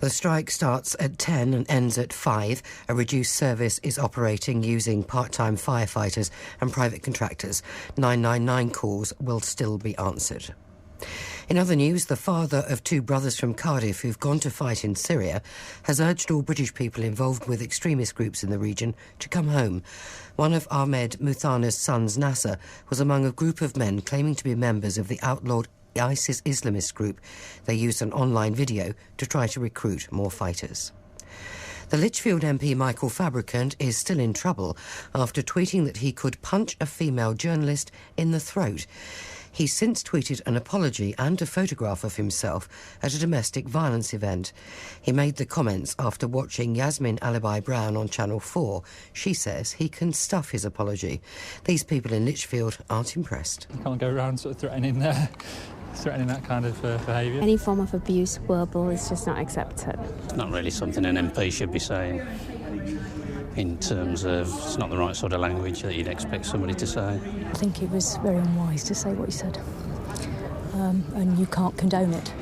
The strike starts at 10 and ends at 5. A reduced service is operating using part-time firefighters and private contractors. 999 calls will still be answered. In other news, the father of 2 brothers from Cardiff who've gone to fight in Syria has urged all British people involved with extremist groups in the region to come home. One of Ahmed Muthana's sons, Nasser, was among a group of men claiming to be members of the outlawed ISIS Islamist group. They used an online video to try to recruit more fighters. The Lichfield MP Michael Fabricant is still in trouble after tweeting that he could punch a female journalist in the throat. He's since tweeted an apology and a photograph of himself at a domestic violence event. He made the comments after watching Yasmin Alibi Brown on Channel 4. She says he can stuff his apology. These people in Lichfield aren't impressed. You can't go around sort of threatening that kind of behaviour. Any form of abuse, verbal, is just not accepted. It's not really something an MP should be saying, in terms of it's not the right sort of language that you'd expect somebody to say. I think it was very unwise to say what he said, and you can't condone it.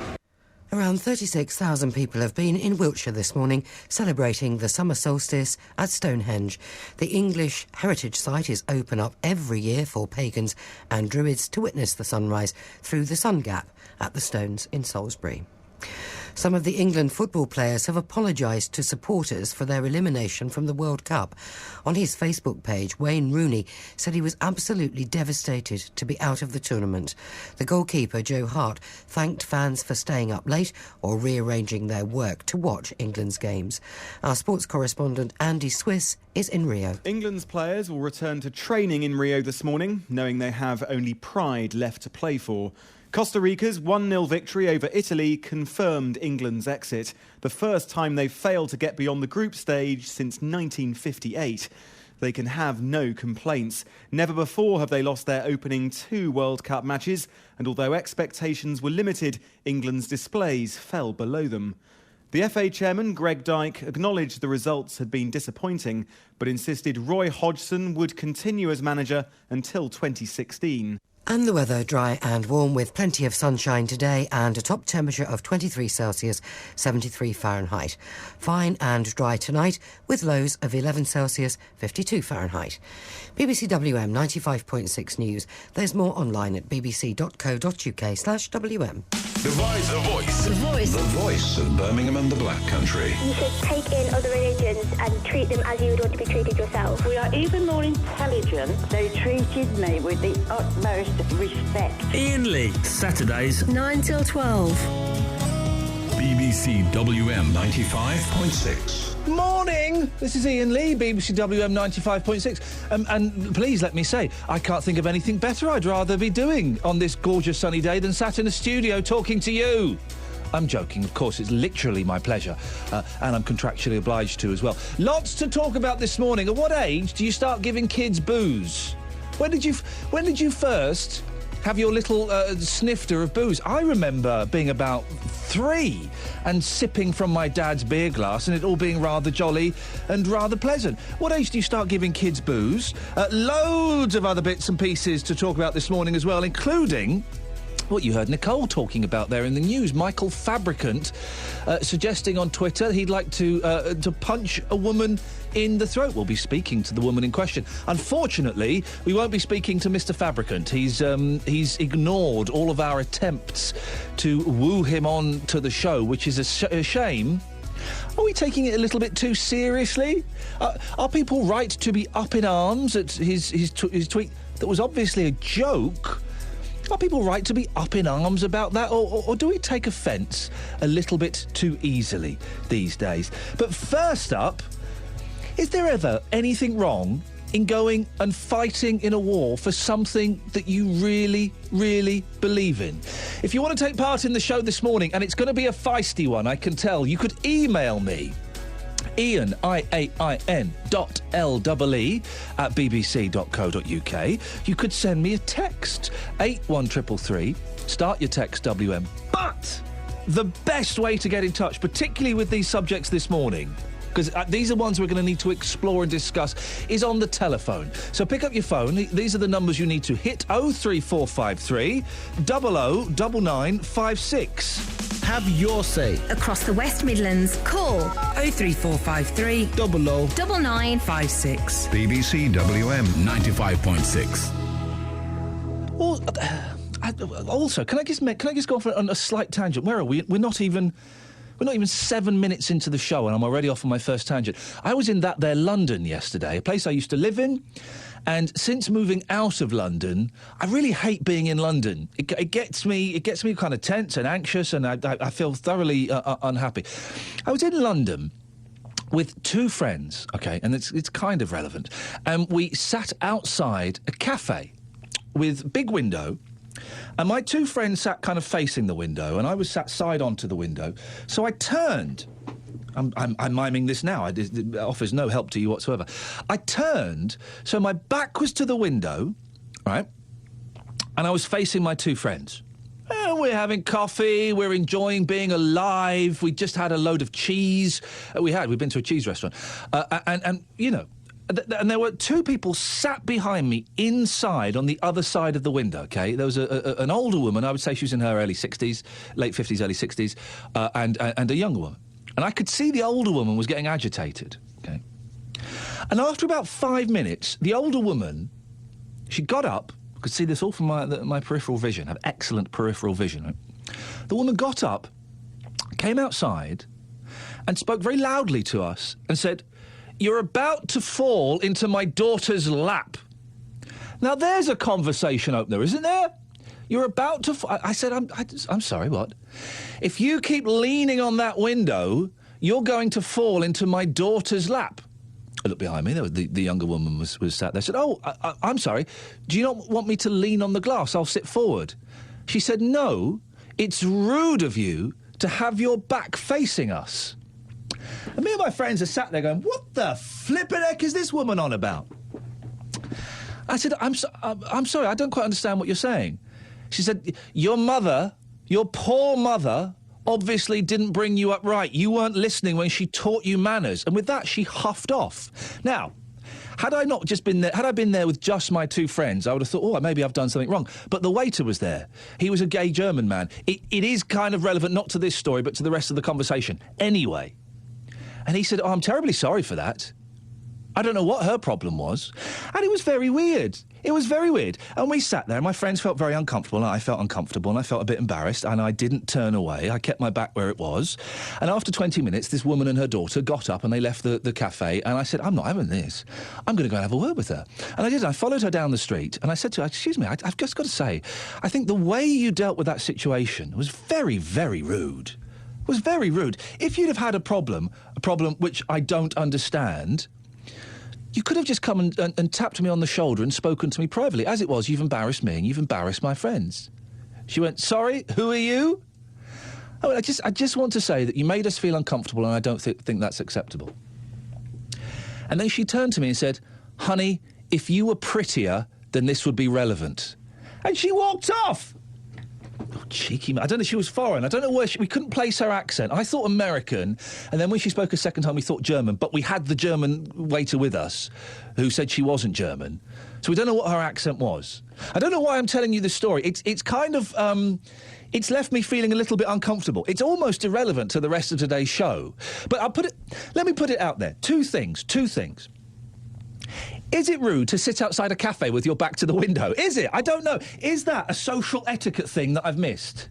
Around 36,000 people have been in Wiltshire this morning celebrating the summer solstice at Stonehenge. The English heritage site is open up every year for pagans and druids to witness the sunrise through the Sun Gap at the Stones in Salisbury. Some of the England football players have apologised to supporters for their elimination from the World Cup. On his Facebook page, Wayne Rooney said he was absolutely devastated to be out of the tournament. The goalkeeper, Joe Hart, thanked fans for staying up late or rearranging their work to watch England's games. Our sports correspondent Andy Swiss is in Rio. England's players will return to training in Rio this morning, knowing they have only pride left to play for. Costa Rica's 1-0 victory over Italy confirmed England's exit, the first time they've failed to get beyond the group stage since 1958. They can have no complaints. Never before have they lost their opening 2 World Cup matches, and although expectations were limited, England's displays fell below them. The FA chairman, Greg Dyke, acknowledged the results had been disappointing, but insisted Roy Hodgson would continue as manager until 2016. And the weather, dry and warm with plenty of sunshine today and a top temperature of 23 Celsius, 73 Fahrenheit. Fine and dry tonight with lows of 11 Celsius, 52 Fahrenheit. BBC WM 95.6 News. There's more online at bbc.co.uk/WM. The voice of Birmingham and the Black Country. You should take in other religions and treat them as you would want to be treated yourself. We are even more intelligent. They treated me with the utmost respect. Iain Lee, Saturdays 9 till 12. BBC WM 95.6. Morning! This is Iain Lee, BBC WM 95.6. And please let me say, I can't think of anything better I'd rather be doing on this gorgeous sunny day than sat in a studio talking to you. I'm joking, of course, it's literally my pleasure, and I'm contractually obliged to as well. Lots to talk about this morning. At what age do you start giving kids booze? When did you first have your little snifter of booze? I remember being about 3 and sipping from my dad's beer glass and it all being rather jolly and rather pleasant. What age do you start giving kids booze? Loads of other bits and pieces to talk about this morning as well, including what you heard Nicole talking about there in the news. Michael Fabricant suggesting on Twitter he'd like to punch a woman in the throat. We'll be speaking to the woman in question. Unfortunately, we won't be speaking to Mr. Fabricant. He's ignored all of our attempts to woo him on to the show, which is a shame. Are we taking it a little bit too seriously? Are people right to be up in arms at his tweet that was obviously a joke? Are people right to be up in arms about that? Or do we take offence a little bit too easily these days? But first up, is there ever anything wrong in going and fighting in a war for something that you really, really believe in? If you want to take part in the show this morning, and it's going to be a feisty one, I can tell, you could email me. Iain, IAIN, .LEE at bbc.co.uk. You could send me a text, 81333, start your text WM. But the best way to get in touch, particularly with these subjects this morning, because these are ones we're going to need to explore and discuss, is on the telephone. So pick up your phone. These are the numbers you need to hit: 03453 009956. Have your say. Across the West Midlands, call 03453 00 9956. BBC WM 95.6. Also, can I just go off on a slight tangent? Where are we? We're not even 7 minutes into the show and I'm already off on my first tangent. I was in that there London yesterday, a place I used to live in, and since moving out of London, I really hate being in London. It gets me kind of tense and anxious, and I feel thoroughly unhappy. I was in London with two friends, okay, and it's kind of relevant, and we sat outside a cafe with big window. And my two friends sat kind of facing the window, and I was sat side onto the window. So I turned. I'm miming this now. It offers no help to you whatsoever. I turned, so my back was to the window, right? And I was facing my two friends. We're having coffee. We're enjoying being alive. We just had a load of cheese. We've been to a cheese restaurant, and you know. And there were two people sat behind me inside on the other side of the window, OK? There was an older woman, I would say she was in her early 60s, late 50s, early 60s, and a younger woman. And I could see the older woman was getting agitated, OK? And after about 5 minutes, the older woman, she got up. I could see this all from my peripheral vision. I have excellent peripheral vision. Right? The woman got up, came outside, and spoke very loudly to us and said, "You're about to fall into my daughter's lap." Now, there's a conversation opener, isn't there? You're about to... I said, I'm sorry, what? If you keep leaning on that window, you're going to fall into my daughter's lap. I looked behind me. There was the younger woman was sat there. I said, I'm sorry. Do you not want me to lean on the glass? I'll sit forward. She said, no, it's rude of you to have your back facing us. And me and my friends are sat there going, what the flippin' heck is this woman on about? I said, I'm sorry, I don't quite understand what you're saying. She said, your mother, your poor mother, obviously didn't bring you up right. You weren't listening when she taught you manners. And with that, she huffed off. Now, had I not just been there, had I been there with just my two friends, I would have thought, maybe I've done something wrong. But the waiter was there. He was a gay German man. It is kind of relevant, not to this story, but to the rest of the conversation. Anyway. And he said, I'm terribly sorry for that. I don't know what her problem was. And it was very weird. It was very weird. And we sat there, and my friends felt very uncomfortable, and I felt uncomfortable, and I felt a bit embarrassed, and I didn't turn away. I kept my back where it was. And after 20 minutes, this woman and her daughter got up, and they left the cafe, and I said, I'm not having this. I'm going to go and have a word with her. And I did. I followed her down the street, and I said to her, excuse me, I've just got to say, I think the way you dealt with that situation was very, very rude. It was very rude. If you'd have had a problem which I don't understand, you could have just come and tapped me on the shoulder and spoken to me privately. As it was, you've embarrassed me and you've embarrassed my friends. She went, sorry, who are you? Oh, I just want to say that you made us feel uncomfortable, and I don't think that's acceptable. And then she turned to me and said, honey, if you were prettier, then this would be relevant. And she walked off. Oh, cheeky man. I don't know, she was foreign. I don't know where we couldn't place her accent. I thought American, and then when she spoke a second time, we thought German, but we had the German waiter with us who said she wasn't German. So we don't know what her accent was. I don't know why I'm telling you this story. It's kind of... it's left me feeling a little bit uncomfortable. It's almost irrelevant to the rest of today's show. But let me put it out there. Two things. Is it rude to sit outside a cafe with your back to the window? Is it? I don't know. Is that a social etiquette thing that I've missed?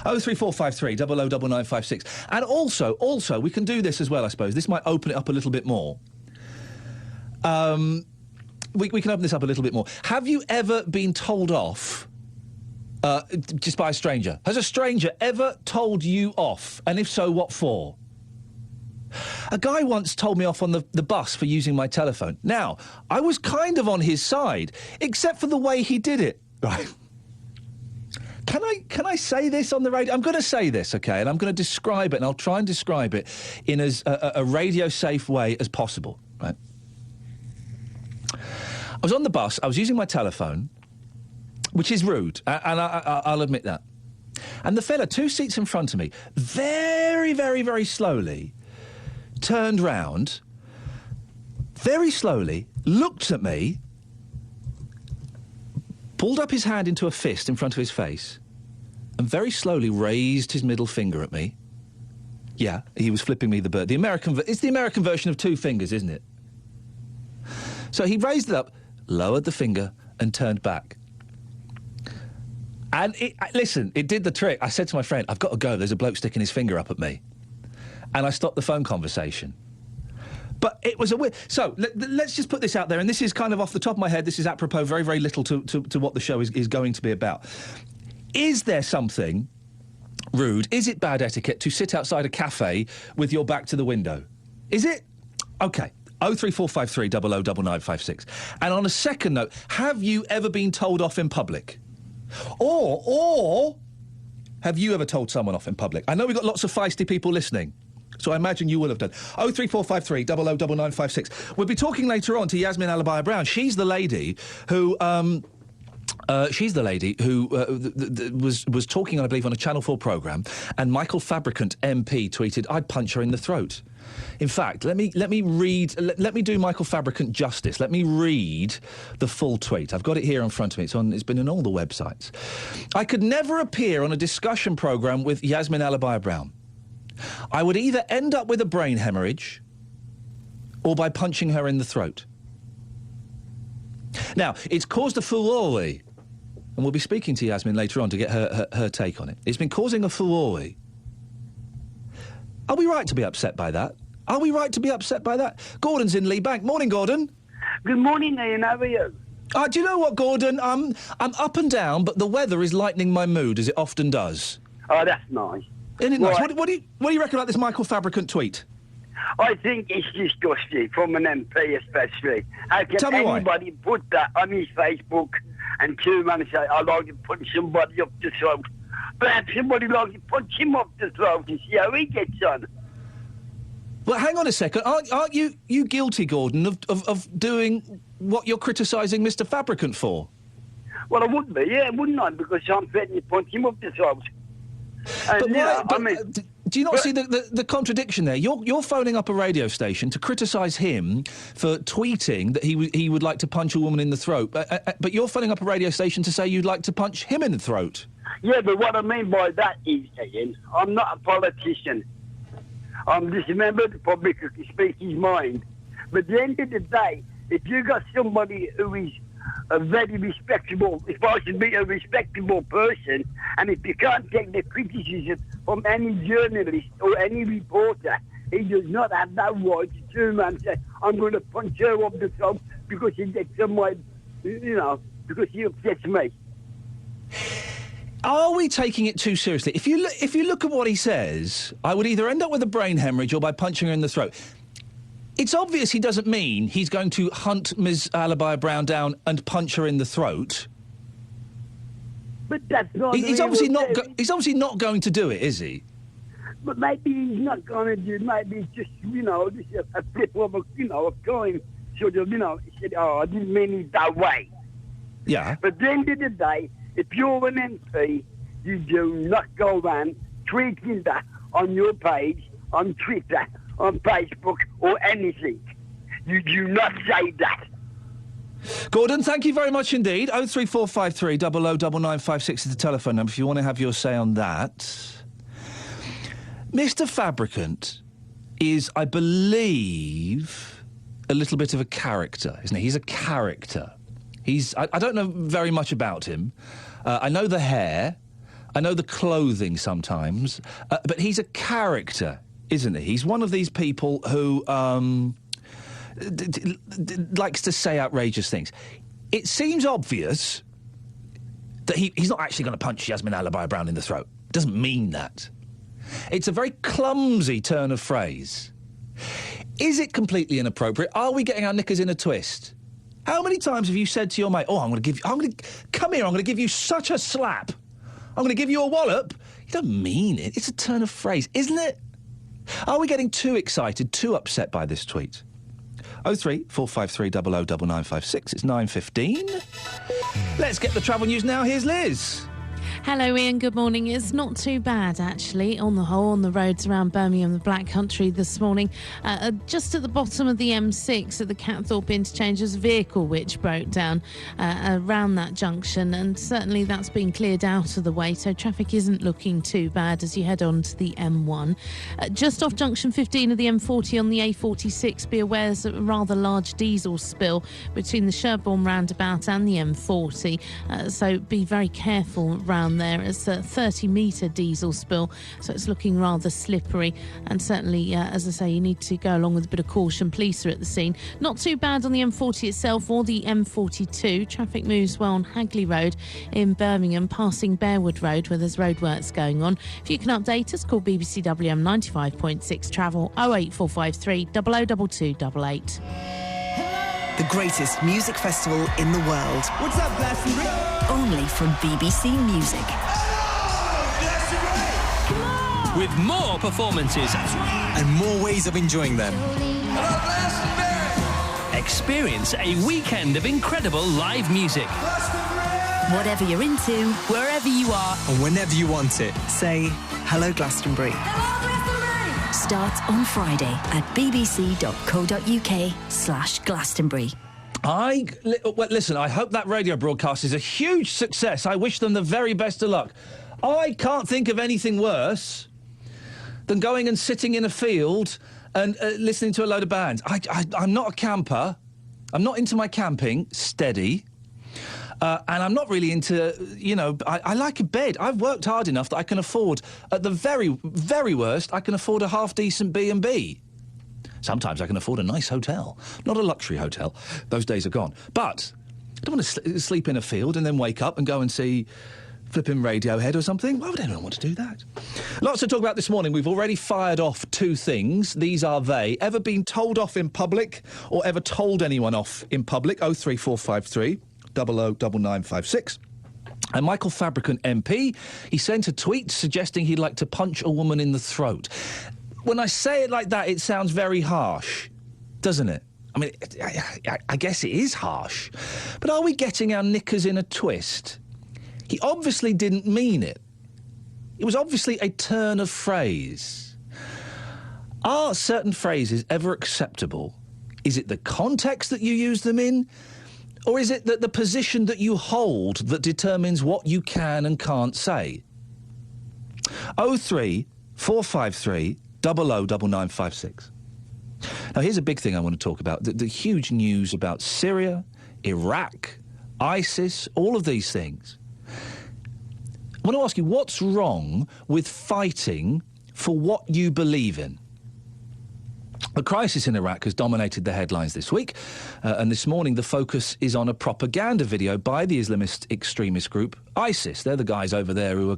03453 009956. And also, we can do this as well, I suppose. This might open it up a little bit more. We can open this up a little bit more. Have you ever been told off just by a stranger? Has a stranger ever told you off? And if so, what for? A guy once told me off on the bus for using my telephone. Now, I was kind of on his side, except for the way he did it. Right. Can I say this on the radio? I'm going to say this, OK, and I'm going to describe it, and I'll try and describe it in as a radio-safe way as possible, right? I was on the bus, I was using my telephone, which is rude, and I'll admit that. And the fella 2 seats in front of me, very, very, very slowly, turned round, very slowly, looked at me, pulled up his hand into a fist in front of his face, and very slowly raised his middle finger at me. Yeah, he was flipping me the bird. It's the American version of two fingers, isn't it? So he raised it up, lowered the finger, and turned back. And listen, it did the trick. I said to my friend, I've got to go. There's a bloke sticking his finger up at me. And I stopped the phone conversation. But it was a weird... So, let's just put this out there, and this is kind of off the top of my head. This is apropos very, very little to what the show is going to be about. Is there something rude? Is it bad etiquette to sit outside a cafe with your back to the window? Is it? OK. 03453 009956. And on a second note, have you ever been told off in public? Or have you ever told someone off in public? I know we've got lots of feisty people listening, so I imagine you will have done. 03453 009956. We'll be talking later on to Yasmin Alibaya-Brown. She's the lady who... was talking, I believe, on a Channel 4 programme, and Michael Fabricant MP tweeted, "I'd punch her in the throat." In fact, let me do Michael Fabricant justice. Let me read the full tweet. I've got it here in front of me. It's been on all the websites. "I could never appear on a discussion programme with Yasmin Alibaya-Brown. I would either end up with a brain hemorrhage or by punching her in the throat. Now, it's caused a furore, and we'll be speaking to Yasmin later on to get her take on it. It's been causing a furore. Are we right to be upset by that? Are we right to be upset by that? Gordon's in Lee Bank. Morning, Gordon. Good morning, Ian. How are you? Do you know what, Gordon? I'm up and down, but the weather is lightening my mood, as it often does. Oh, that's nice. Isn't it nice? What do you reckon about this Michael Fabricant tweet? I think it's disgusting, from an MP especially. How can Tell me anybody put that on his Facebook and turn around and say, I'd like to punch somebody up the throat? Perhaps somebody like to punch him up the throat and see how he gets on. Well, hang on a second. Aren't you guilty, Gordon, of doing what you're criticising Mr. Fabricant for? Well, I would be, yeah, wouldn't I? Because I'm threatening to punch him up the throat. And, do you not see the contradiction there? You're phoning up a radio station to criticise him for tweeting that he would like to punch a woman in the throat, but you're phoning up a radio station to say you'd like to punch him in the throat. Yeah, but what I mean by that is, Ian, I'm not a politician. I'm just a member of the public who can speak his mind. But at the end of the day, if you got somebody who is a very respectable, if I should be a respectable person, and if you can't take the criticism from any journalist or any reporter, he does not have that right to turn around and say, I'm going to punch her up the throat because he gets on my, because he upsets me. Are we taking it too seriously? If you look at what he says, I would either end up with a brain hemorrhage or by punching her in the throat. It's obvious he doesn't mean he's going to hunt Ms. Alibaya-Brown down and punch her in the throat. But that's not... He's obviously not going to do it, is he? But maybe he's not going to do it. Maybe it's just, just a flip of a coin. Sort of, he said, I didn't mean it that way. Yeah. But at the end of the day, if you're an MP, you do not go around tweeting that on your page, on Twitter, on Facebook, or anything. You do not say that. Gordon, thank you very much indeed. 03453 009956 is the telephone number if you want to have your say on that. Mr. Fabricant is, I believe, a little bit of a character, isn't he? He's a character. I don't know very much about him. I know the hair. I know the clothing sometimes. But he's a character, isn't he? He's one of these people who likes to say outrageous things. It seems obvious that he's not actually going to punch Yasmin Alibaya-Brown in the throat. Doesn't mean that. It's a very clumsy turn of phrase. Is it completely inappropriate? Are we getting our knickers in a twist? How many times have you said to your mate, come here, I'm going to give you such a slap. I'm going to give you a wallop. You don't mean it. It's a turn of phrase, isn't it? Are we getting too excited, too upset by this tweet? 03453 009956. It's 9:15. Let's get the travel news now. Here's Liz. Hello, Ian. Good morning. It's not too bad, actually, on the whole, on the roads around Birmingham, the Black Country this morning. Just at the bottom of the M6 at the Catthorpe interchange, there's a vehicle which broke down around that junction, and certainly that's been cleared out of the way, so traffic isn't looking too bad as you head on to the M1. Just off junction 15 of the M40 on the A46, be aware there's a rather large diesel spill between the Sherborne roundabout and the M40, so be very careful around there. It's a 30-metre diesel spill, so it's looking rather slippery, and certainly, as I say, you need to go along with a bit of caution. Police are at the scene. Not too bad on the M40 itself or the M42. Traffic moves well on Hagley Road in Birmingham, passing Bearwood Road, where there's roadworks going on. If you can update us, call BBC WM 95.6 Travel 08453 002288. The greatest music festival in the world. What's up, Glastonbury? Only from BBC Music. Oh, with more performances and more ways of enjoying them. Experience a weekend of incredible live music. Whatever you're into, wherever you are, and whenever you want it, say hello Glastonbury. Starts on Friday at bbc.co.uk/Glastonbury. Listen, I hope that radio broadcast is a huge success. I wish them the very best of luck. I can't think of anything worse than going and sitting in a field and listening to a load of bands. I'm not a camper. I'm not into my camping, steady. And I'm not really into, I like a bed. I've worked hard enough that I can afford, at the very, very worst, I can afford a half-decent B&B. Sometimes I can afford a nice hotel. Not a luxury hotel. Those days are gone. But I don't want to sleep in a field and then wake up and go and see flipping Radiohead or something. Why would anyone want to do that? Lots to talk about this morning. We've already fired off two things. These are they. Ever been told off in public or ever told anyone off in public? 03453 009956. And Michael Fabricant MP, he sent a tweet suggesting he'd like to punch a woman in the throat. When I say it like that, it sounds very harsh, doesn't it? I mean, I guess it is harsh. But are we getting our knickers in a twist? He obviously didn't mean it. It was obviously a turn of phrase. Are certain phrases ever acceptable? Is it the context that you use them in? Or is it that the position that you hold that determines what you can and can't say? 03453 009956. Now, here's a big thing I want to talk about. The huge news about Syria, Iraq, ISIS, all of these things. I want to ask you, what's wrong with fighting for what you believe in? The crisis in Iraq has dominated the headlines this week, and this morning the focus is on a propaganda video by the Islamist extremist group ISIS. They're the guys over there who are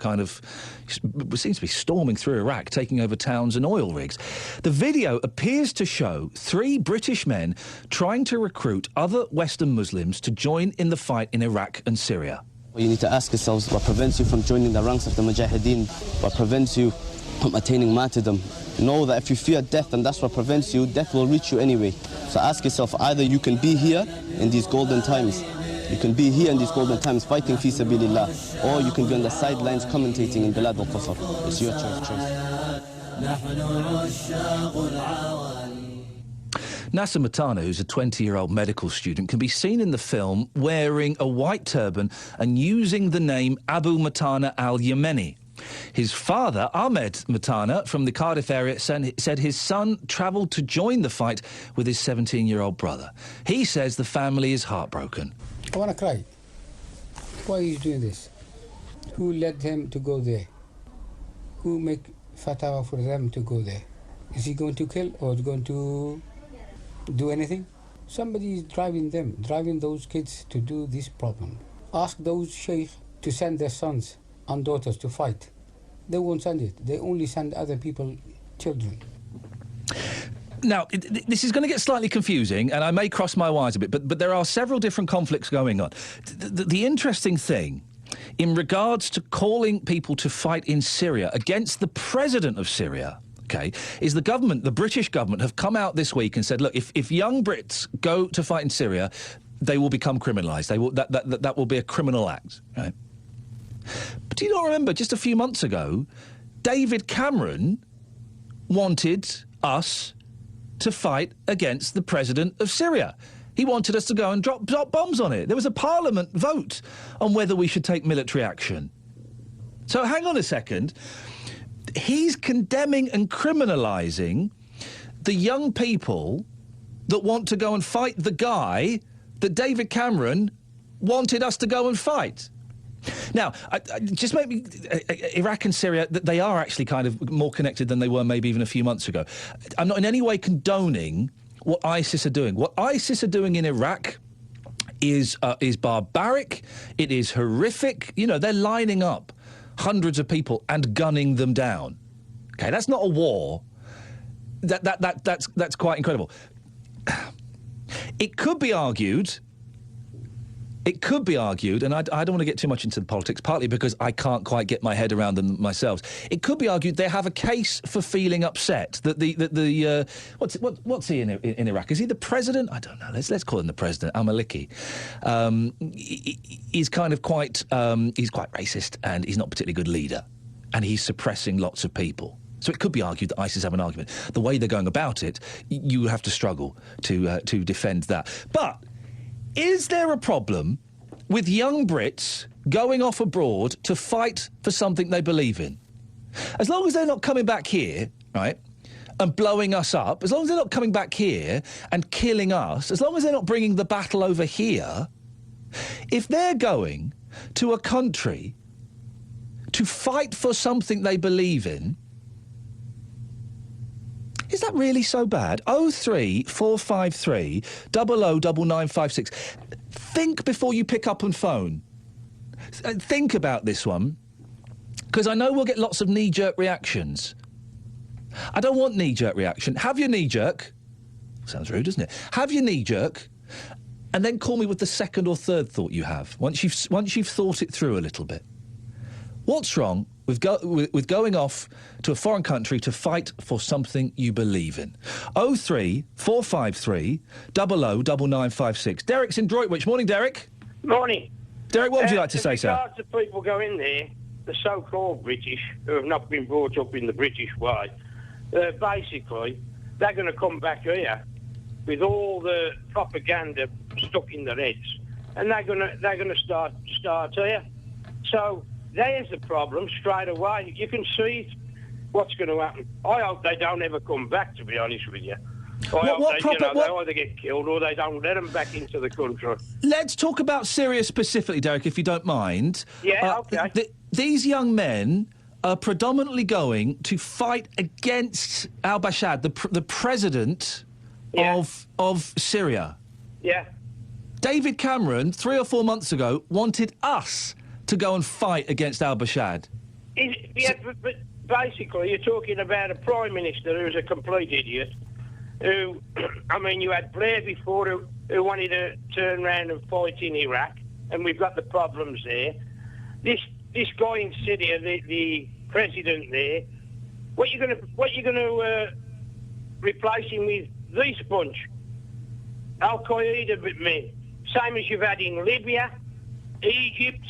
seems to be storming through Iraq, taking over towns and oil rigs. The video appears to show three British men trying to recruit other Western Muslims to join in the fight in Iraq and Syria. Well, you need to ask yourselves what prevents you from joining the ranks of the Mujahideen, what prevents you from attaining martyrdom. Know that if you fear death and that's what prevents you, death will reach you anyway. So ask yourself, either you can be here in these golden times, fighting fi sabilillah, or you can be on the sidelines commentating in Bilad al-Kufr. It's your choice. Nasser Matana, who's a 20-year-old medical student, can be seen in the film wearing a white turban and using the name Abu Matana al-Yemeni. His father, Ahmed Matana, from the Cardiff area, said his son travelled to join the fight with his 17-year-old brother. He says the family is heartbroken. I want to cry. Why are you doing this? Who led him to go there? Who make fatwa for them to go there? Is he going to kill or going to do anything? Somebody is driving those kids to do this problem. Ask those sheikhs to send their sons and daughters to fight. They won't send it. They only send other people, children. Now, this is going to get slightly confusing, and I may cross my wires a bit, but there are several different conflicts going on. The interesting thing, in regards to calling people to fight in Syria against the president of Syria, OK, is the government, the British government, have come out this week and said, look, if young Brits go to fight in Syria, they will become criminalised. That will be a criminal act, right? But do you not remember, just a few months ago, David Cameron wanted us to fight against the president of Syria. He wanted us to go and drop bombs on it. There was a parliament vote on whether we should take military action. So hang on a second. He's condemning and criminalising the young people that want to go and fight the guy that David Cameron wanted us to go and fight. Now, just maybe Iraq and Syria, they are actually kind of more connected than they were maybe even a few months ago. I'm not in any way condoning what ISIS are doing. What ISIS are doing in Iraq is barbaric. It is horrific. You know, they're lining up hundreds of people and gunning them down. Okay, that's not a war. That's quite incredible. It could be argued, and I don't want to get too much into the politics, partly because I can't quite get my head around them myself. It could be argued they have a case for feeling upset that what's he in Iraq? Is he the president? I don't know. Let's call him the president. Al-Maliki. He's kind of quite he's quite racist, and he's not a particularly good leader, and he's suppressing lots of people. So it could be argued that ISIS have an argument. The way they're going about it, you have to struggle to defend that. But is there a problem with young Brits going off abroad to fight for something they believe in? As long as they're not coming back here, right, and blowing us up, as long as they're not coming back here and killing us, as long as they're not bringing the battle over here, if they're going to a country to fight for something they believe in, is that really so bad? 03453 009956. Think before you pick up and phone. Think about this one, because I know we'll get lots of knee-jerk reactions. I don't want knee-jerk reaction. Have your knee-jerk. Sounds rude, doesn't it? Have your knee-jerk, and then call me with the second or third thought you have, once you've thought it through a little bit. What's wrong with going off to a foreign country to fight for something you believe in? 03453 009956. Derek's in Droitwich. Morning, Derek. Morning. Derek, what would you like to say, sir? In regards to people going there, the so-called British, who have not been brought up in the British way, basically, they're going to come back here with all the propaganda stuck in their heads, and they're going to start here. So there's the problem straight away. You can see what's going to happen. I hope they don't ever come back, to be honest with you. They either get killed or they don't let them back into the country. Let's talk about Syria specifically, Derek, if you don't mind. Yeah, OK. These young men are predominantly going to fight against al-Bashar, the president of Syria. Yeah. David Cameron, 3 or 4 months ago, wanted us to go and fight against al-Bashar. But basically, you're talking about a Prime Minister who's a complete idiot, who, I mean, you had Blair before who wanted to turn around and fight in Iraq, and we've got the problems there. This guy in Syria, the president there, what you going to replace him with? This bunch, Al-Qaeda men, same as you've had in Libya, Egypt,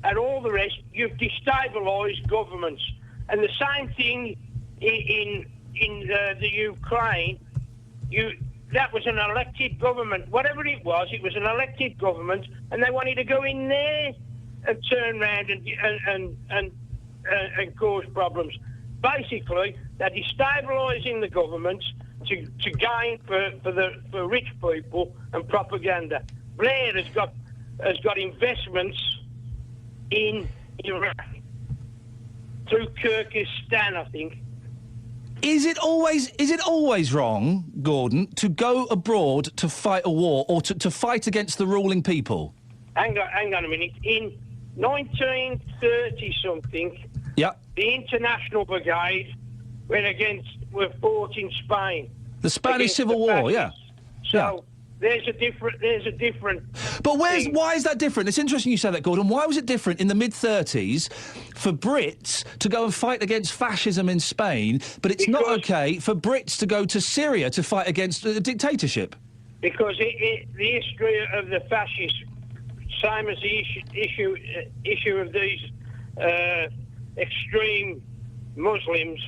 and all the rest. You've destabilised governments, and the same thing in the Ukraine. That was an elected government. Whatever it was an elected government, and they wanted to go in there and turn around and cause problems. Basically, they're destabilising the governments to gain for rich people and propaganda. Blair has got investments in Iraq through Kyrgyzstan, I think. Is it always wrong, Gordon, to go abroad to fight a war or to fight against the ruling people? Hang on a minute. In 1930-something, the International Brigade were fought in Spain. The Spanish Civil War, yeah. So there's a different. But why is that different? It's interesting you say that, Gordon. Why was it different in the mid-30s for Brits to go and fight against fascism in Spain, but it's not okay for Brits to go to Syria to fight against a dictatorship? Because the history of the fascists, same as the issue of these extreme Muslims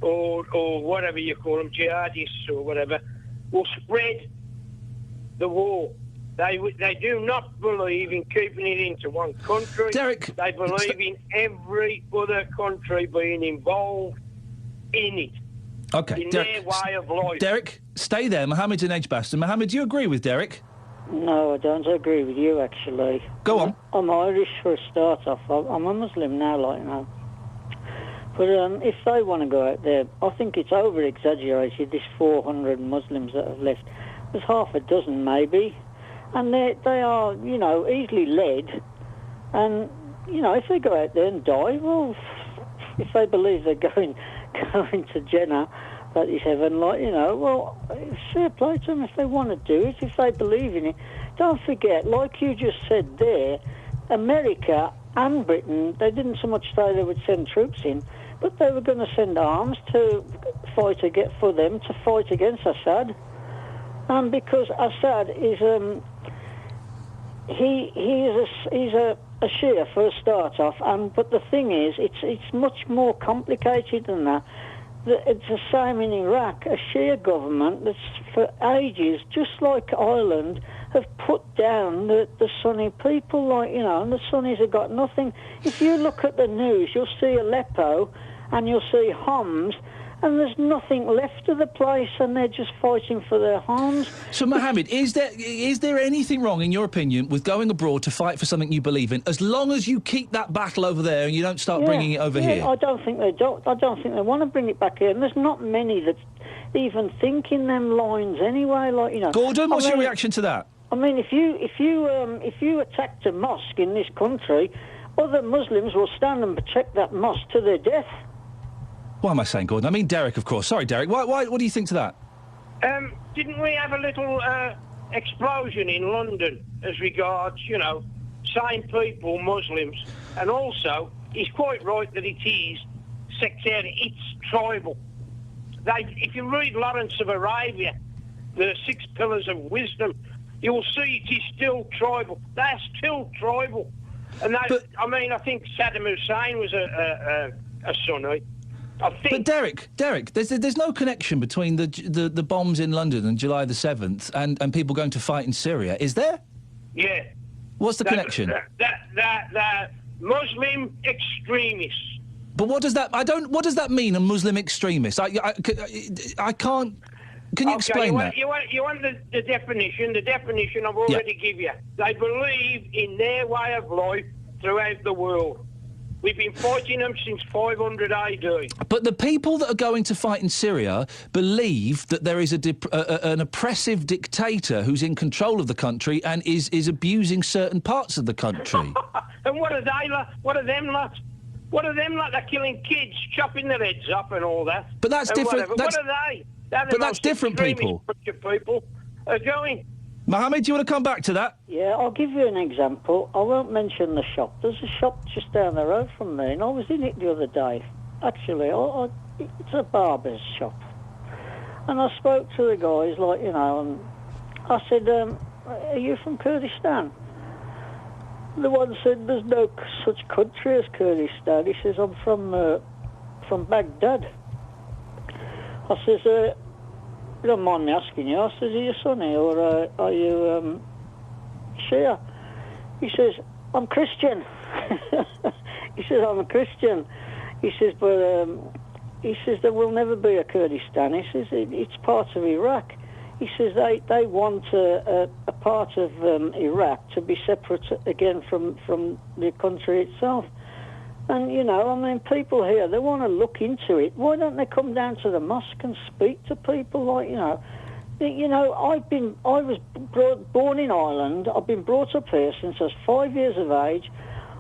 or whatever you call them, jihadists or whatever, will spread the war. They do not believe in keeping it into one country. Derek, they believe in every other country being involved in it. Okay, in Derek, their way of life. Derek, stay there. Mohammed's in Edgbaston. Mohammed, do you agree with Derek? No, I don't agree with you, actually. Go on. I'm Irish for a start off. I'm a Muslim now, like now. But if they want to go out there, I think it's over-exaggerated, this 400 Muslims that have left. There's half a dozen, maybe. And they are, you know, easily led. And, you know, if they go out there and die, well, if they believe they're going to Jannah, that is heaven, like, you know, well, fair play to them if they want to do it, if they believe in it. Don't forget, like you just said there, America and Britain, they didn't so much say they would send troops in, but they were going to send arms to fight against Assad. And because Assad is he's a Shia for a start off, but the thing is, it's much more complicated than that. It's the same in Iraq, a Shia government that's for ages, just like Ireland, have put down the Sunni people, like, you know, and the Sunnis have got nothing. If you look at the news, you'll see Aleppo and you'll see Homs, and there's nothing left of the place, and they're just fighting for their homes. So, Mohammed, is there anything wrong, in your opinion, with going abroad to fight for something you believe in, as long as you keep that battle over there and you don't start bringing it over here? I don't think they want to bring it back here, and there's not many that even think in them lines anyway. Like, you know, Gordon, what's your reaction to that? I mean, if you attacked a mosque in this country, other Muslims will stand and protect that mosque to their death. Why am I saying Gordon? I mean Derek, of course. Sorry, Derek. Why? What do you think to that? Didn't we have a little explosion in London as regards, you know, same people, Muslims, and also he's quite right that it is sectarian. It's tribal. If you read Lawrence of Arabia, the 6 Pillars of Wisdom, you will see it is still tribal. They're still tribal, and I think Saddam Hussein was a Sunni. But Derek, there's no connection between the bombs in London on July the 7th and people going to fight in Syria, is there? Yeah. What's the connection? That Muslim extremists. But what does that? What does that mean? A Muslim extremist? I can't. Can you explain that? You want the definition? The definition I've already give you. They believe in their way of life throughout the world. We've been fighting them since 500 AD. But the people that are going to fight in Syria believe that there is an oppressive dictator who's in control of the country and is abusing certain parts of the country. And what are they like? What are them like? What are them like? They're killing kids, chopping their heads up and all that. But that's different. What are they? But that's different people. People are going. Mohammed, do you want to come back to that? Yeah, I'll give you an example. I won't mention the shop. There's a shop just down the road from me, and I was in it the other day. Actually, it's a barber's shop. And I spoke to the guys, like, you know, and I said, are you from Kurdistan? The one said, there's no such country as Kurdistan. He says, I'm from Baghdad. I says, you don't mind me asking you. I says, are you Sunni or are you Shia? He says, I'm Christian. He says, I'm a Christian. He says, but he says there will never be a Kurdistan. He says it's part of Iraq. He says they want a part of Iraq to be separate again from the country itself. And, you know, I mean, people here, they want to look into it. Why don't they come down to the mosque and speak to people? Like, you know, I was born in Ireland. I've been brought up here since I was 5 years of age.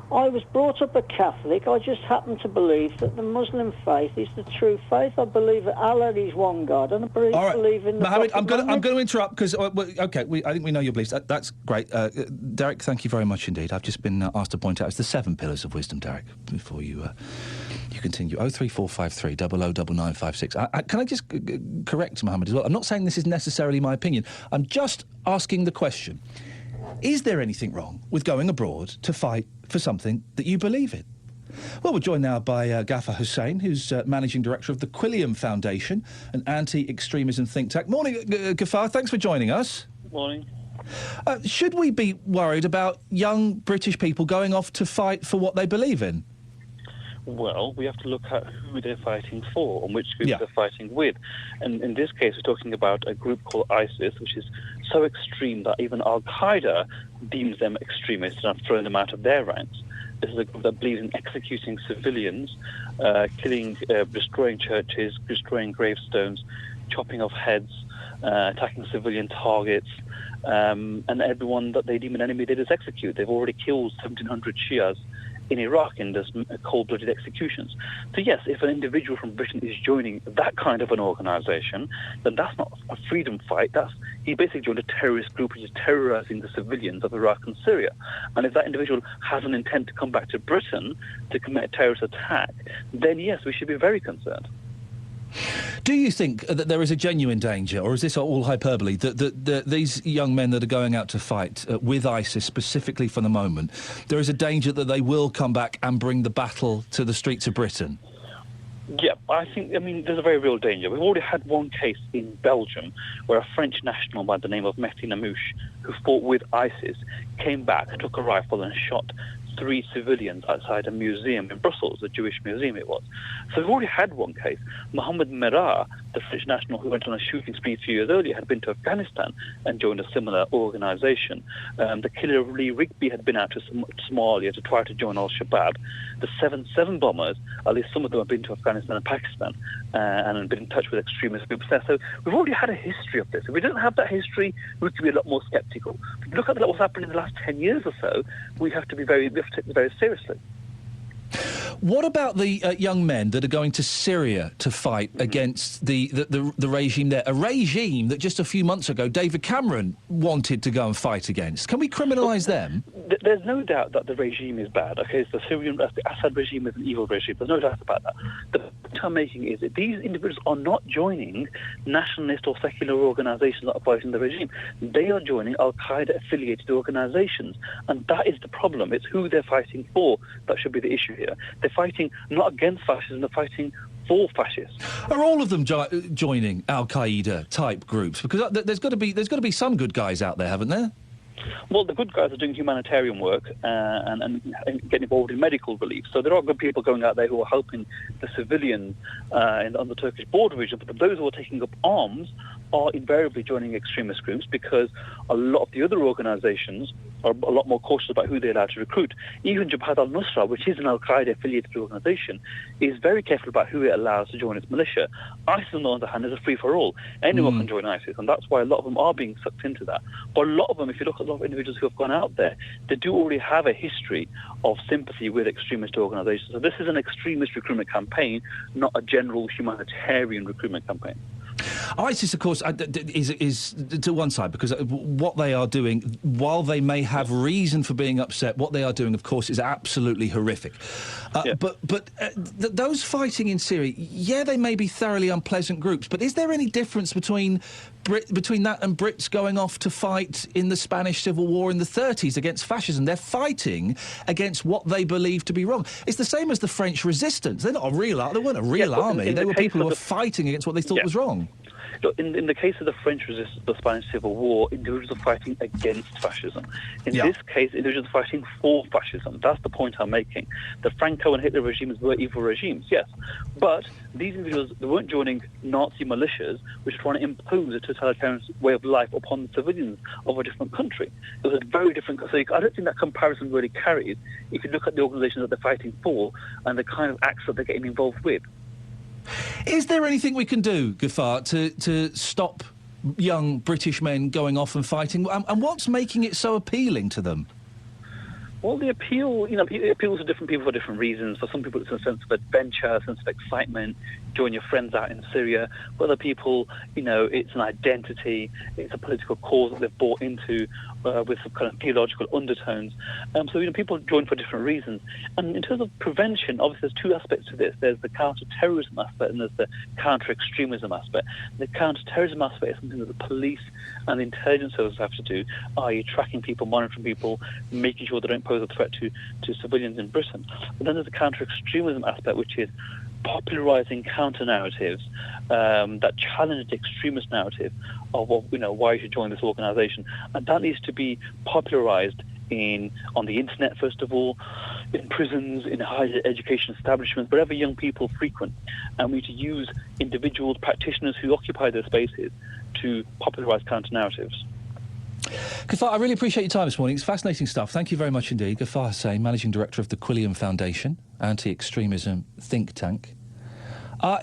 I was brought up a Catholic. I just happen to believe that the Muslim faith is the true faith. I believe that Allah is one God, and I believe in the Mohammed, I'm Prophet going to interrupt because I think we know your beliefs. That's great, Derek. Thank you very much indeed. I've just been asked to point out it's the 7 pillars of wisdom, Derek. Before you continue, 03453 009956. Can I just correct Mohammed as well? I'm not saying this is necessarily my opinion. I'm just asking the question. Is there anything wrong with going abroad to fight for something that you believe in? Well, we're joined now by Ghaffar Hussain, who's Managing Director of the Quilliam Foundation, an anti-extremism think tank. Morning, Ghaffar. Thanks for joining us. Morning. Should we be worried about young British people going off to fight for what they believe in? Well, we have to look at who they're fighting for and which group they're fighting with. And in this case, we're talking about a group called ISIS, which is so extreme that even Al-Qaeda deems them extremists and have thrown them out of their ranks. This is a group that believes in executing civilians, killing, destroying churches, destroying gravestones, chopping off heads, attacking civilian targets, and everyone that they deem an enemy they just execute. They've already killed 1,700 Shias in Iraq in those cold-blooded executions. So yes, if an individual from Britain is joining that kind of an organisation, then that's not a freedom fight. He basically joined a terrorist group which is terrorising the civilians of Iraq and Syria. And if that individual has an intent to come back to Britain to commit a terrorist attack, then yes, we should be very concerned. Do you think that there is a genuine danger, or is this all hyperbole, that these young men that are going out to fight with ISIS specifically for the moment, there is a danger that they will come back and bring the battle to the streets of Britain? Yeah, there's a very real danger. We've already had one case in Belgium where a French national by the name of Mehdi Namouche, who fought with ISIS, came back, took a rifle and shot 3 civilians outside a museum in Brussels, a Jewish museum it was. So we've already had one case. Mohammed Merah, the French national who went on a shooting spree a few years earlier, had been to Afghanistan and joined a similar organisation. The killer Lee Rigby had been out to Somalia to try to join Al-Shabaab. The 7/7 bombers, at least some of them have been to Afghanistan and Pakistan and have been in touch with extremist groups there. So we've already had a history of this. If we don't have that history, we could be a lot more sceptical. If you look at what's happened in the last 10 years or so, we have to take this very seriously. What about the young men that are going to Syria to fight against the regime there? A regime that just a few months ago David Cameron wanted to go and fight against. Can we criminalise them? There's no doubt that the regime is bad. Okay, so the Assad regime is an evil regime. There's no doubt about that. The point I'm making is that these individuals are not joining nationalist or secular organisations that are fighting the regime. They are joining Al-Qaeda-affiliated organisations. And that is the problem. It's who they're fighting for that should be the issue here. They're fighting not against fascism, they're fighting for fascists. Are all of them joining Al-Qaeda type groups? Because there's got to be some good guys out there, haven't there? Well, the good guys are doing humanitarian work and getting involved in medical relief. So there are good people going out there who are helping the civilians on the Turkish border region. But those who are taking up arms are invariably joining extremist groups because a lot of the other organisations are a lot more cautious about who they're allowed to recruit. Even Jabhat al-Nusra, which is an Al-Qaeda-affiliated organisation, is very careful about who it allows to join its militia. ISIS, on the other hand, is a free-for-all. Anyone can join ISIS, and that's why a lot of them are being sucked into that. But a lot of them, if you look at a lot of individuals who have gone out there, they do already have a history of sympathy with extremist organisations. So this is an extremist recruitment campaign, not a general humanitarian recruitment campaign. ISIS, of course, is to one side, because what they are doing, while they may have reason for being upset, what they are doing, of course, is absolutely horrific. But those fighting in Syria, they may be thoroughly unpleasant groups, but is there any difference between that and Brits going off to fight in the Spanish Civil War in the 30s against fascism? They're fighting against what they believe to be wrong. It's the same as the French resistance. They're not a real army. They weren't a real army. They were people who were fighting against what they thought was wrong. Look, in the case of the French resistance, the Spanish Civil War, individuals are fighting against fascism. In this case, individuals are fighting for fascism. That's the point I'm making. The Franco and Hitler regimes were evil regimes, yes. But these individuals, they weren't joining Nazi militias, which were trying to impose a totalitarian way of life upon the civilians of a different country. It was a very different... So I don't think that comparison really carries if you look at the organisations that they're fighting for and the kind of acts that they're getting involved with. Is there anything we can do, Ghaffar, to stop young British men going off and fighting? And what's making it so appealing to them? Well, the appeal, it appeals to different people for different reasons. For some people, it's a sense of adventure, a sense of excitement, join your friends out in Syria. For other people, it's an identity, it's a political cause that they've bought into, with some kind of theological undertones. So, people join for different reasons. And in terms of prevention, obviously there's two aspects to this. There's the counter-terrorism aspect and there's the counter-extremism aspect. The counter-terrorism aspect is something that the police and the intelligence services have to do, i.e. tracking people, monitoring people, making sure they don't pose a threat to civilians in Britain. But then there's the counter-extremism aspect, which is popularising counter-narratives that challenge the extremist narrative of why you should join this organisation. And that needs to be popularised on the internet, first of all, in prisons, in higher education establishments, wherever young people frequent. And we need to use individuals, practitioners who occupy those spaces to popularise counter-narratives. Ghaffar, I really appreciate your time this morning. It's fascinating stuff. Thank you very much indeed. Ghaffar Hussain, Managing Director of the Quilliam Foundation, anti-extremism think tank.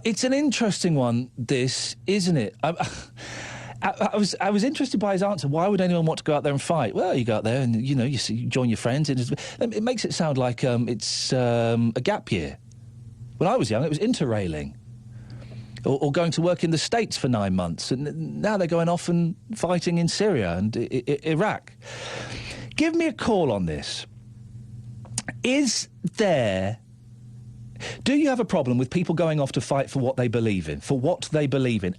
It's an interesting one, this, isn't it? I was interested by his answer. Why would anyone want to go out there and fight? Well, you go out there and, you join your friends. It makes it sound like it's a gap year. When I was young, it was interrailing. Or going to work in the States for 9 months. And now they're going off and fighting in Syria and Iraq. Give me a call on this. Do you have a problem with people going off to fight for what they believe in?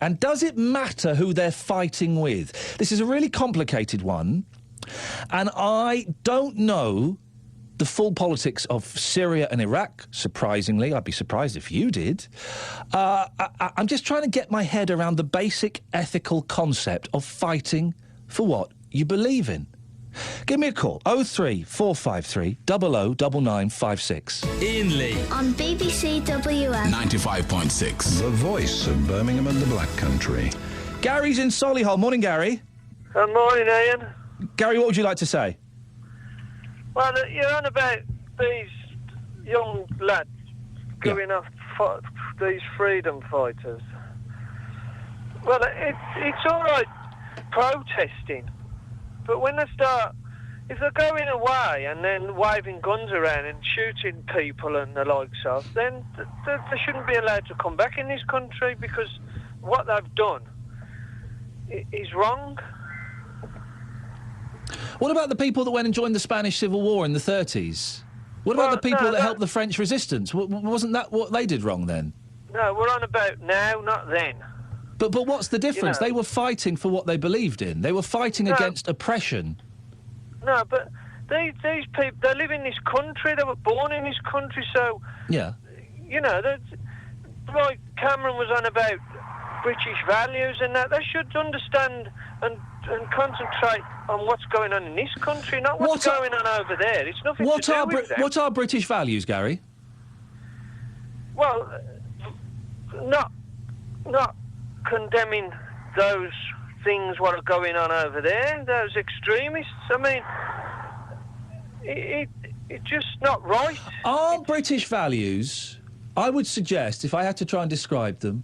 And does it matter who they're fighting with? This is a really complicated one. And I don't know the full politics of Syria and Iraq, surprisingly. I'd be surprised if you did. I'm just trying to get my head around the basic ethical concept of fighting for what you believe in. Give me a call, 03453 009956. Iain Lee. On BBC WM. 95.6. The voice of Birmingham and the Black Country. Gary's in Solihull. Morning, Gary. Good morning, Iain. Gary, what would you like to say? Well, you're on about these young lads going off these freedom fighters. Well, it's all right protesting, but when if they're going away and then waving guns around and shooting people and the likes of, then they shouldn't be allowed to come back in this country because what they've done is wrong. What about the people that went and joined the Spanish Civil War in the 30s? What about the people that helped the French resistance? Wasn't that what they did wrong then? No, we're on about now, not then. But what's the difference? They were fighting for what they believed in. They were fighting against oppression. No, but these people, they live in this country. They were born in this country, so... Yeah. Like Cameron was on about British values and that. They should understand and concentrate on what's going on in this country, not what's going on over there. It's nothing to do with them. What are British values, Gary? Well, not condemning those things what are going on over there, those extremists. I mean, it's just not right. Are British values, I would suggest, if I had to try and describe them,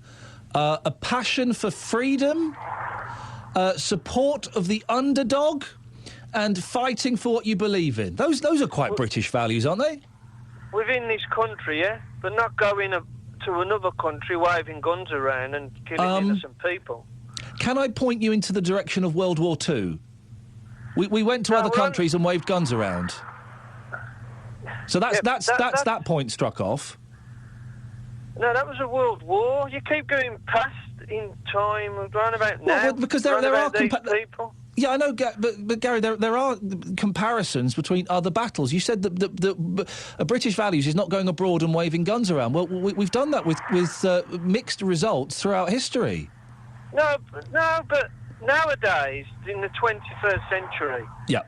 a passion for freedom, support of the underdog, and fighting for what you believe in. Those are quite British values, aren't they? Within this country, yeah, but not going to another country waving guns around and killing innocent people. Can I point you into the direction of World War II? We went to other countries and waved guns around. So that's that point struck off. No, that was a world war. You keep going past in time, around about now. Well, because there are people. Yeah, I know, but Gary, there are comparisons between other battles. You said that British values is not going abroad and waving guns around. Well, we've done that with mixed results throughout history. No, but nowadays, in the 21st century... Yeah.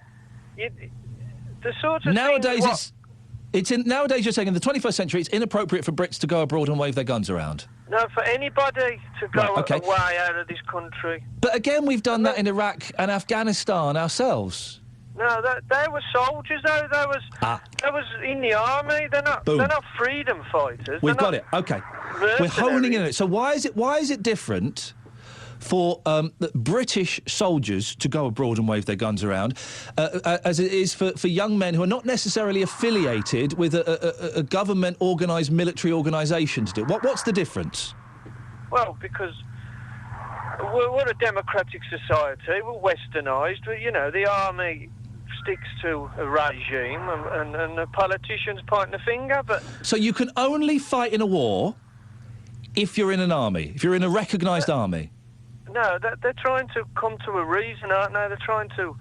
The sort of nowadays, nowadays you're saying in the 21st century it's inappropriate for Brits to go abroad and wave their guns around? No, for anybody to go away out of this country. But again, we've done that in Iraq and Afghanistan ourselves. No, they were soldiers, though. They was in the army. They're not freedom fighters. We've got it. Okay. We're honing in on it. So why is it different for British soldiers to go abroad and wave their guns around, as it is for young men who are not necessarily affiliated with a government-organised military organisation to do it? What's the difference? Well, because we're a democratic society. We're westernised. The army sticks to a regime, and the politicians point the finger. But so you can only fight in a war if you're in an army, if you're in a recognised army. No, they're trying to come to a reason, aren't they? They're trying to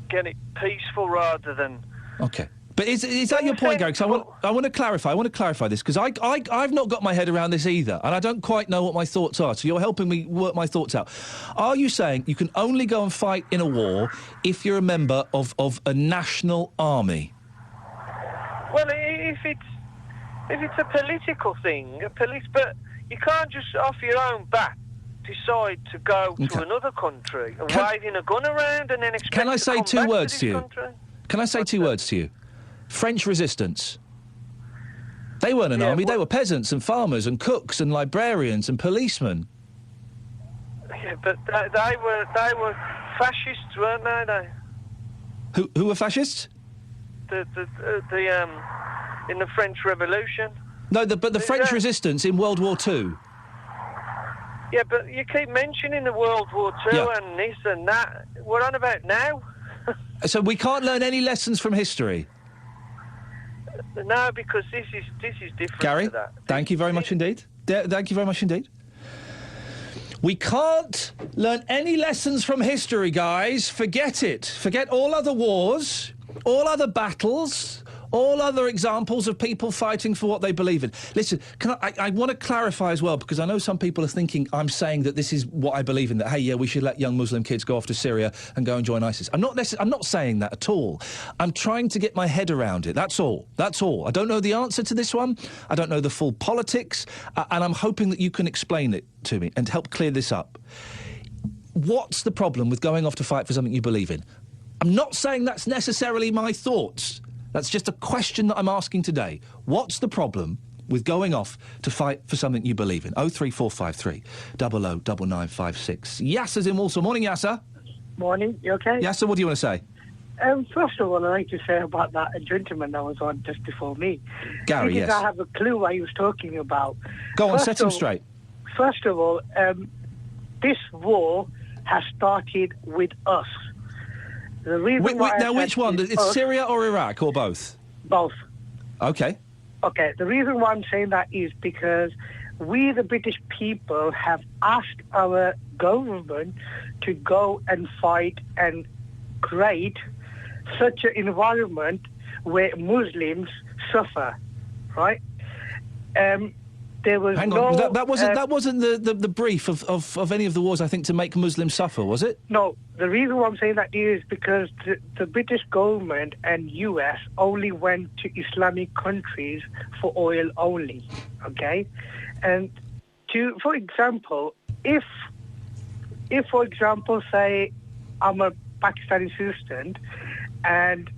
get it peaceful rather than. Okay. But is that your point, Gary? Because I want to clarify. I want to clarify this because I've not got my head around this either, and I don't quite know what my thoughts are. So you're helping me work my thoughts out. Are you saying you can only go and fight in a war if you're a member of a national army? Well, if it's a political thing, but you can't just off your own bat decide to go to another country and waving a gun around and then expect Can I say two words to you? Country? Can I say two words to you? French resistance. They weren't an army, they were peasants and farmers and cooks and librarians and policemen. Yeah, but they were fascists, weren't they? Who were fascists? The in the French Revolution. No, but the French resistance in World War II. Yeah, but you keep mentioning the World War II and this and that. We're on about now. So we can't learn any lessons from history? No, because this is different Gary, to that. thank you very much indeed. Thank you very much indeed. We can't learn any lessons from history, guys. Forget it. Forget all other wars, all other battles, all other examples of people fighting for what they believe in. Listen, I want to clarify as well, because I know some people are thinking I'm saying that this is what I believe in, that, hey, yeah, we should let young Muslim kids go off to Syria and go and join ISIS. I'm not saying that at all. I'm trying to get my head around it. That's all. That's all. I don't know the answer to this one. I don't know the full politics, and I'm hoping that you can explain it to me and help clear this up. What's the problem with going off to fight for something you believe in? I'm not saying that's necessarily my thoughts. That's just a question that I'm asking today. What's the problem with going off to fight for something you believe in? 03453 009956. Yasser's in Walsall. Morning, Yasser. Morning. You okay? Yasser, what do you want to say? First of all, I'd like to say about that gentleman that was on just before me. Gary, yes. I have a clue what he was talking about. Go on, set him straight. First of all, this war has started with us. The reason which one? It's Syria or Iraq or both? Both. Okay. Okay. The reason why I'm saying that is because we, the British people, have asked our government to go and fight and create such an environment where Muslims suffer, right? There was Hang on, that wasn't the brief of any of the wars, I think, to make Muslims suffer, was it? No, the reason why I'm saying that is because the British government and US only went to Islamic countries for oil only, okay? And for example, if for example, say, I'm a Pakistani citizen and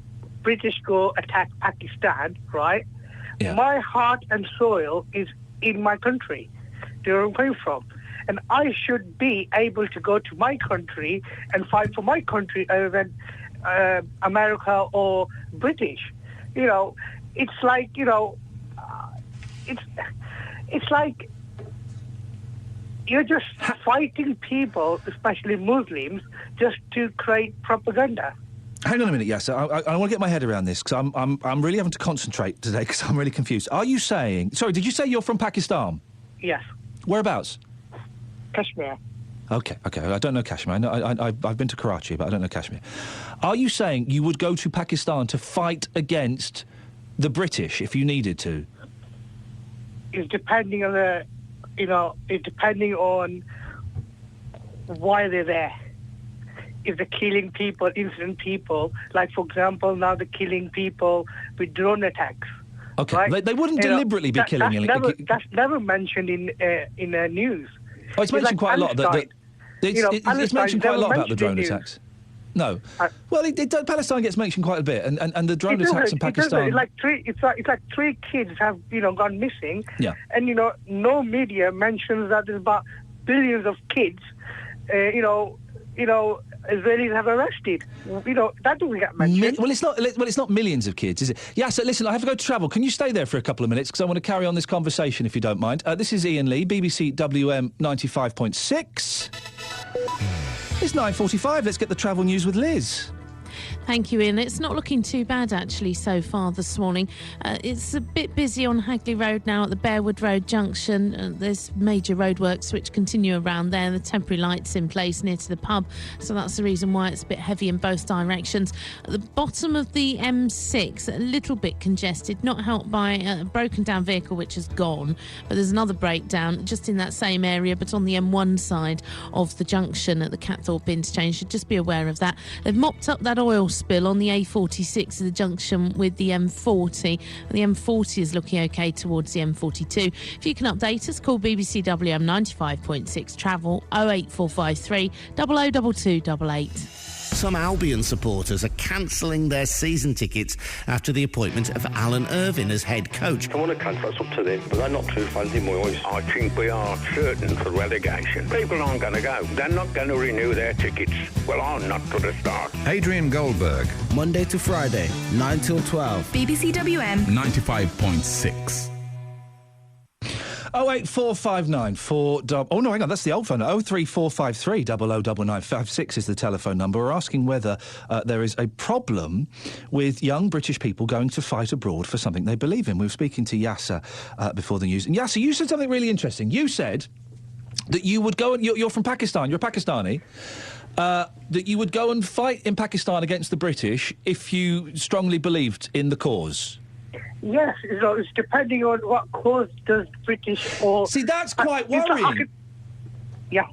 British go attack Pakistan, right? Yeah. My heart and soil is in my country, where I'm coming from. And I should be able to go to my country and fight for my country other than America or British. You know, it's like, you know, it's like you're just fighting people, especially Muslims, just to create propaganda. Hang on a minute, yes. I want to get my head around this because I'm really having to concentrate today because I'm really confused. Are you saying? Sorry, did you say you're from Pakistan? Yes. Whereabouts? Kashmir. Okay. I don't know Kashmir. I've been to Karachi, but I don't know Kashmir. Are you saying you would go to Pakistan to fight against the British if you needed to? It's depending on it's depending on why they're there. If they're killing people, innocent people, like, for example, now they're killing people with drone attacks. Okay, right? They wouldn't deliberately be killing. That's never mentioned in the news. Oh, it's mentioned quite a lot. It's mentioned quite a lot about the drone attacks. No, well, Palestine gets mentioned quite a bit, and the drone attacks in Pakistan. It's like three kids have gone missing. Yeah. And no media mentions that there's about billions of kids, Israelis have arrested. That doesn't get mentioned. Well, it's not millions of kids, is it? Yeah, so listen, I have to go travel. Can you stay there for a couple of minutes? Because I want to carry on this conversation, if you don't mind. This is Iain Lee, BBC WM 95.6. It's 9:45. Let's get the travel news with Liz. Thank you, Ian. It's not looking too bad, actually, so far this morning. It's a bit busy on Hagley Road now at the Bearwood Road junction. There's major roadworks which continue around there. The temporary lights in place near to the pub, so that's the reason why it's a bit heavy in both directions. At the bottom of the M6, a little bit congested, not helped by a broken down vehicle which has gone, but there's another breakdown just in that same area, but on the M1 side of the junction at the Catthorpe interchange. Should just be aware of that. They've mopped up that oil spill on the A46 at the junction with the M40. The M40 is looking okay towards the M42. If you can update us, call BBC WM 95.6 Travel 08453 002288. Some Albion supporters are cancelling their season tickets after the appointment of Alan Irvine as head coach. I want to cancel, that's up to them, but they're not two fans in my eyes. I think we are certain for relegation. People aren't going to go. They're not going to renew their tickets. Well, I'm not for the start. Adrian Goldberg. Monday to Friday, 9 till 12. BBC WM 95.6. 08459 Oh, no, hang on, that's the old phone. 03453 009956 is the telephone number. We're asking whether there is a problem with young British people going to fight abroad for something they believe in. We were speaking to Yasser before the news. And Yasser, you said something really interesting. You said that you would go and... You're from Pakistan. You're Pakistani. That you would go and fight in Pakistan against the British if you strongly believed in the cause. Yes, it's depending on what cause does British or... See, that's quite worrying. Yeah.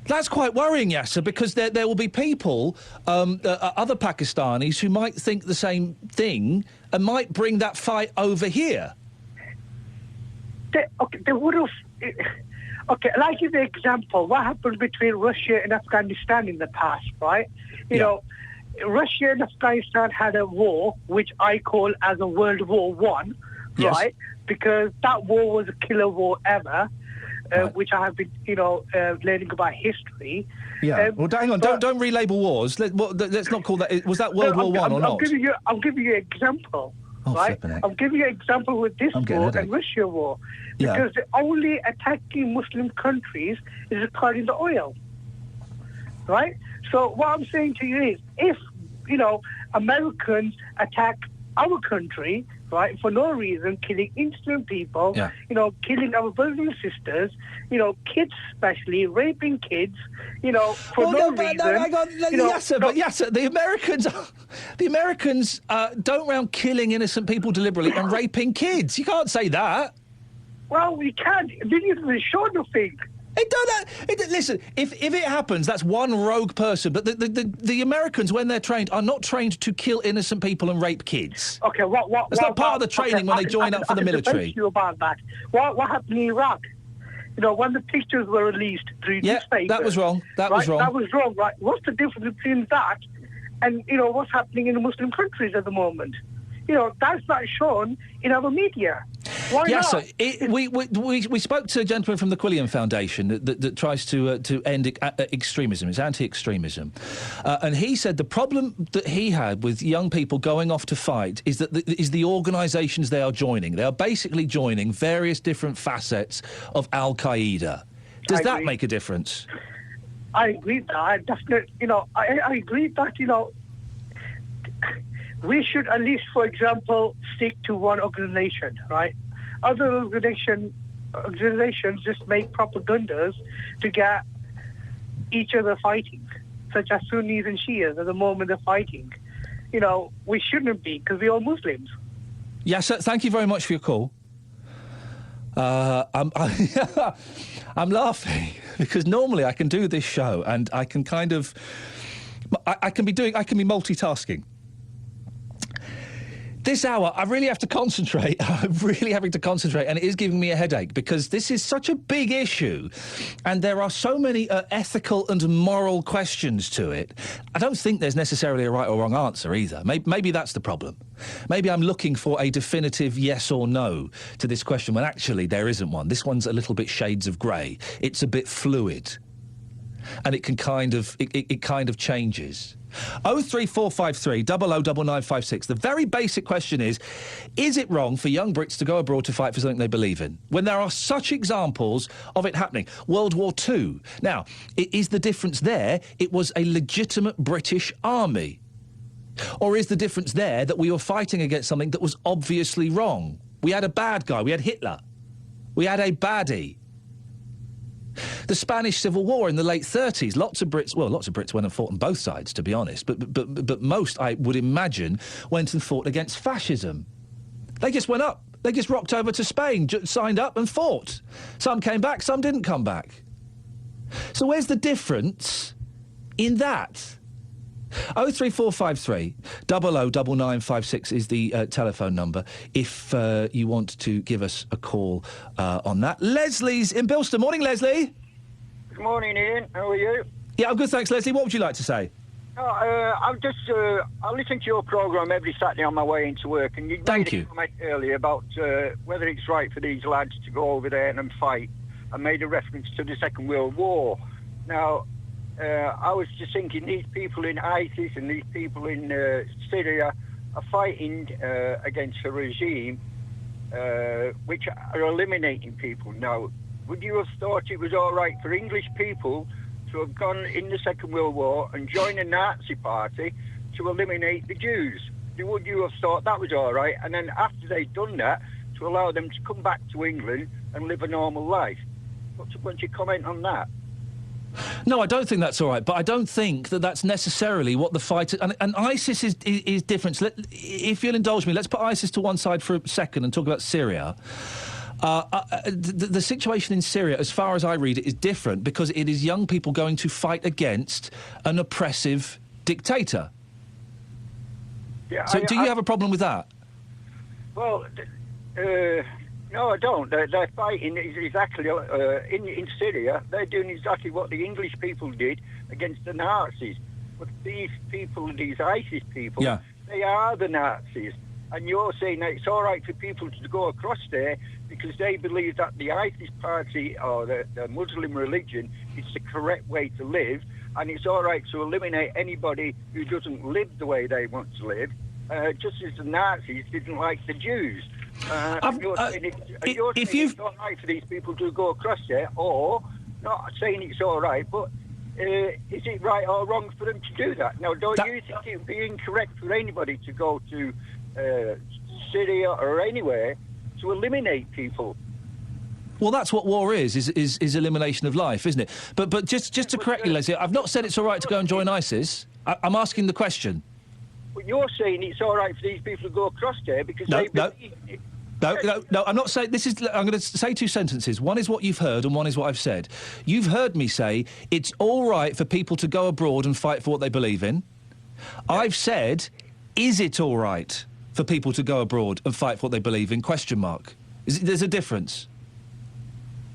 That's quite worrying, Yasser, because there will be people, other Pakistanis, who might think the same thing and might bring that fight over here. They would have... Okay, like in the example, what happened between Russia and Afghanistan in the past, right? You know, Russia and Afghanistan had a war, which I call as a World War One, right? Because that war was a killer war ever, which I have been, learning about history. Yeah. Well, hang on, don't relabel wars. Let's not call that. Was that World War One or not? I'm giving you an example. Right? I'm giving you an example with this war and Russia war. Because the only attacking Muslim countries is regarding the oil. Right? So what I'm saying to you is, if, Americans attack our country, right, for no reason, killing innocent people, killing our brothers and sisters, kids especially, raping kids, for no reason. No, hang on, Yasser, the Americans don't round killing innocent people deliberately and raping kids. You can't say that. Well, we can. This is the short of thing. Listen, if it happens, that's one rogue person. But the Americans, when they're trained, are not trained to kill innocent people and rape kids. Okay, That's not part of the training when they join up for the military. I can you about that. What happened in Iraq? When the pictures were released through newspapers. that was wrong. That was wrong. That was wrong, right? What's the difference between that and, what's happening in the Muslim countries at the moment? That's not shown in our media. Why not? So we spoke to a gentleman from the Quillian Foundation that tries to end extremism. It's anti-extremism. And he said the problem that he had with young people going off to fight is that the organisations they are joining. They are basically joining various different facets of Al-Qaeda. Does that make a difference? I agree that. I definitely, I agree that, we should at least, for example, stick to one organisation, right? Other organizations just make propagandas to get each other fighting, such as Sunnis and Shias at the moment they're fighting. We shouldn't be, because we're all Muslims. Yes, thank you very much for your call. I'm laughing because normally I can do this show and I can kind of... I can be multitasking. This hour, I really have to concentrate. I'm really having to concentrate, and it is giving me a headache because this is such a big issue, and there are so many ethical and moral questions to it. I don't think there's necessarily a right or wrong answer either. Maybe that's the problem. Maybe I'm looking for a definitive yes or no to this question when actually there isn't one. This one's a little bit shades of grey. It's a bit fluid. and it can kind of it kind of changes. 03453 009956. The very basic question is it wrong for young Brits to go abroad to fight for something they believe in? When there are such examples of it happening. World War II. Now, is the difference there it was a legitimate British army? Or is the difference there that we were fighting against something that was obviously wrong? We had a bad guy. We had Hitler. We had a baddie. The Spanish Civil War in the late 30s, lots of Brits went and fought on both sides, to be honest, but most, I would imagine, went and fought against fascism. They just went up. They just rocked over to Spain, signed up and fought. Some came back, some didn't come back. So where's the difference in that? 03453 009956 is the telephone number if you want to give us a call on that. Leslie's in Bilston. Morning, Leslie. Good morning, Ian. How are you? Yeah, I'm good, thanks, Leslie. What would you like to say? I listen to your programme every Saturday on my way into work, and you made a comment earlier about whether it's right for these lads to go over there and fight, and made a reference to the Second World War. Now, I was just thinking these people in ISIS and these people in Syria are fighting against a regime which are eliminating people. Now, would you have thought it was all right for English people to have gone in the Second World War and joined a Nazi party to eliminate the Jews? Would you have thought that was all right? And then after they'd done that, to allow them to come back to England and live a normal life? What's your comment on that? No, I don't think that's all right, but I don't think that that's necessarily what the fight... And ISIS is different. So if you'll indulge me, let's put ISIS to one side for a second and talk about Syria. The situation in Syria, as far as I read it, is different because it is young people going to fight against an oppressive dictator. Yeah, so do you have a problem with that? Well, no, I don't. They're fighting exactly in Syria. They're doing exactly what the English people did against the Nazis. But these people, these ISIS people, they are the Nazis. And you're saying that it's all right for people to go across there because they believe that the ISIS party or the Muslim religion is the correct way to live, and it's all right to eliminate anybody who doesn't live the way they want to live, just as the Nazis didn't like the Jews. You're saying it's all right for these people to go across there, or not saying it's all right, but is it right or wrong for them to do that? Now, don't you think it would be incorrect for anybody to go to Syria or anywhere to eliminate people? Well, that's what war is elimination of life, isn't it? But just to correct you, Leslie, I've not said it's all right to go and join ISIS. I'm asking the question. But you're saying it's all right for these people to go across there because they believe... No, I'm not saying... I'm going to say two sentences. One is what you've heard and one is what I've said. You've heard me say it's all right for people to go abroad and fight for what they believe in. I've said, is it all right for people to go abroad and fight for what they believe in? Question mark. There's a difference.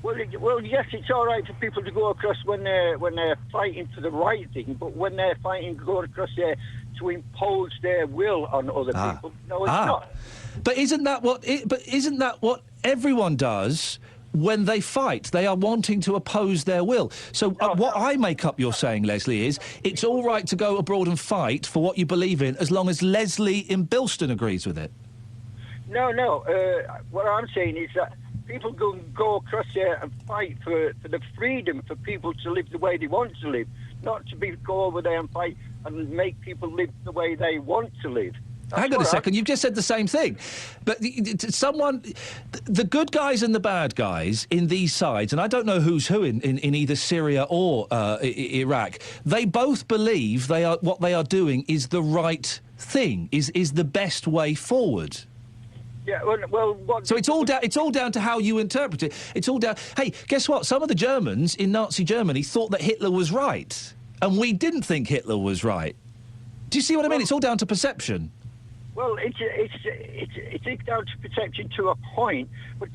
Well, yes, it's all right for people to go across when they're fighting for the right thing, but when they're fighting going across there to impose their will on other people, no, it's not. But isn't that what everyone does when they fight? They are wanting to oppose their will. So what I make up you're saying, Leslie, is it's all right to go abroad and fight for what you believe in as long as Leslie in Bilston agrees with it. No. What I'm saying is that people go across there and fight for the freedom for people to live the way they want to live, not to go over there and fight and make people live the way they want to live. Hang on a second, you've just said the same thing. But the good guys and the bad guys in these sides, and I don't know who's who in either Syria or Iraq, they both believe what they are doing is the right thing, is the best way forward. Yeah, well, so it's all down to how you interpret it. It's all down... Hey, guess what? Some of the Germans in Nazi Germany thought that Hitler was right, and we didn't think Hitler was right. Do you see what I mean? It's all down to perception. Well, it's down to perception to a point, but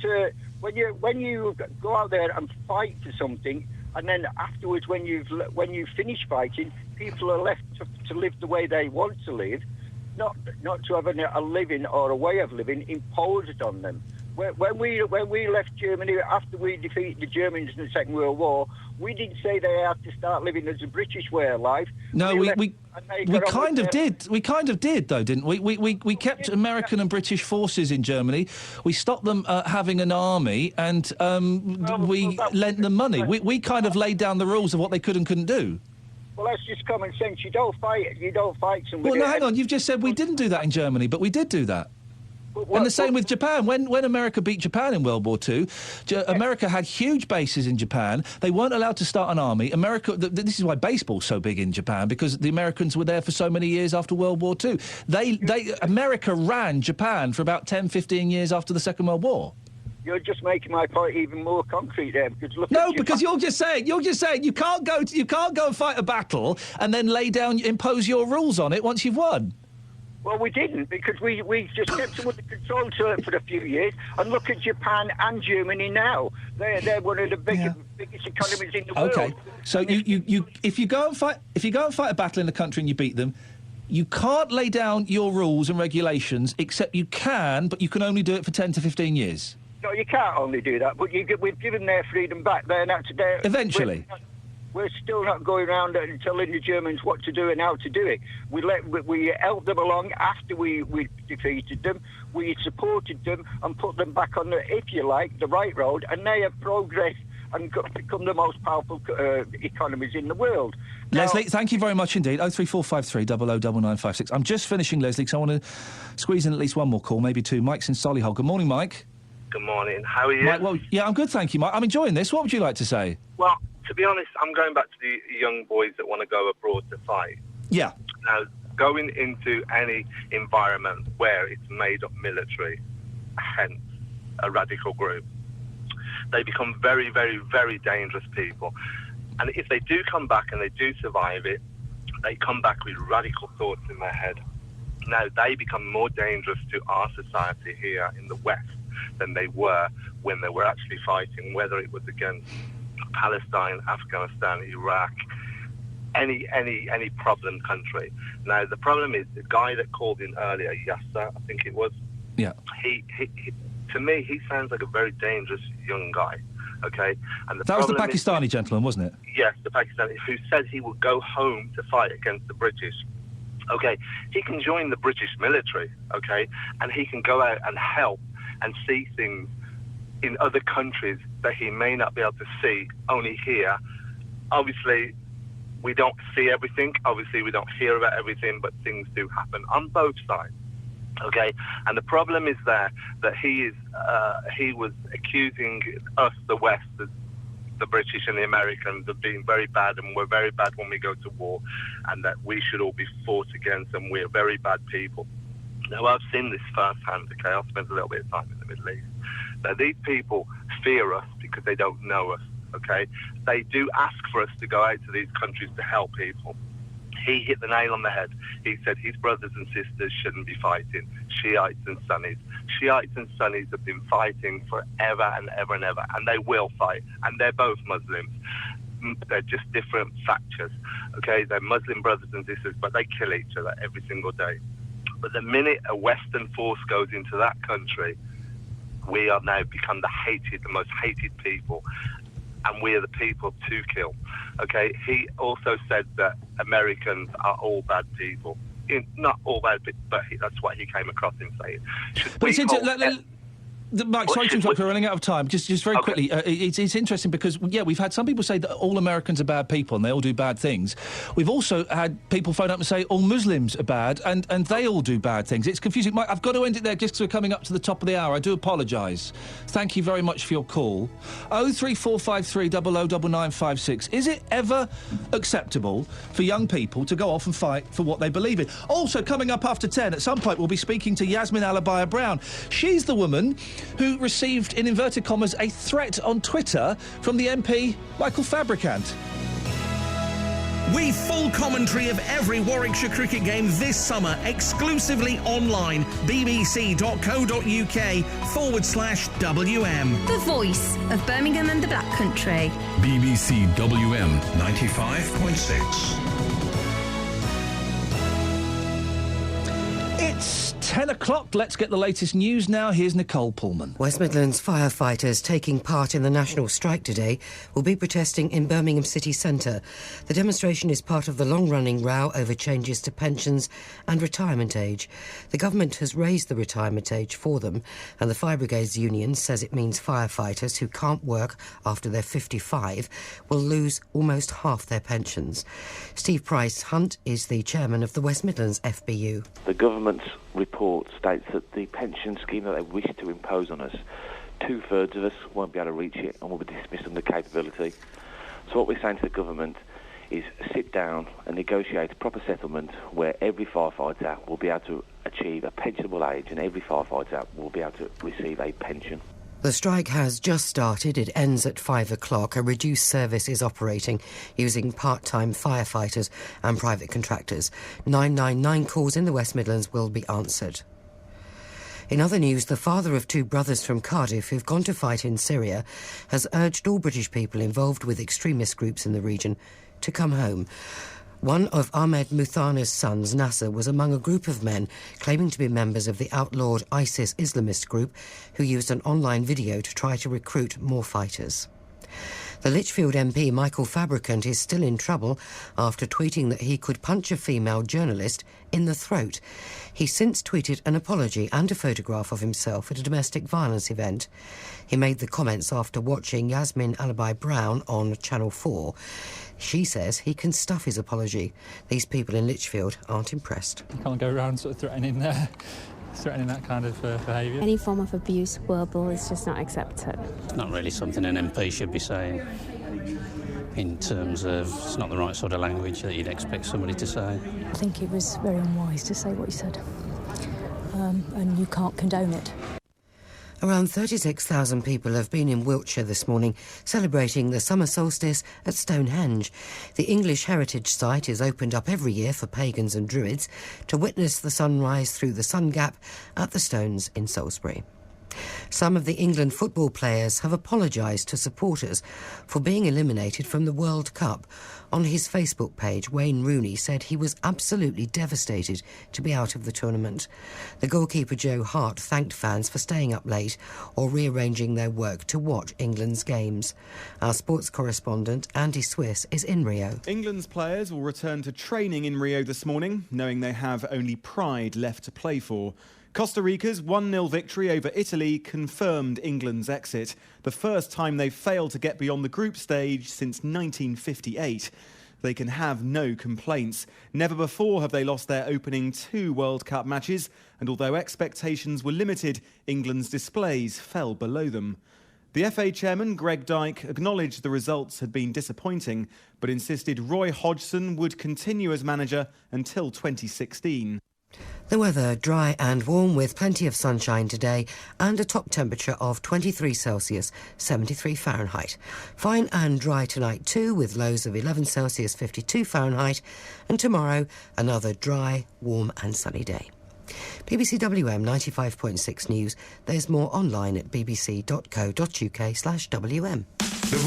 when you go out there and fight for something, and then afterwards when you finish fighting, people are left to live the way they want to live, not to have a living or a way of living imposed on them. When we left Germany after we defeated the Germans in the Second World War, We didn't say they had to start living as a British way of life. No, we kind of did. did. We kind of did, though, didn't we? We kept American and British forces in Germany. We stopped them having an army, and we lent them money. We kind of laid down the rules of what they could and couldn't do. Well, that's just common sense. You don't fight somebody. Well, no, hang on. You've just said we didn't do that in Germany, but we did do that. And the same with Japan. When America beat Japan in World War II, America had huge bases in Japan. They weren't allowed to start an army. This is why baseball's so big in Japan, because the Americans were there for so many years after World War II. America ran Japan for about 10, 15 years after the Second World War. You're just making my point even more concrete there. Because you're just saying you can't go and fight a battle and then impose your rules on it once you've won. Well, we didn't, because we just kept them under control for a few years. And look at Japan and Germany now. They're one of the biggest economies in the world. Okay, so if you go and fight a battle in a country and you beat them, you can't lay down your rules and regulations, except you can, but you can only do it for 10 to 15 years. No, you can't only do that, but we've given their freedom back. Eventually. We're still not going around and telling the Germans what to do and how to do it. We helped them along after we defeated them. We supported them and put them back on if you like, the right road, and they have progressed and become the most powerful economies in the world. Leslie, thank you very much indeed. 03453 009956. I'm just finishing, Leslie, because I want to squeeze in at least one more call, maybe two. Mike's in Solihull. Good morning, Mike. Good morning. How are you? Mike, well, yeah, I'm good, thank you, Mike. I'm enjoying this. What would you like to say? Well, to be honest, I'm going back to the young boys that want to go abroad to fight. Yeah. Now, going into any environment where it's made up military, hence a radical group, they become very, very, very dangerous people. And if they do come back and they do survive it, they come back with radical thoughts in their head. Now, they become more dangerous to our society here in the West than they were when they were actually fighting, whether it was against Palestine, Afghanistan, Iraq, any problem country. Now, the problem is the guy that called in earlier, Yasser, I think it was. Yeah. He to me, he sounds like a very dangerous young guy. Okay, and that was the Pakistani gentleman, wasn't it? Yes, the Pakistani who said he would go home to fight against the British. Okay, he can join the British military. Okay, and he can go out and help and see things in other countries that he may not be able to see only here. Obviously, we don't see everything. Obviously, we don't hear about everything, but things do happen on both sides. Okay, and the problem is that he was accusing us, the West, the British and the Americans, of being very bad, and we're very bad when we go to war, and that we should all be fought against, and we're very bad people. Now, I've seen this firsthand. Okay, I've spent a little bit of time in the Middle East. Now, these people fear us because they don't know us. Okay, they do ask for us to go out to these countries to help people. He hit the nail on the head. He said his brothers and sisters shouldn't be fighting, Shiites and Sunnis. Shiites and Sunnis have been fighting forever and ever and ever, and they will fight, and they're both Muslims. They're just different factors, okay? They're Muslim brothers and sisters, but they kill each other every single day. But the minute a Western force goes into that country, we are now become the most hated people, and we are the people to kill. Okay, he also said that Americans are all bad people. Not all bad, but that's what he came across in saying. Mike, sorry to interrupt, we're running out of time. Just very quickly, it's interesting because, yeah, we've had some people say that all Americans are bad people and they all do bad things. We've also had people phone up and say all Muslims are bad and they all do bad things. It's confusing. Mike, I've got to end it there just because we're coming up to the top of the hour. I do apologise. Thank you very much for your call. 03453 009956. Is it ever acceptable for young people to go off and fight for what they believe in? Also, coming up after 10, at some point we'll be speaking to Yasmin Alabaya-Brown. She's the woman who received, in inverted commas, a threat on Twitter from the MP Michael Fabricant. With full commentary of every Warwickshire cricket game this summer, exclusively online, bbc.co.uk/WM. The voice of Birmingham and the Black Country. BBC WM 95.6. It's 10 o'clock. Let's get the latest news now. Here's Nicole Pullman. West Midlands firefighters taking part in the national strike today will be protesting in Birmingham city centre. The demonstration is part of the long-running row over changes to pensions and retirement age. The government has raised the retirement age for them, and the Fire Brigades Union says it means firefighters who can't work after they're 55 will lose almost half their pensions. Steve Price-Hunt is the chairman of the West Midlands FBU. The government's report states that the pension scheme that they wish to impose on us, 2/3 of us won't be able to reach it and will be dismissed under capability. So what we're saying to the government is sit down and negotiate a proper settlement where every firefighter will be able to achieve a pensionable age and every firefighter will be able to receive a pension. The strike has just started. It ends at 5 o'clock. A reduced service is operating using part-time firefighters and private contractors. 999 calls in the West Midlands will be answered. In other news, the father of two brothers from Cardiff who've gone to fight in Syria has urged all British people involved with extremist groups in the region to come home. One of Ahmed Muthana's sons, Nasser, was among a group of men claiming to be members of the outlawed ISIS Islamist group who used an online video to try to recruit more fighters. The Lichfield MP, Michael Fabricant, is still in trouble after tweeting that he could punch a female journalist in the throat. He since tweeted an apology and a photograph of himself at a domestic violence event. He made the comments after watching Yasmin Alabai-Brown on Channel 4. She says he can stuff his apology. These people in Lichfield aren't impressed. You can't go around sort of threatening that kind of behaviour. Any form of abuse, verbal, is just not accepted. It's not really something an MP should be saying in terms of it's not the right sort of language that you'd expect somebody to say. I think it was very unwise to say what he said, and you can't condone it. Around 36,000 people have been in Wiltshire this morning celebrating the summer solstice at Stonehenge. The English heritage site is opened up every year for pagans and druids to witness the sunrise through the sun gap at the stones in Salisbury. Some of the England football players have apologised to supporters for being eliminated from the World Cup. On his Facebook page, Wayne Rooney said he was absolutely devastated to be out of the tournament. The goalkeeper Joe Hart thanked fans for staying up late or rearranging their work to watch England's games. Our sports correspondent Andy Swiss is in Rio. England's players will return to training in Rio this morning, knowing they have only pride left to play for. Costa Rica's 1-0 victory over Italy confirmed England's exit, the first time they've failed to get beyond the group stage since 1958. They can have no complaints. Never before have they lost their opening 2 World Cup matches, and although expectations were limited, England's displays fell below them. The FA chairman, Greg Dyke, acknowledged the results had been disappointing, but insisted Roy Hodgson would continue as manager until 2016. The weather dry and warm with plenty of sunshine today and a top temperature of 23 Celsius, 73 Fahrenheit. Fine and dry tonight too with lows of 11 Celsius, 52 Fahrenheit. And tomorrow another dry, warm and sunny day. BBC WM 95.6 News. There's more online at bbc.co.uk/WM. The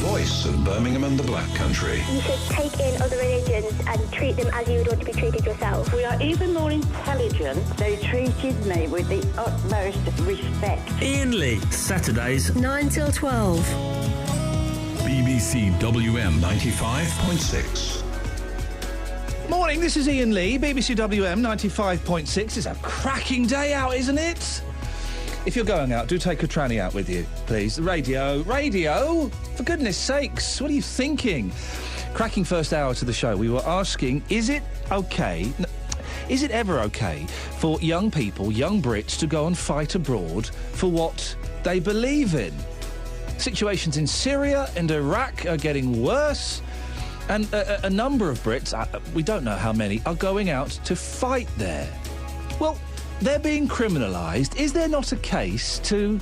voice of Birmingham and the Black Country. You should take in other religions and treat them as you would want to be treated yourself. We are even more intelligent. They treated me with the utmost respect. Iain Lee, Saturdays 9 till 12. BBC WM 95.6. Morning, this is Iain Lee, BBC WM 95.6. It's a cracking day out, isn't it? If you're going out, do take a tranny out with you, please. Radio, for goodness sakes, what are you thinking? Cracking first hour to the show, we were asking, is it ever okay for young people, young Brits, to go and fight abroad for what they believe in? Situations in Syria and Iraq are getting worse, and a number of Brits, we don't know how many, are going out to fight there. Well, they're being criminalised. Is there not a case to,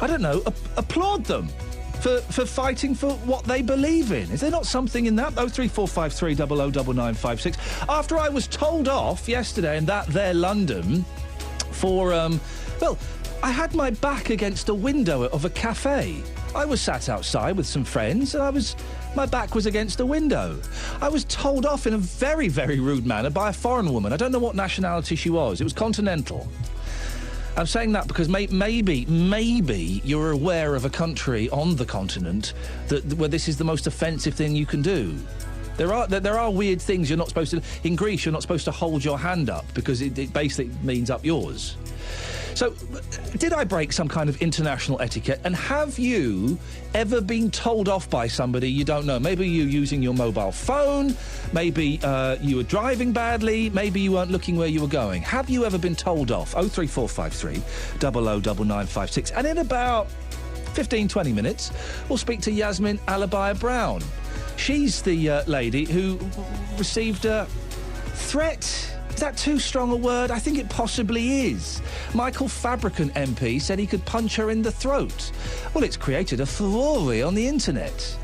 I don't know, applaud them for fighting for what they believe in? Is there not something in that? 03453 009956. After I was told off yesterday in that there London for, I had my back against a window of a cafe. I was sat outside with some friends and my back was against a window. I was told off in a very, very rude manner by a foreign woman. I don't know what nationality she was. It was continental. I'm saying that because maybe you're aware of a country on the continent where this is the most offensive thing you can do. There are weird things you're not supposed to... In Greece, you're not supposed to hold your hand up because it basically means up yours. So, did I break some kind of international etiquette? And have you ever been told off by somebody you don't know? Maybe you're using your mobile phone, maybe you were driving badly, maybe you weren't looking where you were going. Have you ever been told off? 03453 009956. And in about 15-20 minutes, we'll speak to Yasmin Alibaya-Brown. She's the lady who received a threat. Is that too strong a word? I think it possibly is. Michael Fabricant MP said he could punch her in the throat. Well, it's created a furore on the internet.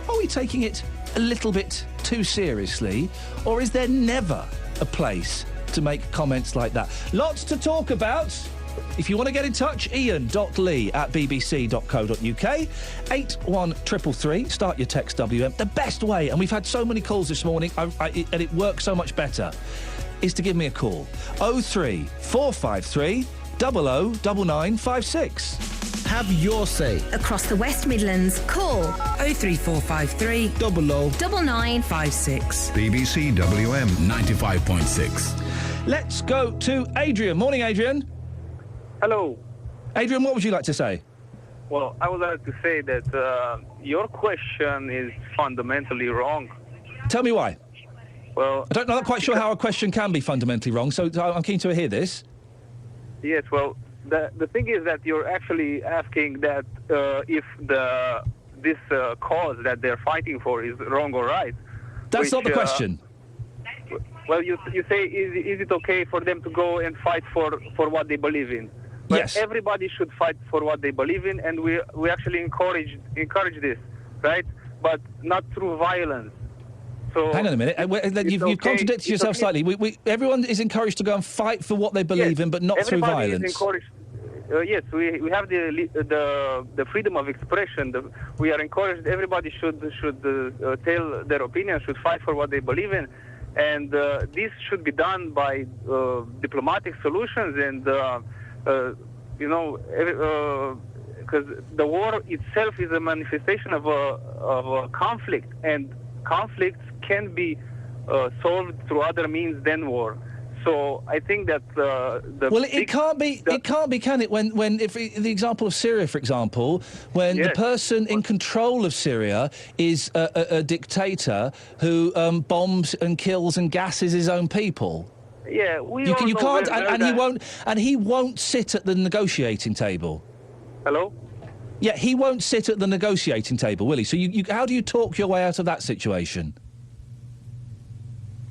Are we taking it a little bit too seriously? Or is there never a place to make comments like that? Lots to talk about. If you want to get in touch, ian.lee@bbc.co.uk, 81333, start your text WM. The best way, and we've had so many calls this morning, and it works so much better, is to give me a call. 03453 009956. Have your say. Across the West Midlands, call 03453 009956. BBC WM 95.6. Let's go to Adrian. Morning, Adrian. Hello. Adrian, what would you like to say? Well, I would like to say that your question is fundamentally wrong. Tell me why. Well, I'm not quite sure how a question can be fundamentally wrong, so I'm keen to hear this. Yes, well, the thing is that you're actually asking that if this cause that they're fighting for is wrong or right. That's not the question. Well, you say, is it okay for them to go and fight for what they believe in? But yes. Everybody should fight for what they believe in, and we actually encourage this, right? But not through violence. So hang on a minute. You've contradicted yourself slightly. Everyone is encouraged to go and fight for what they believe in, but not through violence. Everybody is encouraged. Yes, we have the freedom of expression. We are encouraged. Everybody should tell their opinion, should fight for what they believe in, and this should be done by diplomatic solutions and because the war itself is a manifestation of a conflict, and conflicts can be solved through other means than war. So I think that it can't be, can it? When if the example of Syria, for example, when the person in control of Syria is a dictator who bombs and kills and gasses his own people. Yeah, you can't, and he won't sit at the negotiating table. Hello? Yeah, he won't sit at the negotiating table, will he? So how do you talk your way out of that situation?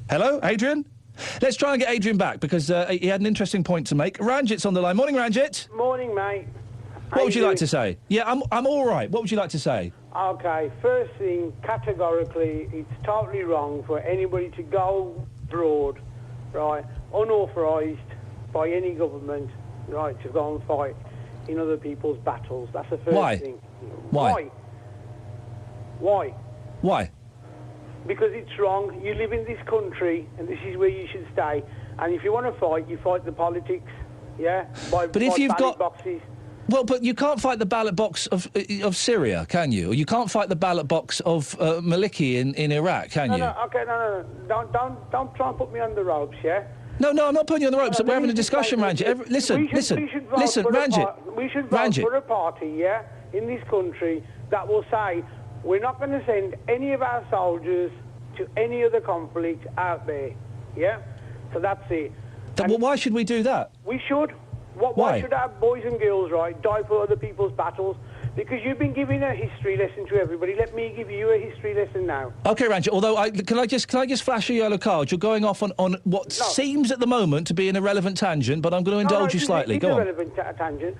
Hello, Adrian? Let's try and get Adrian back, because he had an interesting point to make. Ranjit's on the line. Morning, Ranjit. Morning, mate. What would you like to say? Yeah, I'm all right. What would you like to say? OK, first thing, categorically, it's totally wrong for anybody to go abroad, right, unauthorised by any government, right, to go and fight in other people's battles. That's the first thing. Why? Because it's wrong. You live in this country, and this is where you should stay. And if you want to fight, you fight the politics, yeah? But if you've got boxes. Well, but you can't fight the ballot box of Syria, can you? Or you can't fight the ballot box of Maliki in Iraq, can you? No, don't try and put me on the ropes, yeah? No, I'm not putting you on the ropes. We're having a discussion, Ranjit. Listen, Ranjit. We should vote for a party, yeah, in this country that will say we're not going to send any of our soldiers to any other conflict out there, yeah? So that's it. Well, why should we do that? We should. Why should our boys and girls, right, die for other people's battles? Because you've been giving a history lesson to everybody. Let me give you a history lesson now. OK, Ranjit, although, can I just flash a yellow card? You're going off on what seems at the moment to be an irrelevant tangent, but I'm going to indulge you slightly. Go on. It's an irrelevant tangent.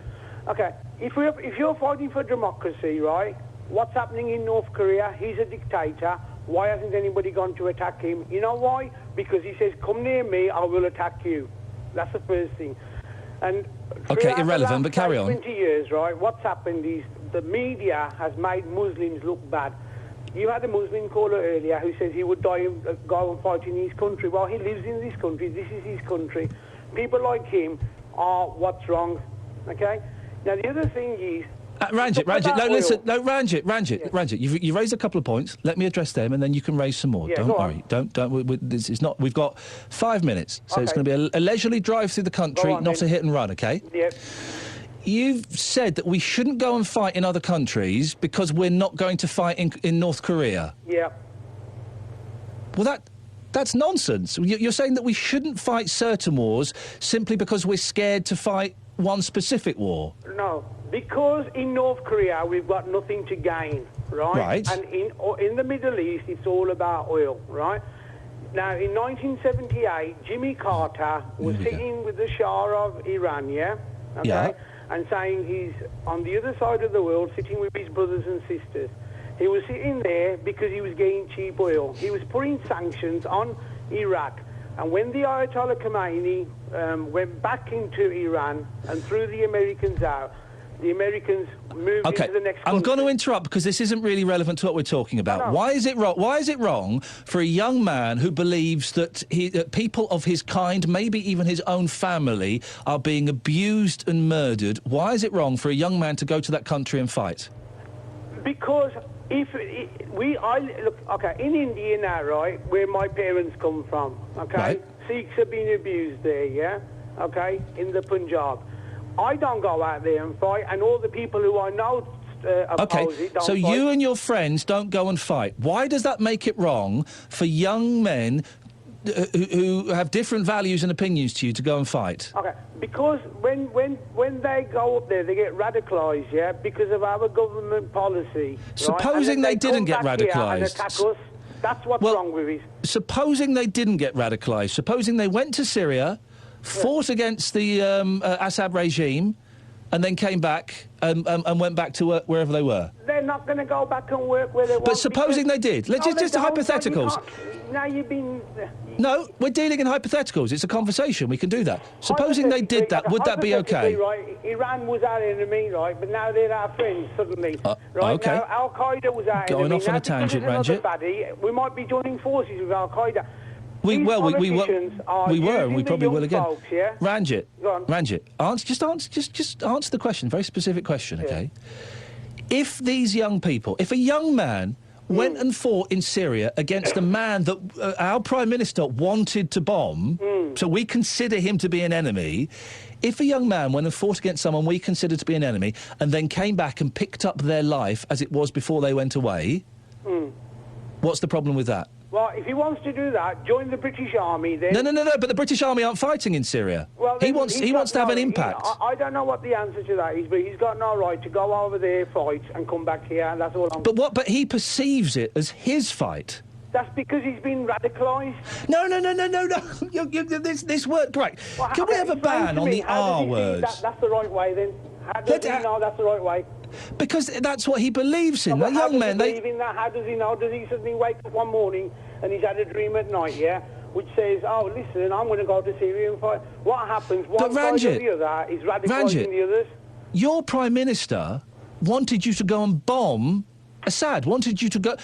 OK, if you're fighting for democracy, right, what's happening in North Korea? He's a dictator. Why hasn't anybody gone to attack him? You know why? Because he says, come near me, I will attack you. That's the first thing. And OK, irrelevant, but carry on. 20 years, right, what's happened is the media has made Muslims look bad. You had a Muslim caller earlier who says he would go and fight in his country. Well, he lives in this country. This is his country. People like him are what's wrong. Okay? Now, the other thing is... Ranjit, no, listen, no, Ranjit, you've raised a couple of points. Let me address them, and then you can raise some more. Yeah, don't worry. This is not. We've got 5 minutes, so it's going to be a leisurely drive through the country, not a hit and run. Okay? Yep. You've said that we shouldn't go and fight in other countries because we're not going to fight in North Korea. Yeah. Well, that's nonsense. You're saying that we shouldn't fight certain wars simply because we're scared to fight one specific war. No, because in North Korea we've got nothing to gain, right? Right. And in the Middle East it's all about oil, right? Now, in 1978, Jimmy Carter was sitting with the Shah of Iran, yeah? Okay? Yeah. And saying he's on the other side of the world, sitting with his brothers and sisters. He was sitting there because he was getting cheap oil. He was putting sanctions on Iraq. And when the Ayatollah Khomeini went back into Iran and threw the Americans out, the Americans moved into the next country. I'm going to interrupt because this isn't really relevant to what we're talking about. No. Why is it wrong? Why is it wrong for a young man who believes that people of his kind, maybe even his own family, are being abused and murdered? Why is it wrong for a young man to go to that country and fight? Because look, okay, in India now, right, where my parents come from, okay, right. Sikhs are being abused there, yeah, okay, in the Punjab. I don't go out there and fight, and all the people who I know oppose it don't so fight. you and your friends don't go and fight. Why does that make it wrong for young men who have different values and opinions to you to go and fight? Okay, because when they go up there, they get radicalised, yeah, because of our government policy. Supposing right? they didn't get radicalised. And attack us, that's what's wrong with it. Supposing they didn't get radicalised, supposing they went to Syria, fought against the Assad regime, and then came back and went back to work wherever they were. They're not going to go back and work where they want. But supposing they did, let's just hypotheticals. Now you've been. No, we're dealing in hypotheticals. It's a conversation. We can do that. Supposing they did that, would that be okay? Right, Iran was our enemy, right? But now they're our friends suddenly, right? Okay. Now Al Qaeda was our enemy. Going off on a tangent, Ranjit. We might be joining forces with Al Qaeda. We were, and we using probably the will again. folks, yeah? Ranjit, Go on. Ranjit, just answer the question. Very specific question, okay? If these young people, if a young man went and fought in Syria against a man that our Prime Minister wanted to bomb, so we consider him to be an enemy. If a young man went and fought against someone we consider to be an enemy and then came back and picked up their life as it was before they went away, what's the problem with that? Well, if he wants to do that, join the British Army then. No, but the British Army aren't fighting in Syria. Well, he wants to have an impact. I don't know what the answer to that is, but he's got no right to go over there, fight, and come back here, and that's all I'm... But he perceives it as his fight. That's because he's been radicalised. No. This word, right. Well, Can we have a ban on the R word? That's the right way, then. How does he know that's the right way? Because that's what he believes in. No, The young men, believe in that? How does he know? Does he suddenly wake up one morning and he's had a dream at night, yeah, which says, oh, listen, I'm going to go to Syria and fight? What happens? One side or the other is radicalising the others. Your Prime Minister wanted you to go and bomb Assad, wanted you to go...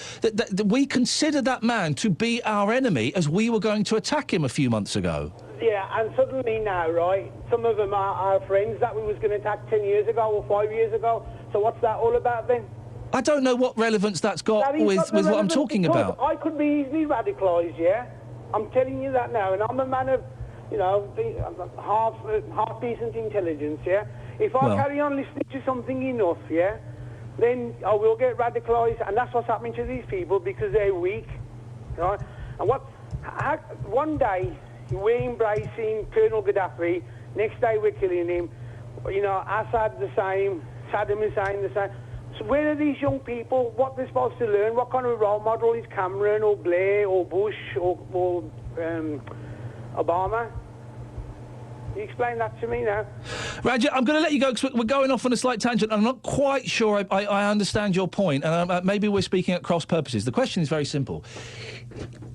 we consider that man to be our enemy as we were going to attack him a few months ago. Yeah, and suddenly now, right, some of them are our friends that we was going to attack 10 years ago or 5 years ago. So what's that all about then? I don't know what relevance that's got with what I'm talking about. I could be easily radicalised, yeah? I'm telling you that now, and I'm a man of, half decent intelligence, yeah? If I carry on listening to something enough, yeah, then I will get radicalised, and that's what's happening to these people because they're weak, right? And one day we're embracing Colonel Gaddafi, next day we're killing him, Assad the same, Saddam Hussein the same. So where are these young people? What they're supposed to learn? What kind of role model is Cameron or Blair or Bush or Obama? You explain that to me now. Ranjit, I'm going to let you go because we're going off on a slight tangent. I'm not quite sure I understand your point, and maybe we're speaking at cross purposes. The question is very simple.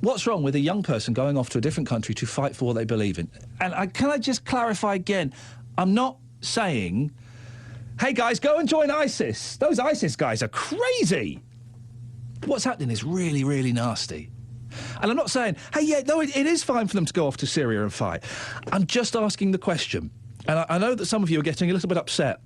What's wrong with a young person going off to a different country to fight for what they believe in? And can I just clarify again, I'm not saying Hey, guys, go and join ISIS. Those ISIS guys are crazy. What's happening is really, really nasty. And I'm not saying, hey, yeah, no, it is fine for them to go off to Syria and fight. I'm just asking the question. And I know that some of you are getting a little bit upset,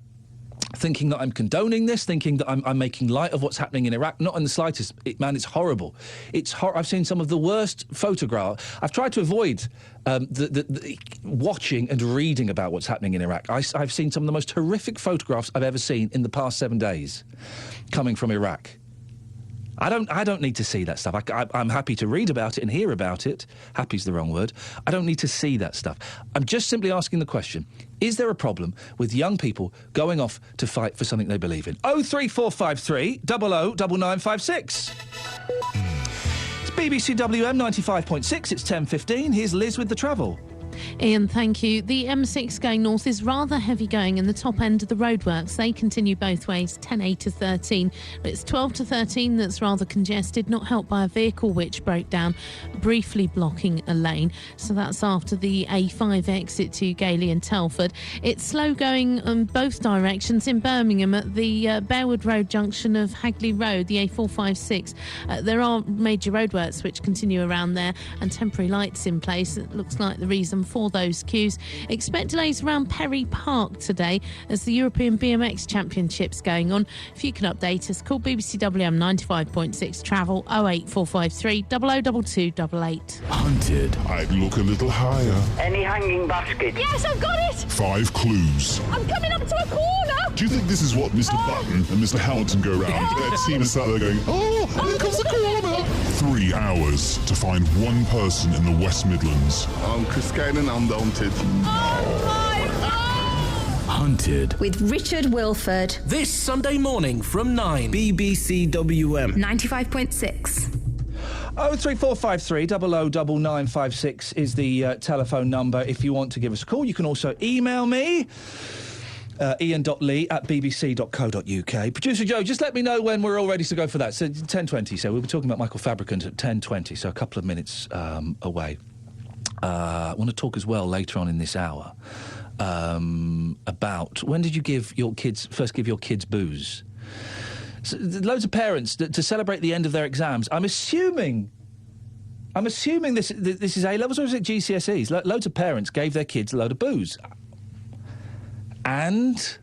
thinking that I'm condoning this, thinking that I'm making light of what's happening in Iraq. Not in the slightest. Man, it's horrible. I've seen some of the worst photographs. I've tried to avoid the watching and reading about what's happening in Iraq. I've seen some of the most horrific photographs I've ever seen in the past 7 days coming from Iraq. I don't need to see that stuff. I'm happy to read about it and hear about it. Happy's the wrong word. I don't need to see that stuff. I'm just simply asking the question, is there a problem with young people going off to fight for something they believe in? 03453 009956. It's BBC WM 95.6. It's 10:15. Here's Liz with the travel. Iain, thank you. The M6 going north is rather heavy going in the top end of the roadworks. They continue both ways, 10A to 13. But it's 12 to 13 that's rather congested, not helped by a vehicle which broke down, briefly blocking a lane. So that's after the A5 exit to Gailey and Telford. It's slow going in both directions in Birmingham at the Bearwood Road junction of Hagley Road, the A456. There are major roadworks which continue around there and temporary lights in place. It looks like the reason for those queues. Expect delays around Perry Park today as the European BMX Championship's going on. If you can update us, call BBC WM 95.6 Travel 08453 002288. Hunted. I'd look a little higher. Any hanging basket? Yes, I've got it! 5 clues. I'm coming up to a corner! Do you think this is what Mr. Button and Mr. Hamilton go round? Their team is sat there going, oh, here comes the corner! 3 hours to find one person in the West Midlands. I'm Chris Kane and I'm the Hunted. Oh my God! Hunted. With Richard Wilford. This Sunday morning from 9. BBC WM 95.6. 03453 009956 is the telephone number if you want to give us a call. You can also email me. Iain.lee@bbc.co.uk. Producer Joe, just let me know when we're all ready to go for that. So 10:20, so we'll be talking about Michael Fabricant at 10:20, so a couple of minutes away. I want to talk as well later on in this hour about when did you first give your kids booze? So, loads of parents to celebrate the end of their exams. I'm assuming this is A-levels or is it GCSEs? Loads of parents gave their kids a load of booze. And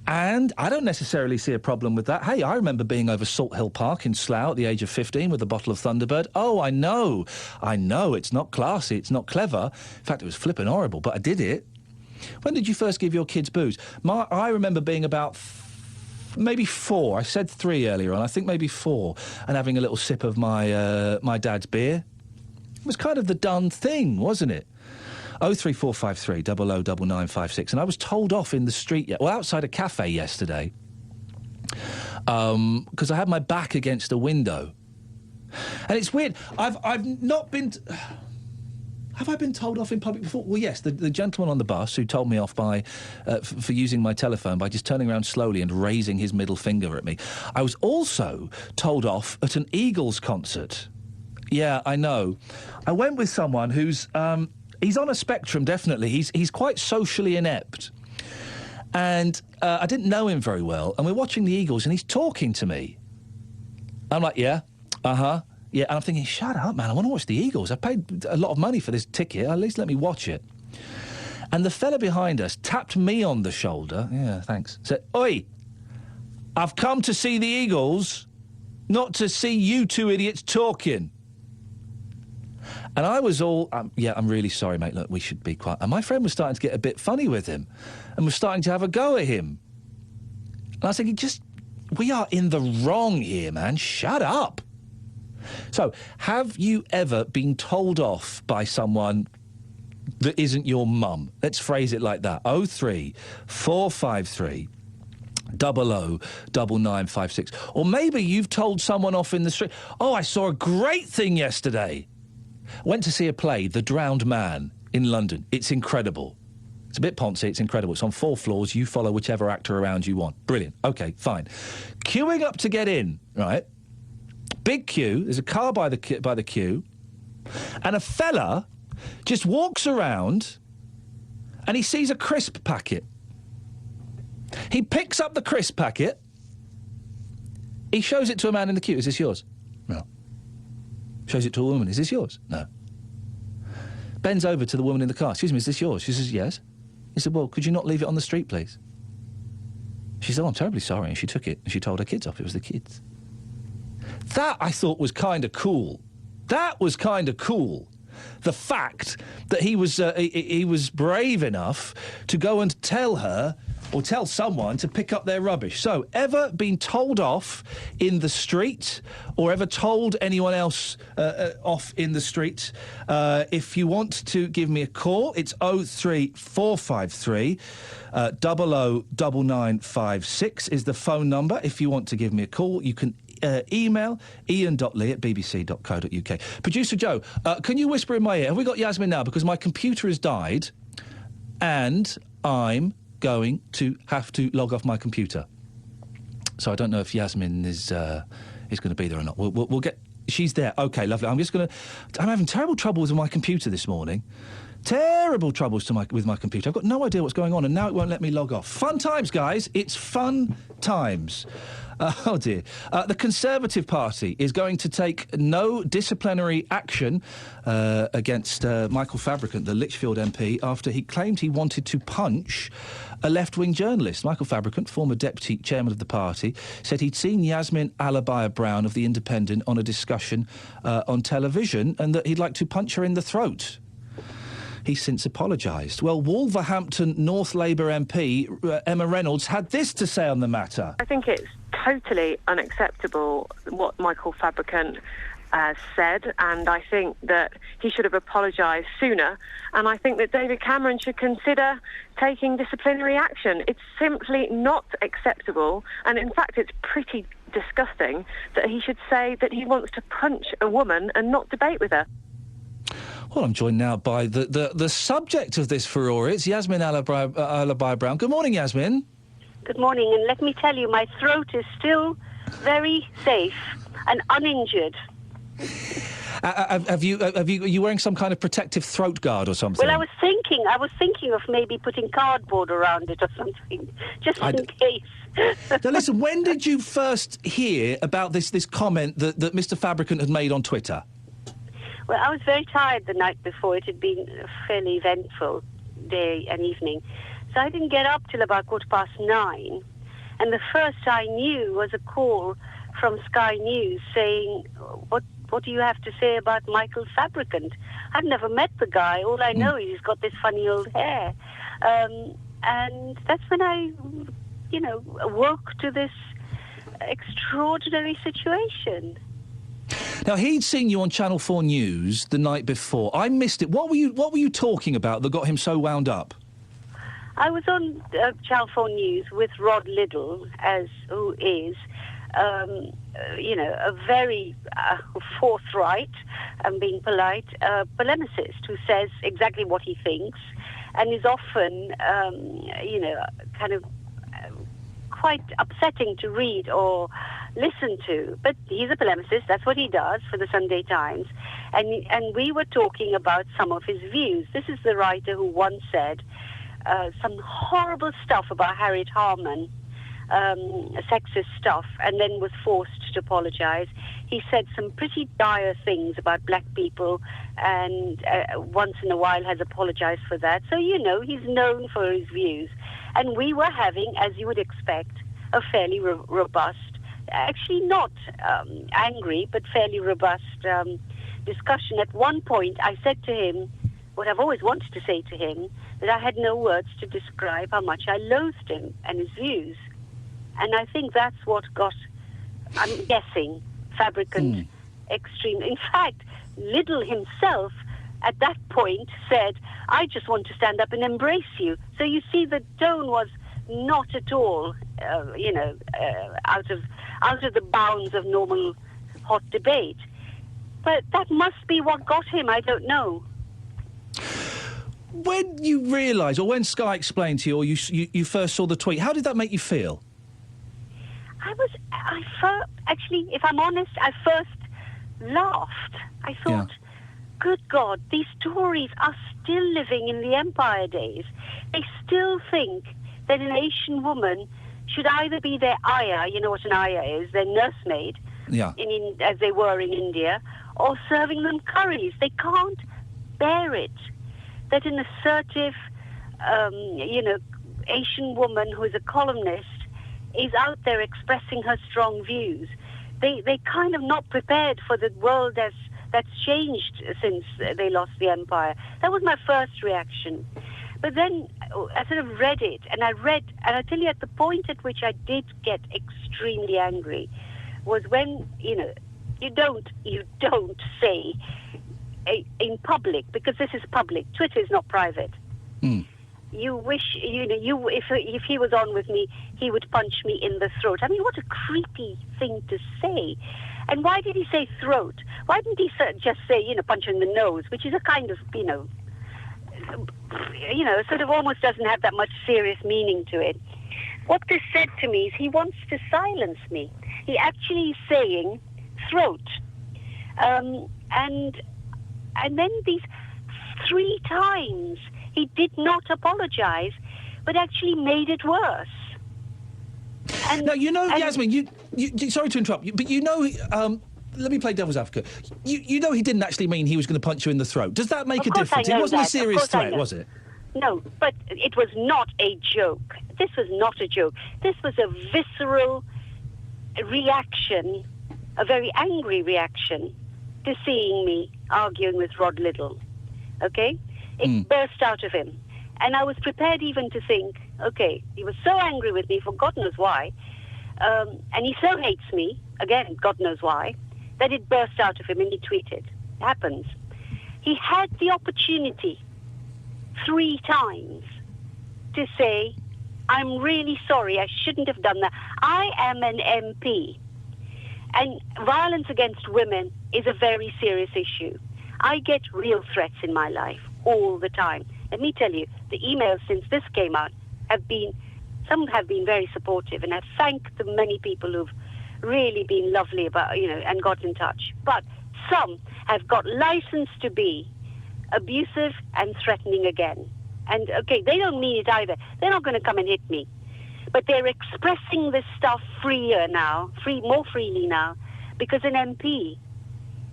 I don't necessarily see a problem with that. Hey, I remember being over Salt Hill Park in Slough at the age of 15 with a bottle of Thunderbird. Oh, I know, it's not classy, it's not clever. In fact, it was flipping horrible, but I did it. When did you first give your kids booze? I remember being about maybe 4. I said 3 earlier on, I think maybe 4, and having a little sip of my dad's beer. It was kind of the done thing, wasn't it? 03453 009956. And I was told off in the street, outside a cafe yesterday, because I had my back against a window. And it's weird. I've not been... Have I been told off in public before? Well, yes, the gentleman on the bus who told me off for using my telephone by just turning around slowly and raising his middle finger at me. I was also told off at an Eagles concert. Yeah, I know. I went with someone who's... he's on a spectrum, definitely. He's quite socially inept. And I didn't know him very well. And we're watching the Eagles, and he's talking to me. I'm like, yeah, uh-huh, yeah. And I'm thinking, shut up, man. I want to watch the Eagles. I paid a lot of money for this ticket. At least let me watch it. And the fella behind us tapped me on the shoulder. Yeah, thanks. Said, oi, I've come to see the Eagles, not to see you two idiots talking. And I was all, I'm really sorry, mate, look, we should be quiet. And my friend was starting to get a bit funny with him and was starting to have a go at him. And I was thinking, we are in the wrong here, man. Shut up. So, have you ever been told off by someone that isn't your mum? Let's phrase it like that. 03453 009956. Or maybe you've told someone off in the street. Oh, I saw a great thing yesterday. Went to see a play, The Drowned Man, in London. It's incredible. It's a bit poncy, it's incredible. It's on 4 floors. You follow whichever actor around you want. Brilliant. OK, fine. Queuing up to get in, right? Big queue. There's a car by the queue. And a fella just walks around and he sees a crisp packet. He picks up the crisp packet. He shows it to a man in the queue. Is this yours? No. Shows it to a woman. Is this yours? No. Bends over to the woman in the car. Excuse me, is this yours? She says, yes. He said, well, could you not leave it on the street, please? She said, oh, I'm terribly sorry. And she took it and she told her kids off. It was the kids. That, I thought, was kind of cool. That was kind of cool. The fact that he was brave enough to go and tell her or tell someone to pick up their rubbish. So, ever been told off in the street or ever told anyone else off in the street? If you want to give me a call, it's 03453 009956 is the phone number. If you want to give me a call, you can email ian.lee@bbc.co.uk. Producer Joe, can you whisper in my ear? Have we got Yasmin now? Because my computer has died and I'm going to have to log off my computer. So I don't know if Yasmin is going to be there or not. We'll get... She's there. OK, lovely. I'm having terrible troubles with my computer this morning. Terrible troubles with my computer. I've got no idea what's going on, and now it won't let me log off. Fun times, guys. It's fun times. Oh, dear. The Conservative Party is going to take no disciplinary action against Michael Fabricant, the Lichfield MP, after he claimed he wanted to punch a left-wing journalist. Michael Fabricant, former deputy chairman of the party, said he'd seen Yasmin Alabaya-Brown of The Independent on a discussion on television and that he'd like to punch her in the throat. He's since apologised. Well, Wolverhampton North Labour MP Emma Reynolds had this to say on the matter. I think it's totally unacceptable what Michael Fabricant said, and I think that he should have apologised sooner, and I think that David Cameron should consider taking disciplinary action. It's simply not acceptable, and in fact it's pretty disgusting that he should say that he wants to punch a woman and not debate with her. Well, I'm joined now by the subject of this furore. It's Yasmin Alabaya-Brown. Good morning, Yasmin. Good morning, and let me tell you, my throat is still very safe and uninjured. Are you wearing some kind of protective throat guard or something? Well, I was thinking of maybe putting cardboard around it or something, just in case. Now, listen, when did you first hear about this comment that Mr. Fabricant had made on Twitter? Well, I was very tired the night before. It had been a fairly eventful day and evening. So I didn't get up till about 9:15. And the first I knew was a call from Sky News saying, what do you have to say about Michael Fabricant? I've never met the guy. All I know is he's got this funny old hair. And that's when I, awoke to this extraordinary situation. Now, he'd seen you on Channel 4 News the night before. I missed it. What were you talking about that got him so wound up? I was on Channel 4 News with Rod Liddle, who is, a very forthright, and being polite, polemicist who says exactly what he thinks and is often, kind of quite upsetting to read or listen to. But he's a polemicist. That's what he does for the Sunday Times. And we were talking about some of his views. This is the writer who once said some horrible stuff about Harriet Harman, sexist stuff, and then was forced to apologise. He said some pretty dire things about black people, and once in a while has apologised for that. So, he's known for his views. And we were having, as you would expect, a fairly robust, actually not angry, but fairly robust discussion. At one point, I said to him what I've always wanted to say to him, that I had no words to describe how much I loathed him and his views. And I think that's what got, I'm guessing, Fabricant extreme. In fact, Liddle himself at that point said, I just want to stand up and embrace you. So you see, the tone was not at all, out of the bounds of normal hot debate. But that must be what got him, I don't know. When you realised, or when Sky explained to you, or you first saw the tweet, how did that make you feel? Actually, if I'm honest, I first laughed. I thought, good God, these Tories are still living in the Empire days. They still think that an Asian woman should either be their ayah, you know what an ayah is, their nursemaid, as they were in India, or serving them curries. They can't bear it. That an assertive, Asian woman who is a columnist is out there expressing her strong views. They kind of not prepared for the world that's changed since they lost the empire. That was my first reaction. But then I sort of read it, and I tell you, at the point at which I did get extremely angry was when, you don't say in public, because this is public. Twitter is not private. You wish, if he was on with me, he would punch me in the throat. I mean, what a creepy thing to say. And why did he say throat? Why didn't he just say, punch in the nose, which is a kind of, sort of almost doesn't have that much serious meaning to it. What this said to me is he wants to silence me. He actually is saying throat. And then these 3 times he did not apologize, but actually made it worse. Now, Yasmin, you sorry to interrupt you, but let me play devil's advocate. You know he didn't actually mean he was going to punch you in the throat. Does that make a difference? It wasn't a serious threat, was it? No, but it was not a joke. This was not a joke. This was a visceral reaction, a very angry reaction to seeing me arguing with Rod Liddle. Okay? It burst out of him. And I was prepared even to think, okay, he was so angry with me for God knows why, and he so hates me, again, God knows why, that it burst out of him and he tweeted. It happens. He had the opportunity 3 times to say, I'm really sorry, I shouldn't have done that. I am an MP, and violence against women is a very serious issue. I get real threats in my life all the time. Let me tell you, the emails since this came out some have been very supportive, and I thank the many people who've really been lovely about, and got in touch. But some have got license to be abusive and threatening again. And, okay, they don't mean it either. They're not going to come and hit me. But they're expressing this stuff more freely now, because an MP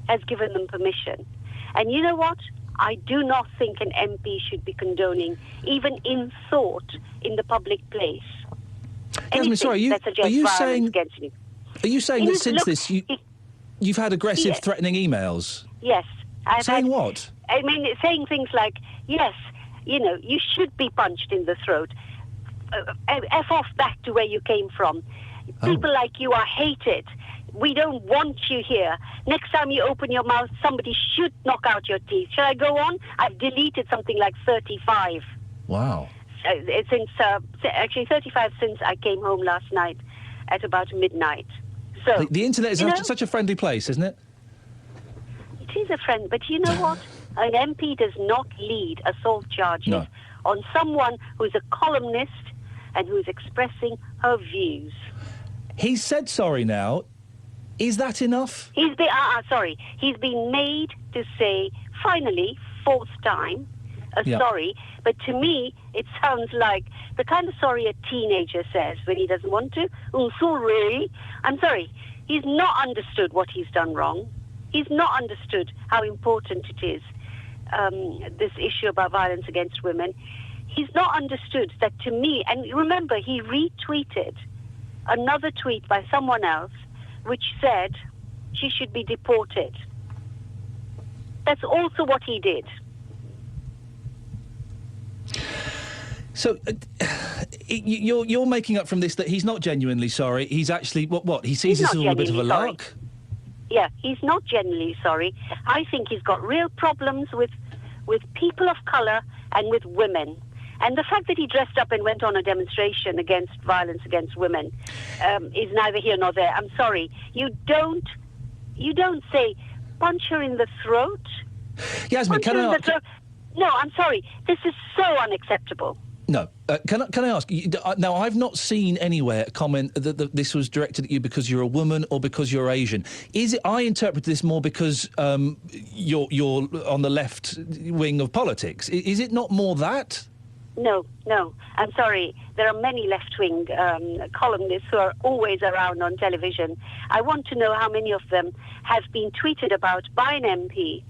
has given them permission. And you know what? I do not think an MP should be condoning, even in thought, in the public place. Yasmin, sorry, are you saying that since this you've had aggressive, threatening emails? Yes. Saying what? I mean, saying things like, yes, you should be punched in the throat. F off back to where you came from. People like you are hated. We don't want you here. Next time you open your mouth, somebody should knock out your teeth. Shall I go on? I've deleted something like 35. Wow. Actually 35 since I came home last night at about midnight. So the internet is such a friendly place, isn't it? It is a friend, but you know what? An MP does not lead assault charges on someone who's a columnist and who's expressing her views. He's said sorry now. Is that enough? He's been made to say, finally, 4th time, sorry. But to me, it sounds like the kind of sorry a teenager says when he doesn't want to. Oh, sorry. I'm sorry. He's not understood what he's done wrong. He's not understood how important it is, this issue about violence against women. He's not understood that, to me, and remember, he retweeted another tweet by someone else which said she should be deported. That's also what he did. So, you're making up from this that he's not genuinely sorry. He's actually what? He sees this as all a bit of a lark. Yeah, he's not genuinely sorry. I think he's got real problems with people of colour and with women. And the fact that he dressed up and went on a demonstration against violence against women is neither here nor there. I'm sorry. You don't say punch her in the throat. Yasmin, can I ask? No, I'm sorry. This is so unacceptable. No. Can I ask? Now, I've not seen anywhere a comment that this was directed at you because you're a woman or because you're Asian. Is it? I interpret this more because you're on the left wing of politics. Is it not more that? No. I'm sorry. There are many left-wing columnists who are always around on television. I want to know how many of them have been tweeted about by an MP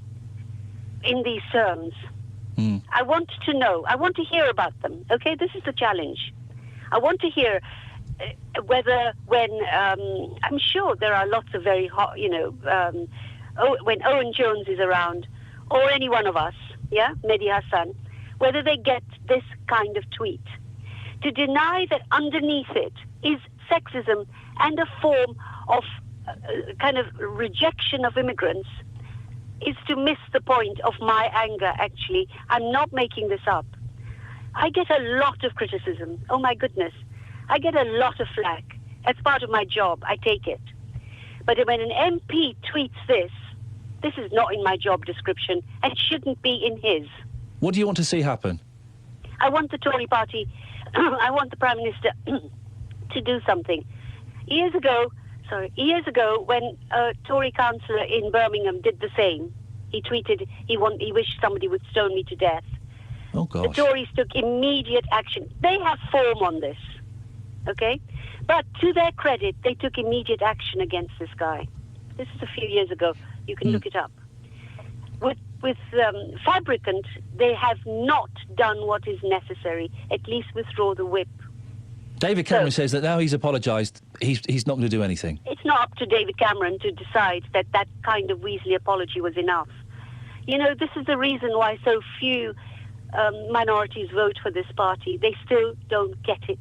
in these terms. I want to know. I want to hear about them. Okay, this is the challenge. I want to hear whether when I'm sure there are lots of very hot, when Owen Jones is around, or any one of us, Mehdi Hassan, whether they get this kind of tweet. To deny that underneath it is sexism and a form of kind of rejection of immigrants is to miss the point of my anger, actually. I'm not making this up. I get a lot of criticism. Oh, my goodness. I get a lot of flack. That's part of my job. I take it. But when an MP tweets this is not in my job description and shouldn't be in his. What do you want to see happen? I want the Tory party, I want the Prime Minister to do something. Years ago, when a Tory councillor in Birmingham did the same, he tweeted he wished somebody would stone me to death. Oh, gosh. The Tories took immediate action. They have form on this, okay? But to their credit, they took immediate action against this guy. This is a few years ago. You can look it up. With Fabricant, they have not done what is necessary, at least withdraw the whip. David Cameron says that now he's apologised, he's not going to do anything. It's not up to David Cameron to decide that kind of Weasley apology was enough. You know, this is the reason why so few minorities vote for this party. They still don't get it.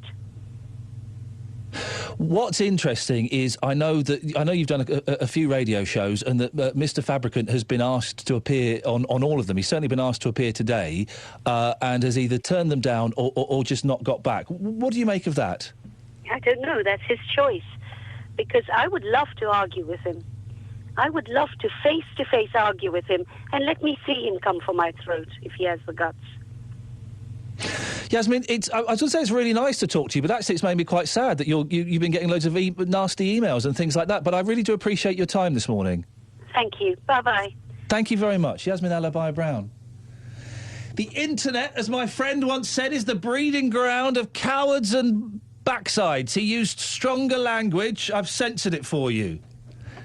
What's interesting is I know you've done a few radio shows, and that Mr. Fabricant has been asked to appear on all of them. He's certainly been asked to appear today, and has either turned them down or just not got back. What do you make of that? I don't know. That's his choice. Because I would love to argue with him. I would love to face-to-face argue with him, and let me see him come for my throat if he has the guts. Yasmin, I was going to say it's really nice to talk to you, but actually it's made me quite sad that you've been getting loads of nasty emails and things like that. But I really do appreciate your time this morning. Thank you. Bye-bye. Thank you very much. Yasmin Alibi Brown. The internet, as my friend once said, is the breeding ground of cowards and backsides. He used stronger language. I've censored it for you.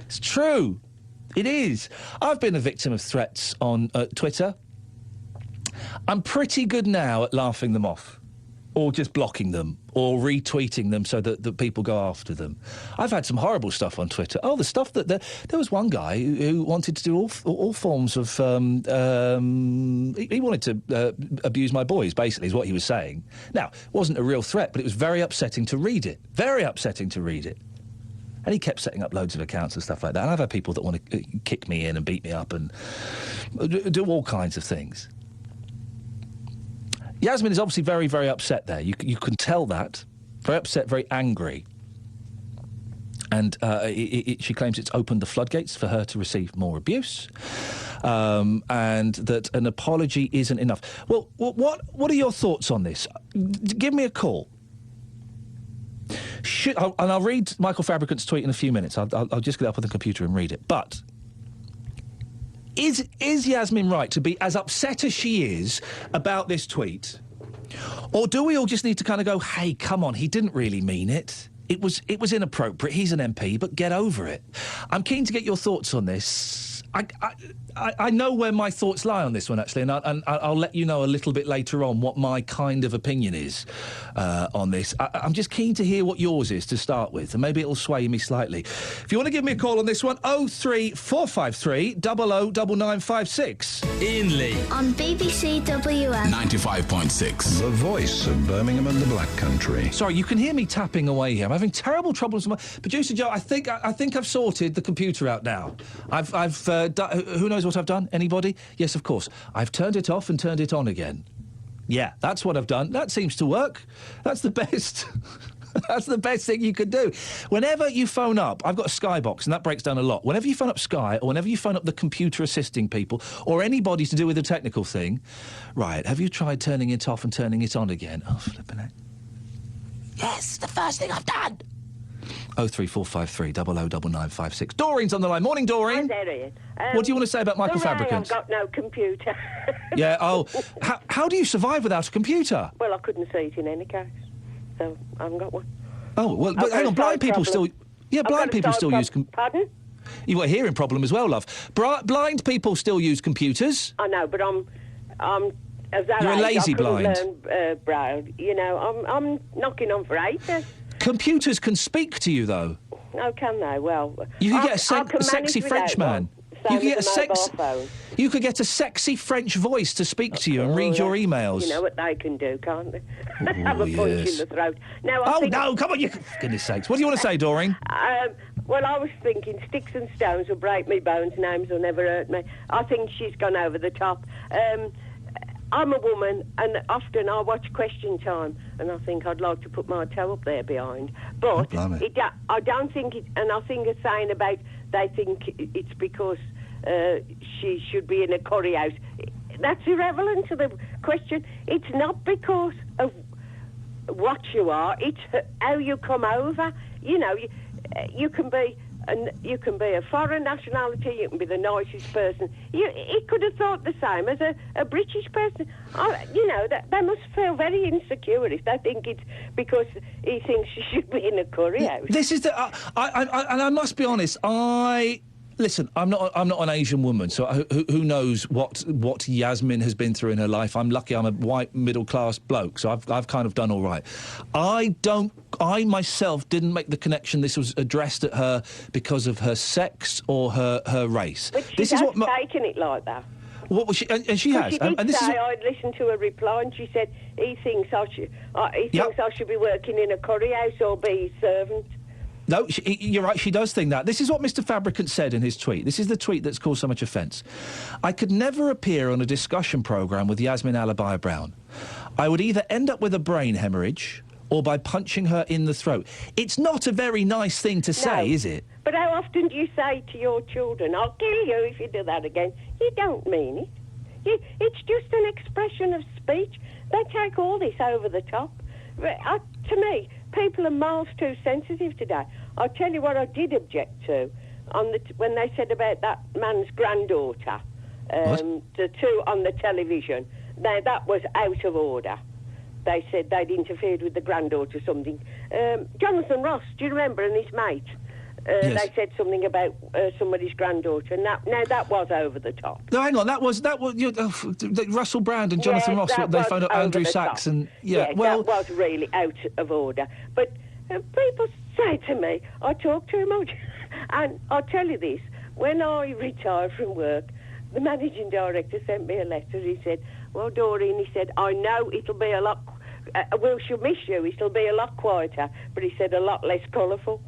It's true. It is. I've been a victim of threats on Twitter. I'm pretty good now at laughing them off, or just blocking them, or retweeting them so that people go after them. I've had some horrible stuff on Twitter. Oh, the stuff that... There was one guy who wanted to do all forms of... he wanted to abuse my boys, basically, is what he was saying. Now, it wasn't a real threat, but it was very upsetting to read it. Very upsetting to read it. And he kept setting up loads of accounts and stuff like that. And I've had people that want to kick me in and beat me up and do all kinds of things. Yasmin is obviously very, very upset there. You can tell that. Very upset, very angry. And she claims it's opened the floodgates for her to receive more abuse, and that an apology isn't enough. Well, what are your thoughts on this? Give me a call. And I'll read Michael Fabricant's tweet in a few minutes. I'll just get up on the computer and read it. But... Is Yasmin right to be as upset as she is about this tweet? Or do we all just need to kind of go, hey, come on, he didn't really mean it. It was inappropriate. He's an MP, but get over it. I'm keen to get your thoughts on this. I know where my thoughts lie on this one, actually, and I'll let you know a little bit later on what my kind of opinion is on this. I'm just keen to hear what yours is to start with, and maybe it'll sway me slightly. If you want to give me a call on this one, 03453 009956. Iain Lee. On BBC WM. 95.6. The voice of Birmingham and the Black Country. Sorry, you can hear me tapping away here. I'm having terrible troubles with my... Producer Joe, I think I've sorted the computer out now. I've who knows what I've done? Anybody? Yes, of course. I've turned it off and turned it on again. Yeah, that's what I've done. That seems to work. That's the best. That's the best thing you could do. Whenever you phone up, I've got a Sky box, and that breaks down a lot. Whenever you phone up Sky, or whenever you phone up the computer assisting people, or anybody to do with a technical thing, right, have you tried turning it off and turning it on again? Oh, flipping it. Yes, the first thing I've done. 03453 009956. Doreen's on the line. Morning, Doreen. Hi there, Ian. What do you want to say about Michael Fabricants? I've got no computer. Yeah, how do you survive without a computer? Well, I couldn't see it in any case, so I haven't got one. Oh, well, but hang on, blind people still... Yeah, blind people still use... Pardon? You got a hearing problem as well, love. Blind people still use computers. I know, but I'm You're a lazy blind. Learn, Braille. You know, I'm knocking on for 80. Computers can speak to you, though. Oh, can they? Well, you could get a sexy French man. You could get You could get a sexy French voice to speak to you and read your emails. You know what they can do, can't they? Have a punch in the throat. Now, no! Come on, for goodness sakes! What do you want to say, Doreen? Well, I was thinking sticks and stones will break me bones, names will never hurt me. I think she's gone over the top. I'm a woman, and often I watch Question Time, and I think I'd like to put my toe up there behind. But I don't think it, and I think it's saying about they think it's because she should be in a curry house. That's irrelevant to the question. It's not because of what you are, it's how you come over. You know, you can be... And you can be a foreign nationality, you can be the nicest person. He could have thought the same as a British person. They must feel very insecure if they think it's because he thinks she should be in a curry house. This is and I must be honest, listen, I'm not an Asian woman, so who knows what Yasmin has been through in her life. I'm lucky I'm a white middle-class bloke, so I've kind of done all right. I myself didn't make the connection this was addressed at her because of her sex or her race. But she has taken it like that. What was she? And she has. She did say, I'd listened to her reply, and she said he thinks I should be working in a curry house or be his servant. No, you're right, she does think that. This is what Mr Fabricant said in his tweet. This is the tweet that's caused so much offence. I could never appear on a discussion programme with Yasmin Alibi Brown. I would either end up with a brain hemorrhage or by punching her in the throat. It's not a very nice thing to say, is it? But how often do you say to your children, I'll kill you if you do that again? You don't mean it. It's just an expression of speech. They take all this over the top. To me, people are miles too sensitive today. I'll tell you what I did object to when they said about that man's granddaughter, the two on the television. That was out of order. They said they'd interfered with the granddaughter or something. Jonathan Ross, do you remember, and his mate? Yes. They said something about somebody's granddaughter, and that was over the top. No, hang on, that was Russell Brand and Jonathan Ross. They found out Andrew Sachs, and that was really out of order. But people say to me, I talk too much, and I'll tell you this: when I retired from work, the managing director sent me a letter. He said, "Well, Doreen," he said, "I know it'll be a lot. She'll miss you. It'll be a lot quieter, but he said a lot less colourful."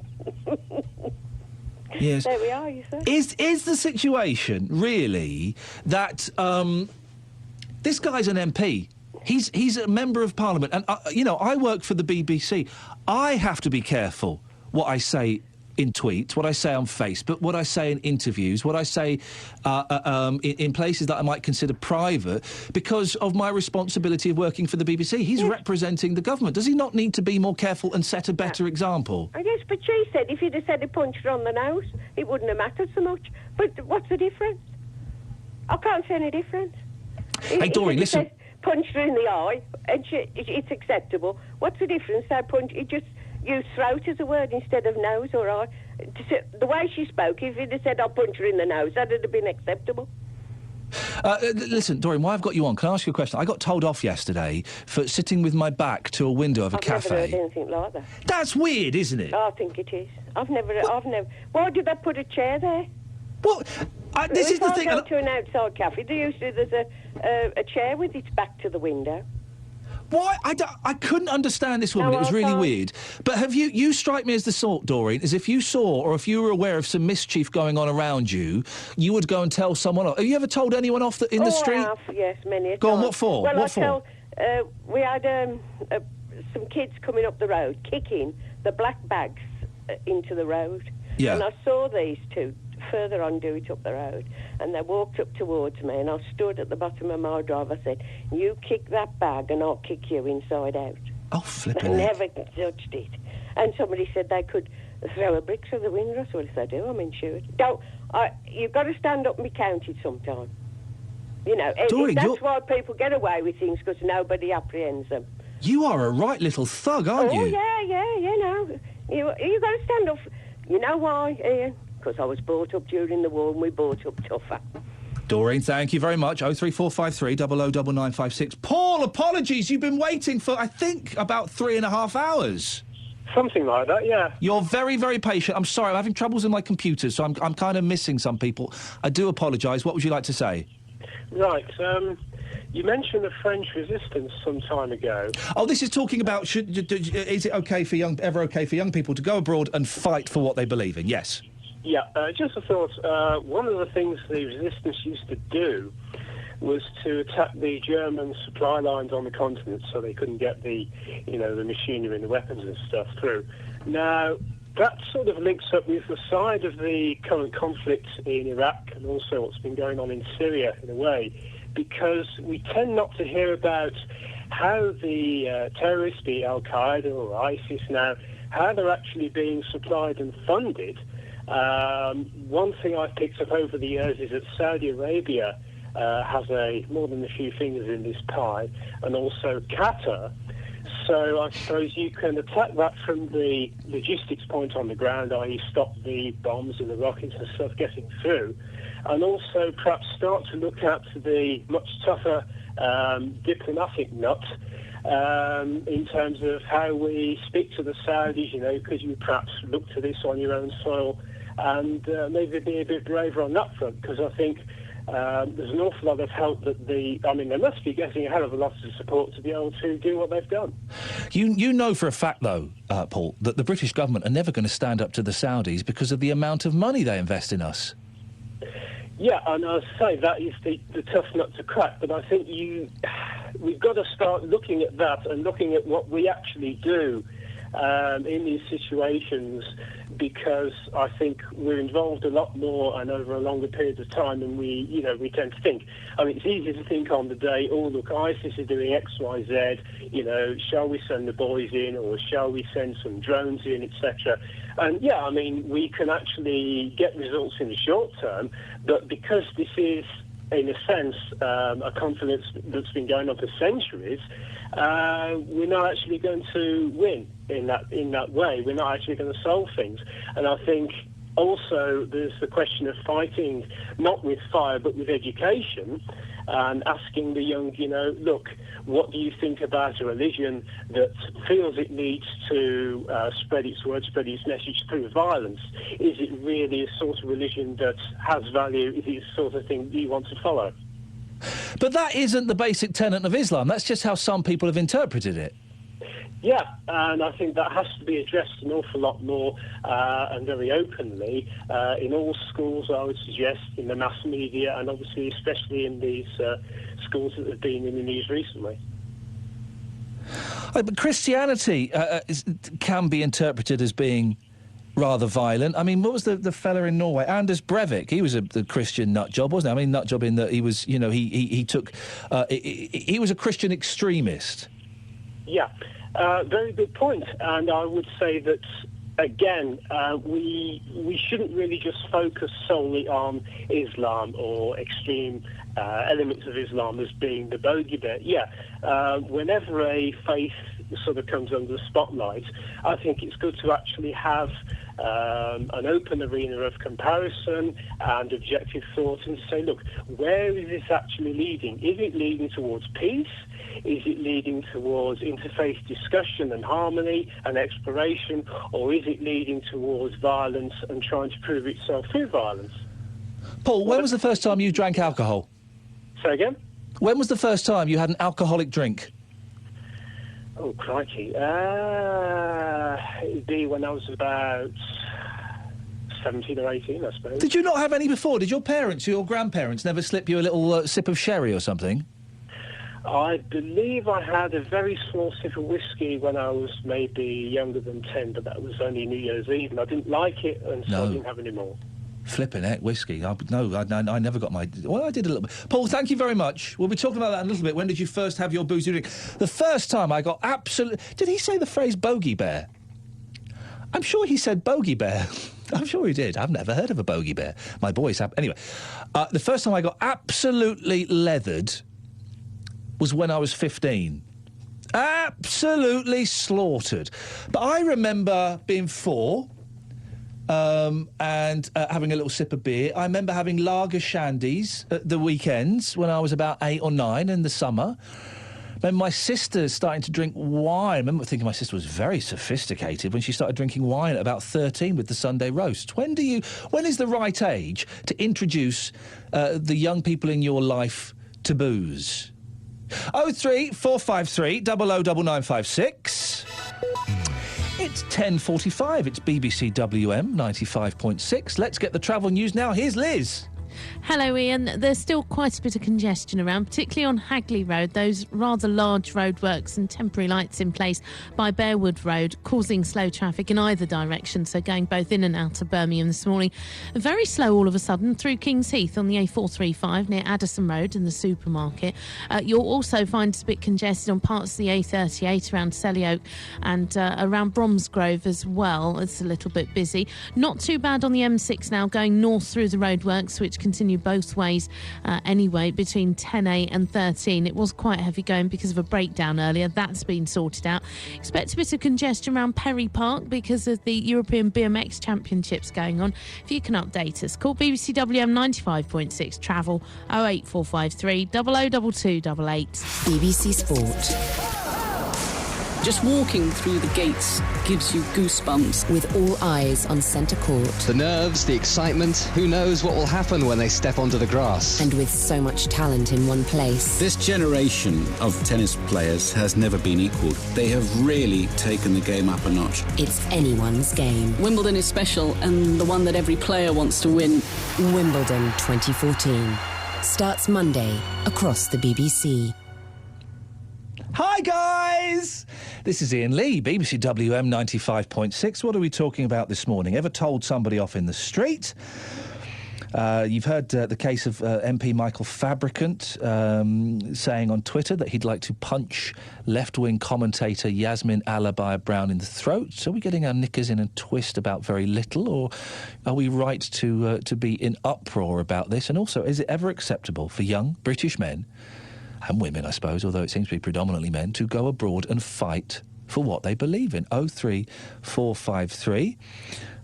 Yes. There we are, you see. Is the situation really that this guy's an MP? He's a member of Parliament, and I work for the BBC. I have to be careful what I say in tweets, what I say on Facebook, what I say in interviews, what I say in places that I might consider private, because of my responsibility of working for the BBC. He's representing the government. Does he not need to be more careful and set a better example? I guess, but she said if he'd have said he punched her on the nose, it wouldn't have mattered so much. But what's the difference? I can't see any difference. Hey, Doreen, listen. Said, punched her in the eye, and it's acceptable. What's the difference? He just used throat as a word instead of nose or eye. The way she spoke, if he'd have said, I'll punch her in the nose, that would have been acceptable. Listen, Doreen, why I've got you on, can I ask you a question? I got told off yesterday for sitting with my back to a window of a cafe. I've never heard anything like that. That's weird, isn't it? I think it is. I've never... Why did they put a chair there? Well, this is the thing... If I go to an outside cafe, there's a chair with its back to the window. Why? I couldn't understand this woman. It was really weird. But you strike me as the sort, Doreen, as if you saw or if you were aware of some mischief going on around you, you would go and tell someone off. Have you ever told anyone off in the street? I have, yes, many a time. Go on, what for? Well, what for? We had some kids coming up the road, kicking the black bags into the road. Yeah. And I saw these two further on do it up the road, and they walked up towards me, and I stood at the bottom of my drive. I said, you kick that bag and I'll kick you inside out. Oh, flipping I never touched it. And somebody said they could throw a brick through the window. That's what if they do. I'm insured. You've got to stand up and be counted sometime. You know, Doreen, that's why people get away with things, because nobody apprehends them. You are a right little thug, aren't you? Oh, yeah, you know. You got to stand up. You know why, Ian? Because I was brought up during the war and we brought up tougher. Doreen, thank you very much. 03453 009956. Paul, apologies. You've been waiting for, I think, about 3.5 hours. Something like that, yeah. You're very, very patient. I'm sorry, I'm having troubles with my computer, so I'm kind of missing some people. I do apologise. What would you like to say? Right, you mentioned the French resistance some time ago. Oh, this is talking about, is it ever okay for young people to go abroad and fight for what they believe in? Yes. Yeah, just a thought. One of the things the resistance used to do was to attack the German supply lines on the continent, so they couldn't get the machinery and the weapons and stuff through. Now, that sort of links up with the side of the current conflict in Iraq and also what's been going on in Syria, in a way, because we tend not to hear about how the terrorists, be it Al-Qaeda or ISIS now, how they're actually being supplied and funded. One thing I've picked up over the years is that Saudi Arabia has more than a few fingers in this pie, and also Qatar. So I suppose you can attack that from the logistics point on the ground, i.e. stop the bombs and the rockets and stuff getting through, and also perhaps start to look at the much tougher diplomatic nut in terms of how we speak to the Saudis. Could you perhaps look to this on your own soil and maybe be a bit braver on that front? Because I think there's an awful lot of help that they must be getting a hell of a lot of support to be able to do what they've done. You know for a fact, though, Paul, that the British government are never going to stand up to the Saudis because of the amount of money they invest in us. Yeah, and I say that is the tough nut to crack, but I think we've got to start looking at that and looking at what we actually do in these situations, because I think we're involved a lot more and over a longer period of time than we tend to think. I mean, it's easy to think on the day, oh, look, ISIS is doing X, Y, Z, shall we send the boys in or shall we send some drones in, etc. And, yeah, I mean, we can actually get results in the short term, but because this is, in a sense, a conflict that's been going on for centuries, we're not actually going to win in that way. We're not actually going to solve things. And I think also there's the question of fighting not with fire but with education, and asking the young, look, what do you think about a religion that feels it needs to spread its word, spread its message through violence? Is it really a sort of religion that has value? Is it the sort of thing you want to follow? But that isn't the basic tenet of Islam. That's just how some people have interpreted it. Yeah, and I think that has to be addressed an awful lot more and very openly in all schools, I would suggest, in the mass media, and obviously especially in these schools that have been in the news recently. But Christianity can be interpreted as being rather violent. I mean, what was the fella in Norway? Anders Breivik. He was the Christian nut job, wasn't he? I mean, nut job in that he was, he took... he was a Christian extremist. Yeah. Very good point. And I would say that, again, we shouldn't really just focus solely on Islam or extreme elements of Islam as being the bogey bit. Yeah, whenever a faith sort of comes under the spotlight, I think it's good to actually have an open arena of comparison and objective thought and say, look, where is this actually leading? Is it leading towards peace? Is it leading towards interfaith discussion and harmony and exploration? Or is it leading towards violence and trying to prove itself through violence? Paul, when was the first time you drank alcohol? Say again? When was the first time you had an alcoholic drink? Oh, crikey. It'd be when I was about 17 or 18, I suppose. Did you not have any before? Did your parents or your grandparents never slip you a little sip of sherry or something? I believe I had a very small sip of whiskey when I was maybe younger than 10, but that was only New Year's Eve, and I didn't like it, and so I didn't have any more. Flipping heck, whiskey. I never got my... Well, I did a little bit. Paul, thank you very much. We'll be talking about that in a little bit. When did you first have your boozy drink? The first time I got absolutely... Did he say the phrase bogey bear? I'm sure he said bogey bear. I'm sure he did. I've never heard of a bogey bear. My boys have. Anyway, the first time I got absolutely leathered was when I was 15. Absolutely slaughtered. But I remember being 4 and having a little sip of beer. I remember having lager shandies at the weekends when I was about 8 or 9 in the summer. Then my sister starting to drink wine. I remember thinking my sister was very sophisticated when she started drinking wine at about 13 with the Sunday roast. When is the right age to introduce the young people in your life to booze? 03453 00956. It's 10:45. It's BBC WM 95.6. Let's get the travel news now. Here's Liz. Hello, Ian. There's still quite a bit of congestion around, particularly on Hagley Road. Those rather large roadworks and temporary lights in place by Bearwood Road, causing slow traffic in either direction, so going both in and out of Birmingham this morning. Very slow all of a sudden through Kings Heath on the A435 near Addison Road and the supermarket. You'll also find it's a bit congested on parts of the A38 around Selly Oak and around Bromsgrove as well. It's a little bit busy. Not too bad on the M6 now, going north through the roadworks, which continue both ways anyway between 10A and 13. It was quite heavy going because of a breakdown earlier. That's been sorted out. Expect a bit of congestion around Perry Park because of the European BMX Championships going on. If you can update us, call BBC WM 95.6 Travel 08453 002288. BBC Sport. Just walking through the gates gives you goosebumps. With all eyes on centre court. The nerves, the excitement, who knows what will happen when they step onto the grass. And with so much talent in one place. This generation of tennis players has never been equalled. They have really taken the game up a notch. It's anyone's game. Wimbledon is special and the one that every player wants to win. Wimbledon 2014. Starts Monday across the BBC. Hi, guys! This is Iain Lee, BBC WM 95.6. What are we talking about this morning? Ever told somebody off in the street? You've heard the case of MP Michael Fabricant saying on Twitter that he'd like to punch left-wing commentator Yasmin Alibaya-Brown in the throat. So are we getting our knickers in a twist about very little, or are we right to be in uproar about this? And also, is it ever acceptable for young British men and women, I suppose, although it seems to be predominantly men, to go abroad and fight for what they believe in? 03453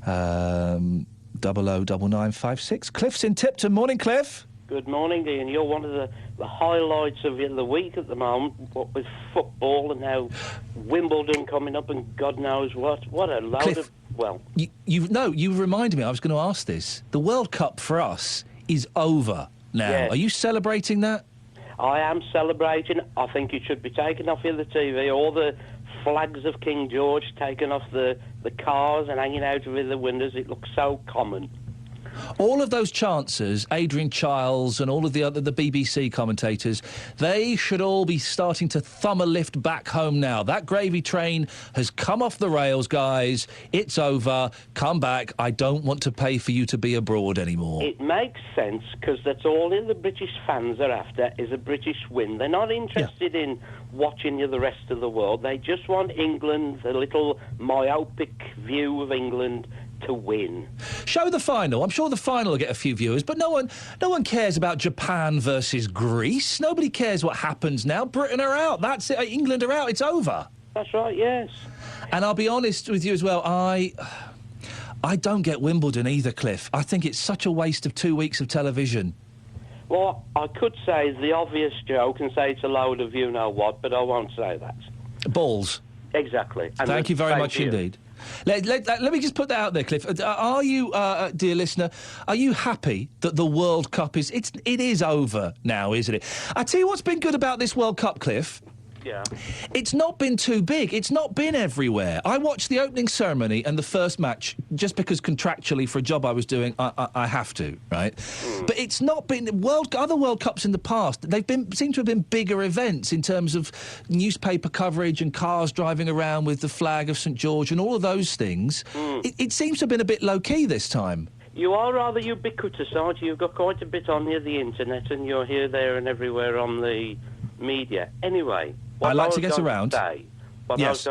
009956. Cliff's in Tipton. Morning, Cliff. Good morning, Ian. You're one of the highlights of the week at the moment, what with football and now Wimbledon coming up and God knows what. What a load Cliff, of... Well... You reminded me, I was going to ask this. The World Cup for us is over now. Yes. Are you celebrating that? I am celebrating. I think it should be taken off the TV. All the flags of King George taken off the cars and hanging out of the windows. It looks so common. All of those chancers, Adrian Chiles and all of the BBC commentators, they should all be starting to thumb a lift back home now. That gravy train has come off the rails, guys. It's over. Come back. I don't want to pay for you to be abroad anymore. It makes sense, because that's all the British fans are after, is a British win. They're not interested in watching the rest of the world. They just want England, a little myopic view of England, to win. Show the final. I'm sure the final will get a few viewers, but no one cares about Japan versus Greece. Nobody cares what happens now. Britain are out. That's it. England are out. It's over. That's right, yes. And I'll be honest with you as well, I don't get Wimbledon either, Cliff. I think it's such a waste of 2 weeks of television. Well, I could say the obvious joke and say it's a load of you-know-what, but I won't say that. Balls. Exactly. And Thank you very much indeed. Let me just put that out there, Cliff. Are you, dear listener, are you happy that the World Cup it is over now, isn't it? I tell you what's been good about this World Cup, Cliff. Yeah. It's not been too big. It's not been everywhere. I watched the opening ceremony and the first match just because contractually for a job I was doing, I have to, right? But it's not been... Other World Cups in the past, seem to have been bigger events in terms of newspaper coverage and cars driving around with the flag of St George and all of those things. It seems to have been a bit low-key this time. You are rather ubiquitous, aren't you? You've got quite a bit on the internet and you're here, there and everywhere on the media. Anyway... I like to get around. Yes.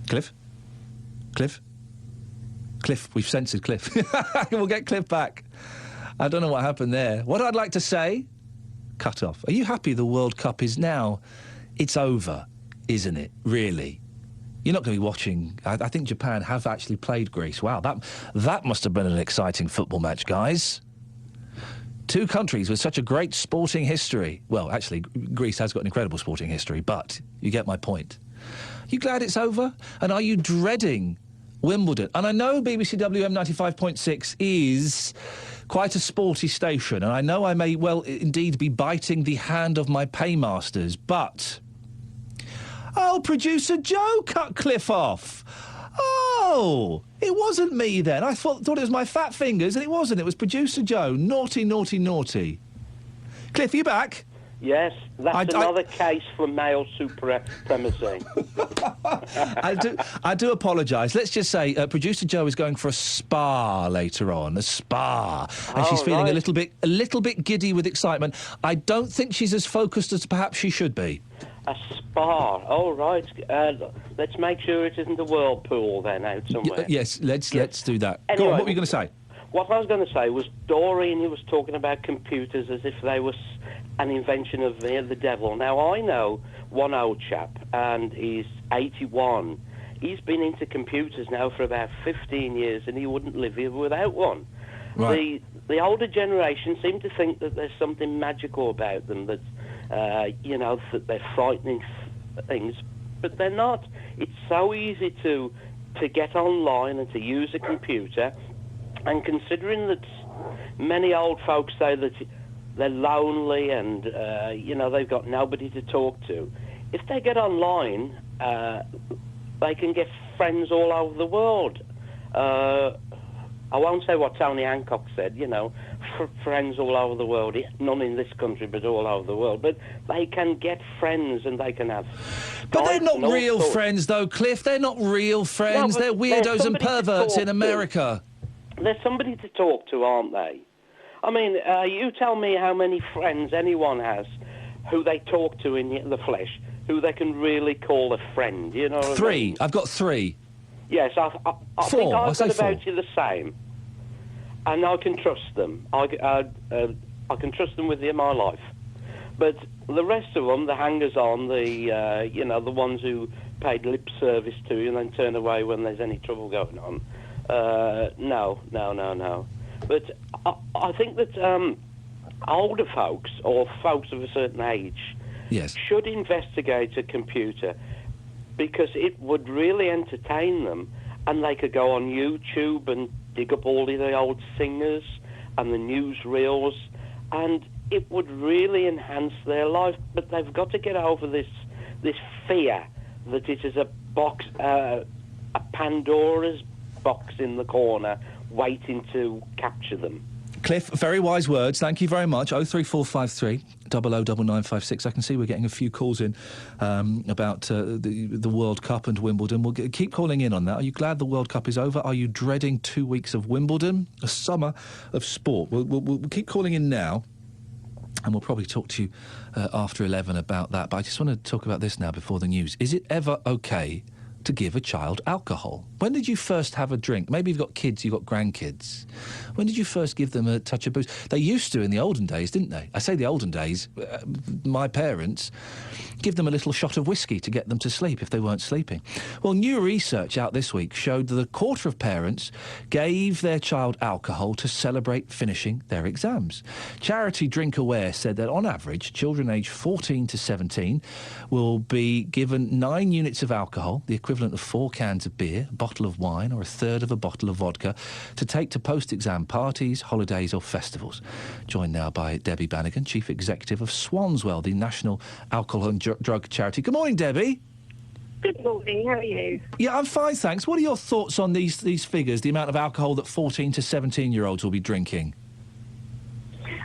Cliff? Cliff? Cliff, we've censored Cliff. We'll get Cliff back. I don't know what happened there. What I'd like to say, cut off. Are you happy the World Cup is now? It's over, isn't it? Really? You're not going to be watching. I think Japan have actually played Greece. Wow, that must have been an exciting football match, guys. Two countries with such a great sporting history. Well, actually, Greece has got an incredible sporting history, but you get my point. You glad it's over? And are you dreading Wimbledon? And I know BBC WM 95.6 is quite a sporty station, and I know I may well indeed be biting the hand of my paymasters, but... Oh, producer Joe cut Cliff off. Oh, it wasn't me then. I thought it was my fat fingers, and it wasn't. It was producer Joe. Naughty, naughty, naughty. Cliff, are you back? Yes, that's another case for male supremacy. I do apologise. Let's just say producer Joe is going for a spa later on, a spa, and she's feeling a little bit giddy with excitement. I don't think she's as focused as perhaps she should be. A spa. Oh, right. Let's make sure it isn't a whirlpool then out somewhere. Yes, let's do that. Anyway, go on, what were you going to say? What I was going to say was Doreen, he was talking about computers as if they were an invention of the devil. Now, I know one old chap, and he's 81. He's been into computers now for about 15 years, and he wouldn't live here without one. Right. The older generation seem to think that there's something magical about them, that, that they're frightening things, but they're not. It's so easy to get online and to use a computer, and considering that many old folks say that they're lonely and, they've got nobody to talk to, if they get online, they can get friends all over the world. I won't say what Tony Hancock said, friends all over the world. None in this country, but all over the world. But they can get friends and they can have... But they're not real friends, though, Cliff. They're not real friends. They're weirdos and perverts in America. There's somebody to talk to, aren't they? I mean, you tell me how many friends anyone has who they talk to in the flesh, who they can really call a friend, you know what I mean? 3. I've got 3. Yes, I think I've got about you the same. And I can trust them. I can trust them with my life. But the rest of them, the hangers-on, the ones who paid lip service to you and then turn away when there's any trouble going on, no. But I think that older folks, or folks of a certain age, should investigate a computer, because it would really entertain them, and they could go on YouTube and dig up all the old singers and the newsreels, and it would really enhance their life. But they've got to get over this fear that it is a box, a Pandora's box in the corner waiting to capture them. Cliff, very wise words. Thank you very much. 03453 009956. I can see we're getting a few calls in about the World Cup and Wimbledon. We'll keep calling in on that. Are you glad the World Cup is over? Are you dreading 2 weeks of Wimbledon? A summer of sport. We'll keep calling in now, and we'll probably talk to you after 11 about that. But I just want to talk about this now before the news. Is it ever okay to give a child alcohol? When did you first have a drink? Maybe you've got kids, you've got grandkids. When did you first give them a touch of booze? They used to in the olden days, didn't they? I say the olden days, my parents give them a little shot of whiskey to get them to sleep if they weren't sleeping. Well, new research out this week showed that a quarter of parents gave their child alcohol to celebrate finishing their exams. Charity Drink Aware said that on average, children aged 14 to 17 will be given 9 units of alcohol, the equivalent of 4 cans of beer, a bottle of wine or a third of a bottle of vodka, to take to post-exam parties, holidays or festivals. Joined now by Debbie Bannigan, Chief Executive of Swanswell, the National Alcohol and Drug Charity. Good morning, Debbie. Good morning, how are you? Yeah, I'm fine, thanks. What are your thoughts on these figures, the amount of alcohol that 14 to 17-year-olds will be drinking?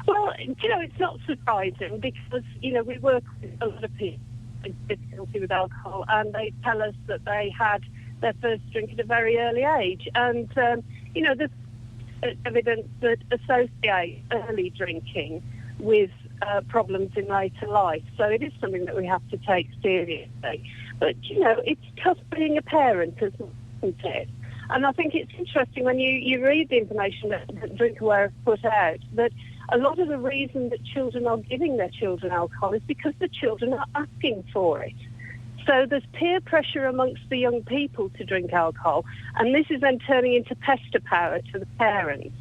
Well, it's not surprising because, we work with a lot of people with difficulty with alcohol, and they tell us that they had their first drink at a very early age. And, there's evidence that associate early drinking with problems in later life. So it is something that we have to take seriously. But, it's tough being a parent, isn't it? And I think it's interesting when you read the information that DrinkAware have put out, that a lot of the reason that children are giving their children alcohol is because the children are asking for it. So there's peer pressure amongst the young people to drink alcohol, and this is then turning into pester power to the parents.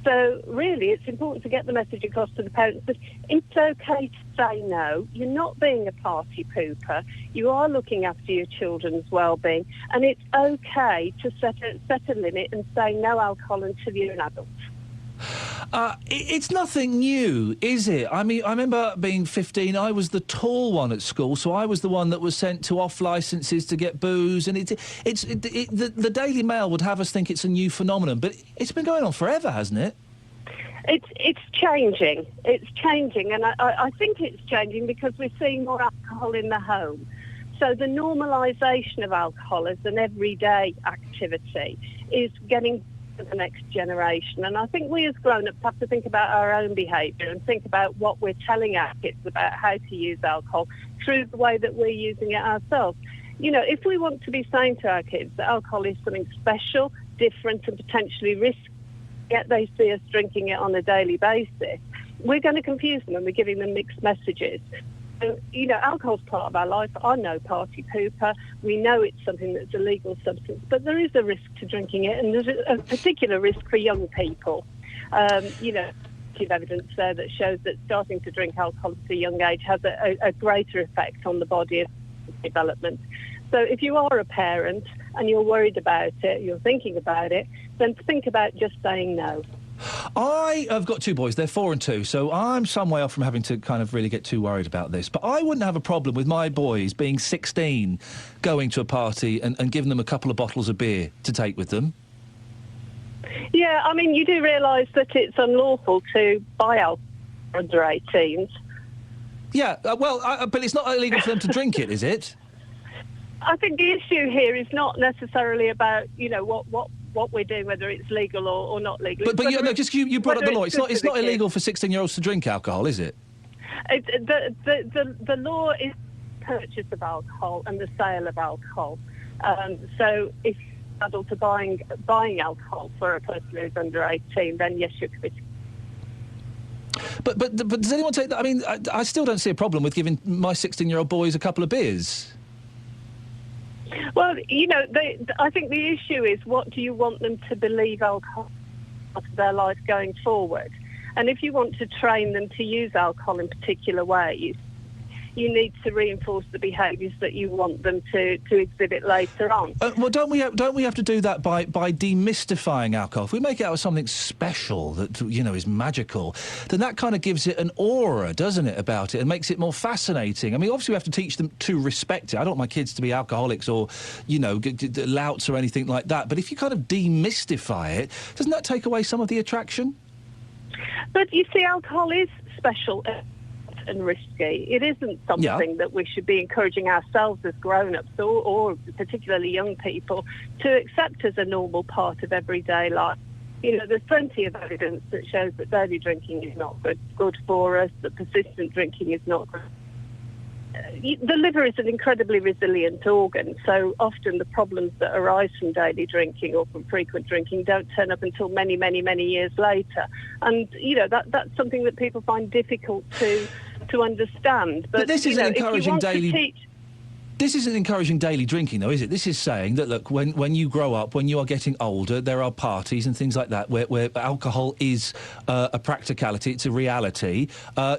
So really, it's important to get the message across to the parents that it's okay to say no. You're not being a party pooper. You are looking after your children's well-being, and it's okay to set a limit and say no alcohol until you're an adult. It's nothing new, is it? I mean, I remember being 15, I was the tall one at school, so I was the one that was sent to off licences to get booze, and the Daily Mail would have us think it's a new phenomenon, but it's been going on forever, hasn't it? It's changing. It's changing, and I think it's changing because we're seeing more alcohol in the home. So the normalisation of alcohol as an everyday activity is getting to the next generation. And I think we as grown-ups have to think about our own behaviour and think about what we're telling our kids about how to use alcohol through the way that we're using it ourselves. You know, if we want to be saying to our kids that alcohol is something special, different and potentially risky, yet they see us drinking it on a daily basis, we're going to confuse them and we're giving them mixed messages. So, you know, alcohol's part of our life. I'm no party pooper. We know it's something that's a legal substance, but there is a risk to drinking it, and there's a particular risk for young people. You know, there's evidence there that shows that starting to drink alcohol at a young age has a greater effect on the body and development. So if you are a parent and you're worried about it, you're thinking about it, then think about just saying no. I have got two boys, they're 4 and 2, so I'm some way off from having to kind of really get too worried about this. But I wouldn't have a problem with my boys being 16, going to a party and giving them a couple of bottles of beer to take with them. Yeah, I mean, you do realise that it's unlawful to buy alcohol for under 18s. Yeah, but it's not illegal for them to drink it, is it? I think the issue here is not necessarily about, you know, what we're doing, whether it's legal or not legal. But you brought up the law. It's not illegal for 16-year-olds to drink alcohol, is it? The law is purchase of alcohol and the sale of alcohol. So if you're adult to buying alcohol for a person who's under 18, then yes, you're committing. But does anyone take that? I mean, I still don't see a problem with giving my 16-year-old boys a couple of beers. Well, you know, I think the issue is, what do you want them to believe alcohol is part of their life going forward? And if you want to train them to use alcohol in particular ways, you need to reinforce the behaviours that you want them to exhibit later on. Well, don't we have to do that by demystifying alcohol? If we make it out as something special that, you know, is magical, then that kind of gives it an aura, doesn't it, about it, and makes it more fascinating. I mean, obviously we have to teach them to respect it. I don't want my kids to be alcoholics or, you know, louts or anything like that. But if you kind of demystify it, doesn't that take away some of the attraction? But you see, alcohol is special and risky. It isn't something that we should be encouraging ourselves as grown-ups or particularly young people to accept as a normal part of everyday life. You know, there's plenty of evidence that shows that daily drinking is not good for us, that persistent drinking is not good. The liver is an incredibly resilient organ, so often the problems that arise from daily drinking or from frequent drinking don't turn up until many, many, many years later. And, you know, that's something that people find difficult to understand. But this isn't encouraging daily... This isn't encouraging daily drinking, though, is it? This is saying that, look, when you grow up, when you are getting older, there are parties and things like that where alcohol is a practicality, it's a reality.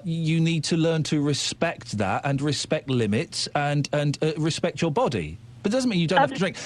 You need to learn to respect that and respect limits and respect your body. But it doesn't mean you don't have to drink.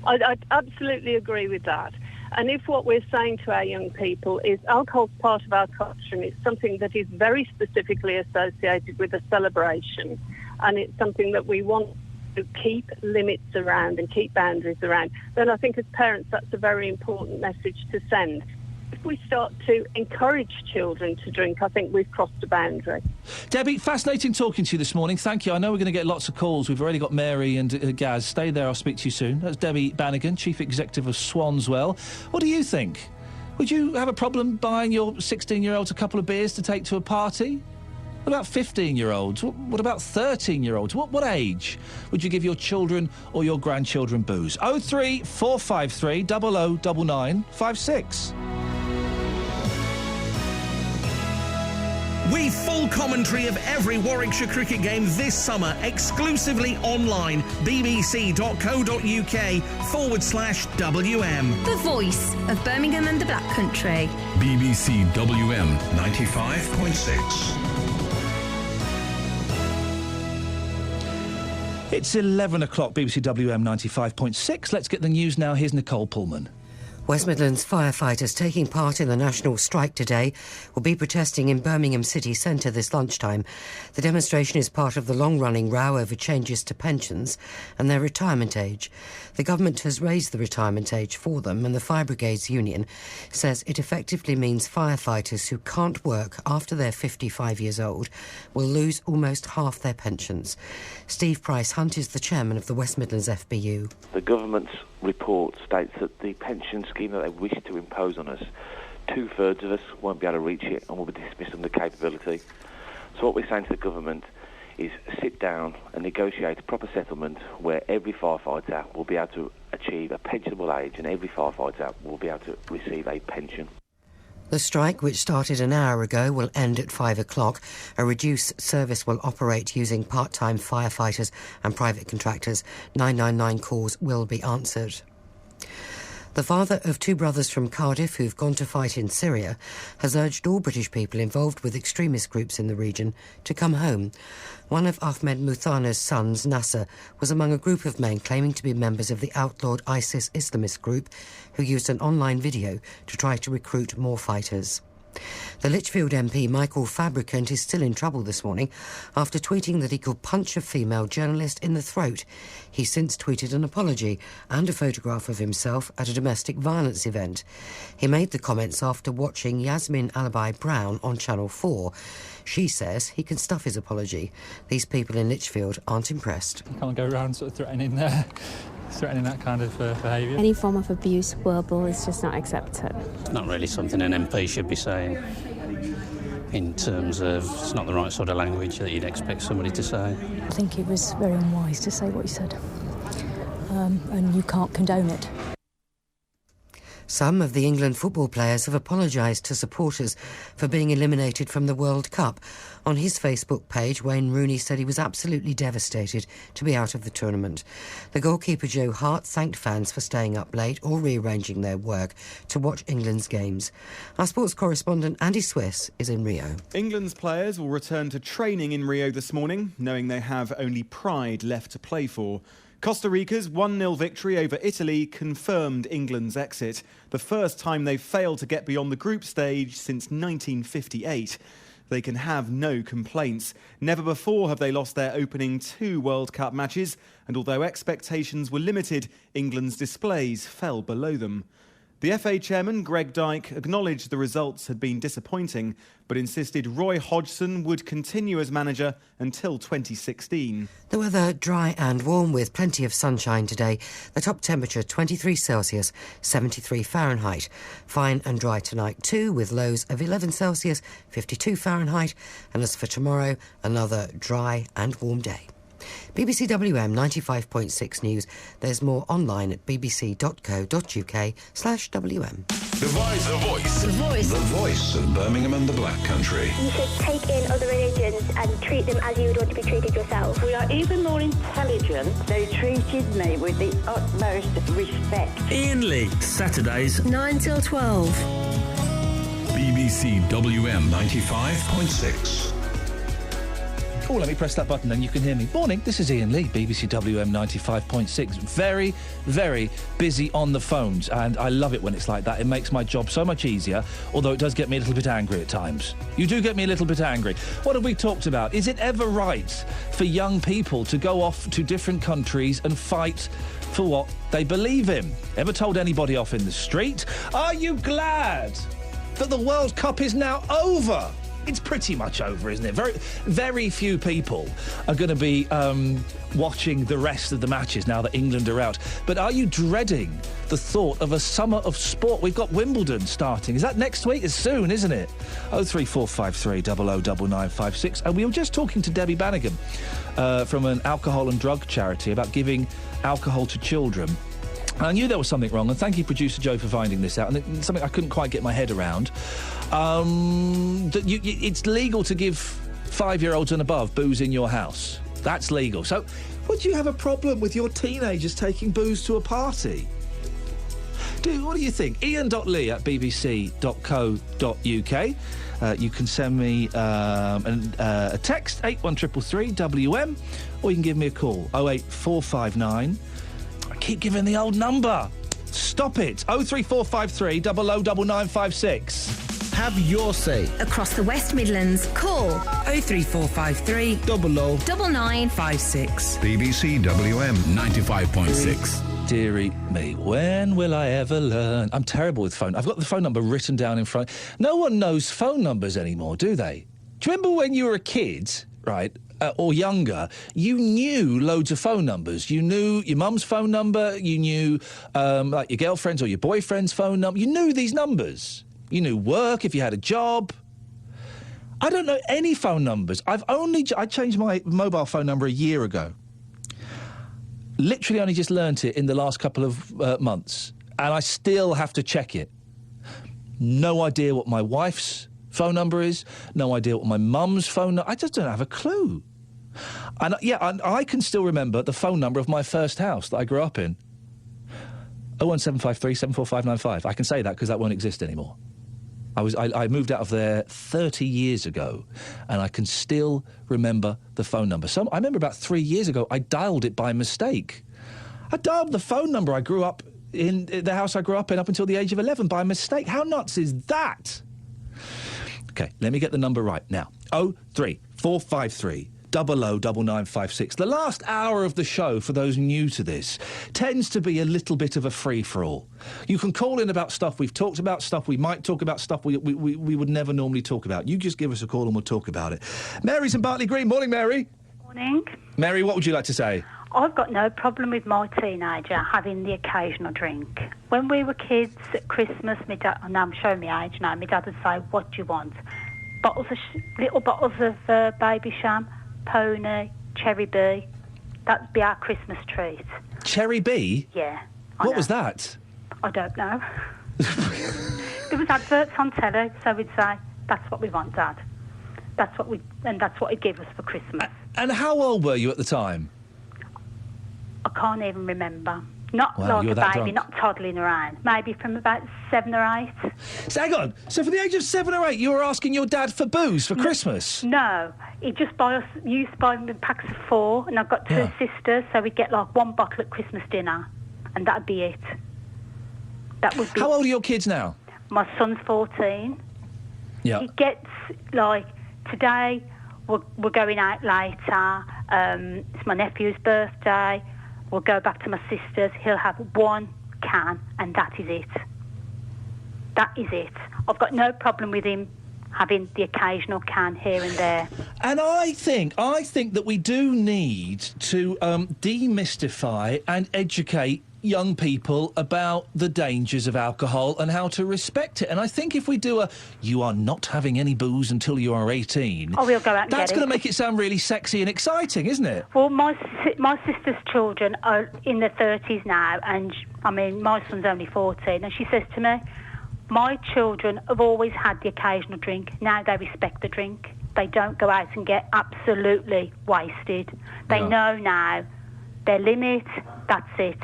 I absolutely agree with that. And if what we're saying to our young people is alcohol's part of our culture and it's something that is very specifically associated with a celebration, and it's something that we want to keep limits around and keep boundaries around, then I think as parents that's a very important message to send. If we start to encourage children to drink, I think we've crossed a boundary. Debbie, fascinating talking to you this morning. Thank you. I know we're going to get lots of calls. We've already got Mary and Gaz. Stay there. I'll speak to you soon. That's Debbie Bannigan, Chief Executive of Swanswell. What do you think? Would you have a problem buying your 16-year-olds a couple of beers to take to a party? What about 15-year-olds? What about 13-year-olds? What age would you give your children or your grandchildren booze? 03453 009956. With full commentary of every Warwickshire cricket game this summer, exclusively online, bbc.co.uk/WM. The voice of Birmingham and the Black Country. BBC WM 95.6. It's 11 o'clock, BBC WM 95.6. Let's get the news now. Here's Nicole Pullman. West Midlands firefighters taking part in the national strike today will be protesting in Birmingham city centre this lunchtime. The demonstration is part of the long-running row over changes to pensions and their retirement age. The government has raised the retirement age for them, and the Fire Brigades Union says it effectively means firefighters who can't work after they're 55 years old will lose almost half their pensions. Steve Price-Hunt is the chairman of the West Midlands FBU. The government's report states that the pension scheme that they wish to impose on us, 2/3 of us won't be able to reach it and will be dismissed under capability. So what we're saying to the government is sit down and negotiate a proper settlement where every firefighter will be able to achieve a pensionable age and every firefighter will be able to receive a pension. The strike, which started an hour ago, will end at 5 o'clock. A reduced service will operate using part-time firefighters and private contractors. 999 calls will be answered. The father of two brothers from Cardiff who've gone to fight in Syria has urged all British people involved with extremist groups in the region to come home. One of Ahmed Muthana's sons, Nasser, was among a group of men claiming to be members of the outlawed ISIS Islamist group who used an online video to try to recruit more fighters. The Lichfield MP Michael Fabricant is still in trouble this morning after tweeting that he could punch a female journalist in the throat. He since tweeted an apology and a photograph of himself at a domestic violence event. He made the comments after watching Yasmin Alibi Brown on Channel 4. She says he can stuff his apology. These people in Lichfield aren't impressed. You can't go around sort of threatening that kind of behaviour. Any form of abuse, verbal, is just not accepted. It's not really something an MP should be saying in terms of it's not the right sort of language that you'd expect somebody to say. I think it was very unwise to say what he said, and you can't condone it. Some of the England football players have apologised to supporters for being eliminated from the World Cup. On his Facebook page, Wayne Rooney said he was absolutely devastated to be out of the tournament. The goalkeeper Joe Hart thanked fans for staying up late or rearranging their work to watch England's games. Our sports correspondent Andy Swiss is in Rio. England's players will return to training in Rio this morning, knowing they have only pride left to play for. Costa Rica's 1-0 victory over Italy confirmed England's exit, the first time they've failed to get beyond the group stage since 1958. They can have no complaints. Never before have they lost their opening 2 World Cup matches, and although expectations were limited, England's displays fell below them. The FA chairman, Greg Dyke, acknowledged the results had been disappointing, but insisted Roy Hodgson would continue as manager until 2016. The weather dry and warm with plenty of sunshine today. The top temperature 23 Celsius, 73 Fahrenheit. Fine and dry tonight too, with lows of 11 Celsius, 52 Fahrenheit. And as for tomorrow, another dry and warm day. BBC WM 95.6 News. There's more online at bbc.co.uk/WM. The voice. The voice. The voice. The voice of Birmingham and the Black Country. You should take in other religions and treat them as you would want to be treated yourself. We are even more intelligent. They treated me with the utmost respect. Iain Lee, Saturdays 9 till 12. BBC WM 95.6. Oh, let me press that button, then you can hear me. Morning, this is Iain Lee, BBC WM 95.6. Very, very busy on the phones, and I love it when it's like that. It makes my job so much easier, although it does get me a little bit angry at times. You do get me a little bit angry. What have we talked about? Is it ever right for young people to go off to different countries and fight for what they believe in? Ever told anybody off in the street? Are you glad that the World Cup is now over? It's pretty much over, isn't it? Very, very few people are going to be watching the rest of the matches now that England are out. But are you dreading the thought of a summer of sport? We've got Wimbledon starting. Is that next week? It's soon, isn't it? 03453 009956. And we were just talking to Debbie Bannigan from an alcohol and drug charity about giving alcohol to children. And I knew there was something wrong, and thank you, producer Joe, for finding this out. And it's something I couldn't quite get my head around. It's legal to give 5-year-olds and above booze in your house. That's legal. So, would you have a problem with your teenagers taking booze to a party? What do you think? Ian.lee@bbc.co.uk. You can send me a text, 81333 WM, or you can give me a call, 08459. I keep giving the old number. Stop it. 03453 009956. Have your say. Across the West Midlands, call 03453 009956. BBC WM 95.6. Dearie me, when will I ever learn? I'm terrible with phone. I've got the phone number written down in front. No one knows phone numbers anymore, do they? Do you remember when you were a kid, right, or younger, you knew loads of phone numbers. You knew your mum's phone number, you knew like your girlfriend's or your boyfriend's phone number. You knew these numbers. You knew work, if you had a job. I don't know any phone numbers. I changed my mobile phone number a year ago. Literally only just learnt it in the last couple of months. And I still have to check it. No idea what my wife's phone number is. No idea what my mum's phone number... I just don't have a clue. And I can still remember the phone number of my first house that I grew up in. 01753 74595. I can say that because that won't exist anymore. I moved out of there 30 years ago, and I can still remember the phone number. I remember about 3 years ago, I dialed it by mistake. I dialed the phone number I grew up in, the house I grew up in, up until the age of 11 by mistake. How nuts is that? OK, let me get the number right now. 03453 009956. The last hour of the show, for those new to this, tends to be a little bit of a free-for-all. You can call in about stuff we've talked about, stuff we might talk about, stuff we would never normally talk about. You just give us a call and we'll talk about it. Mary's in Bartley Green. Morning, Mary. Morning. Mary, what would you like to say? I've got no problem with my teenager having the occasional drink. When we were kids at Christmas, my dad, and I'm showing my age now, my dad would say, what do you want? Little bottles of Baby Sham, Pony, Cherry B. That'd be our Christmas treat. Cherry B? Yeah. What was that? I don't know. There was adverts on telly, so we'd say, that's what we want, Dad. That's what he'd give us for Christmas. And how old were you at the time? I can't even remember. Not Wow, like you a were that baby, drunk. not toddling around. Maybe from about 7 or 8. So hang on. So for the age of 7 or 8, you were asking your dad for booze for Christmas? No. He'd just used to buy me packs of 4, and I've got 2 sisters, so we'd get like 1 bottle at Christmas dinner, and that'd be it. That would be. How old are your kids now? My son's 14. Yeah. He gets, like, today we're going out later. It's my nephew's birthday. We'll go back to my sister's. He'll have 1 can, and that is it. That is it. I've got no problem with him having the occasional can here and there. And I think that we do need to demystify and educate young people about the dangers of alcohol and how to respect it. And I think if we do you are not having any booze until you are 18... Oh, we'll go out and that's get going it. to make it sound really sexy and exciting, isn't it? Well, my sister's children are in their 30s now, and, I mean, my son's only 14, and she says to me, my children have always had the occasional drink. Now they respect the drink. They don't go out and get absolutely wasted. They know now their limit, that's it.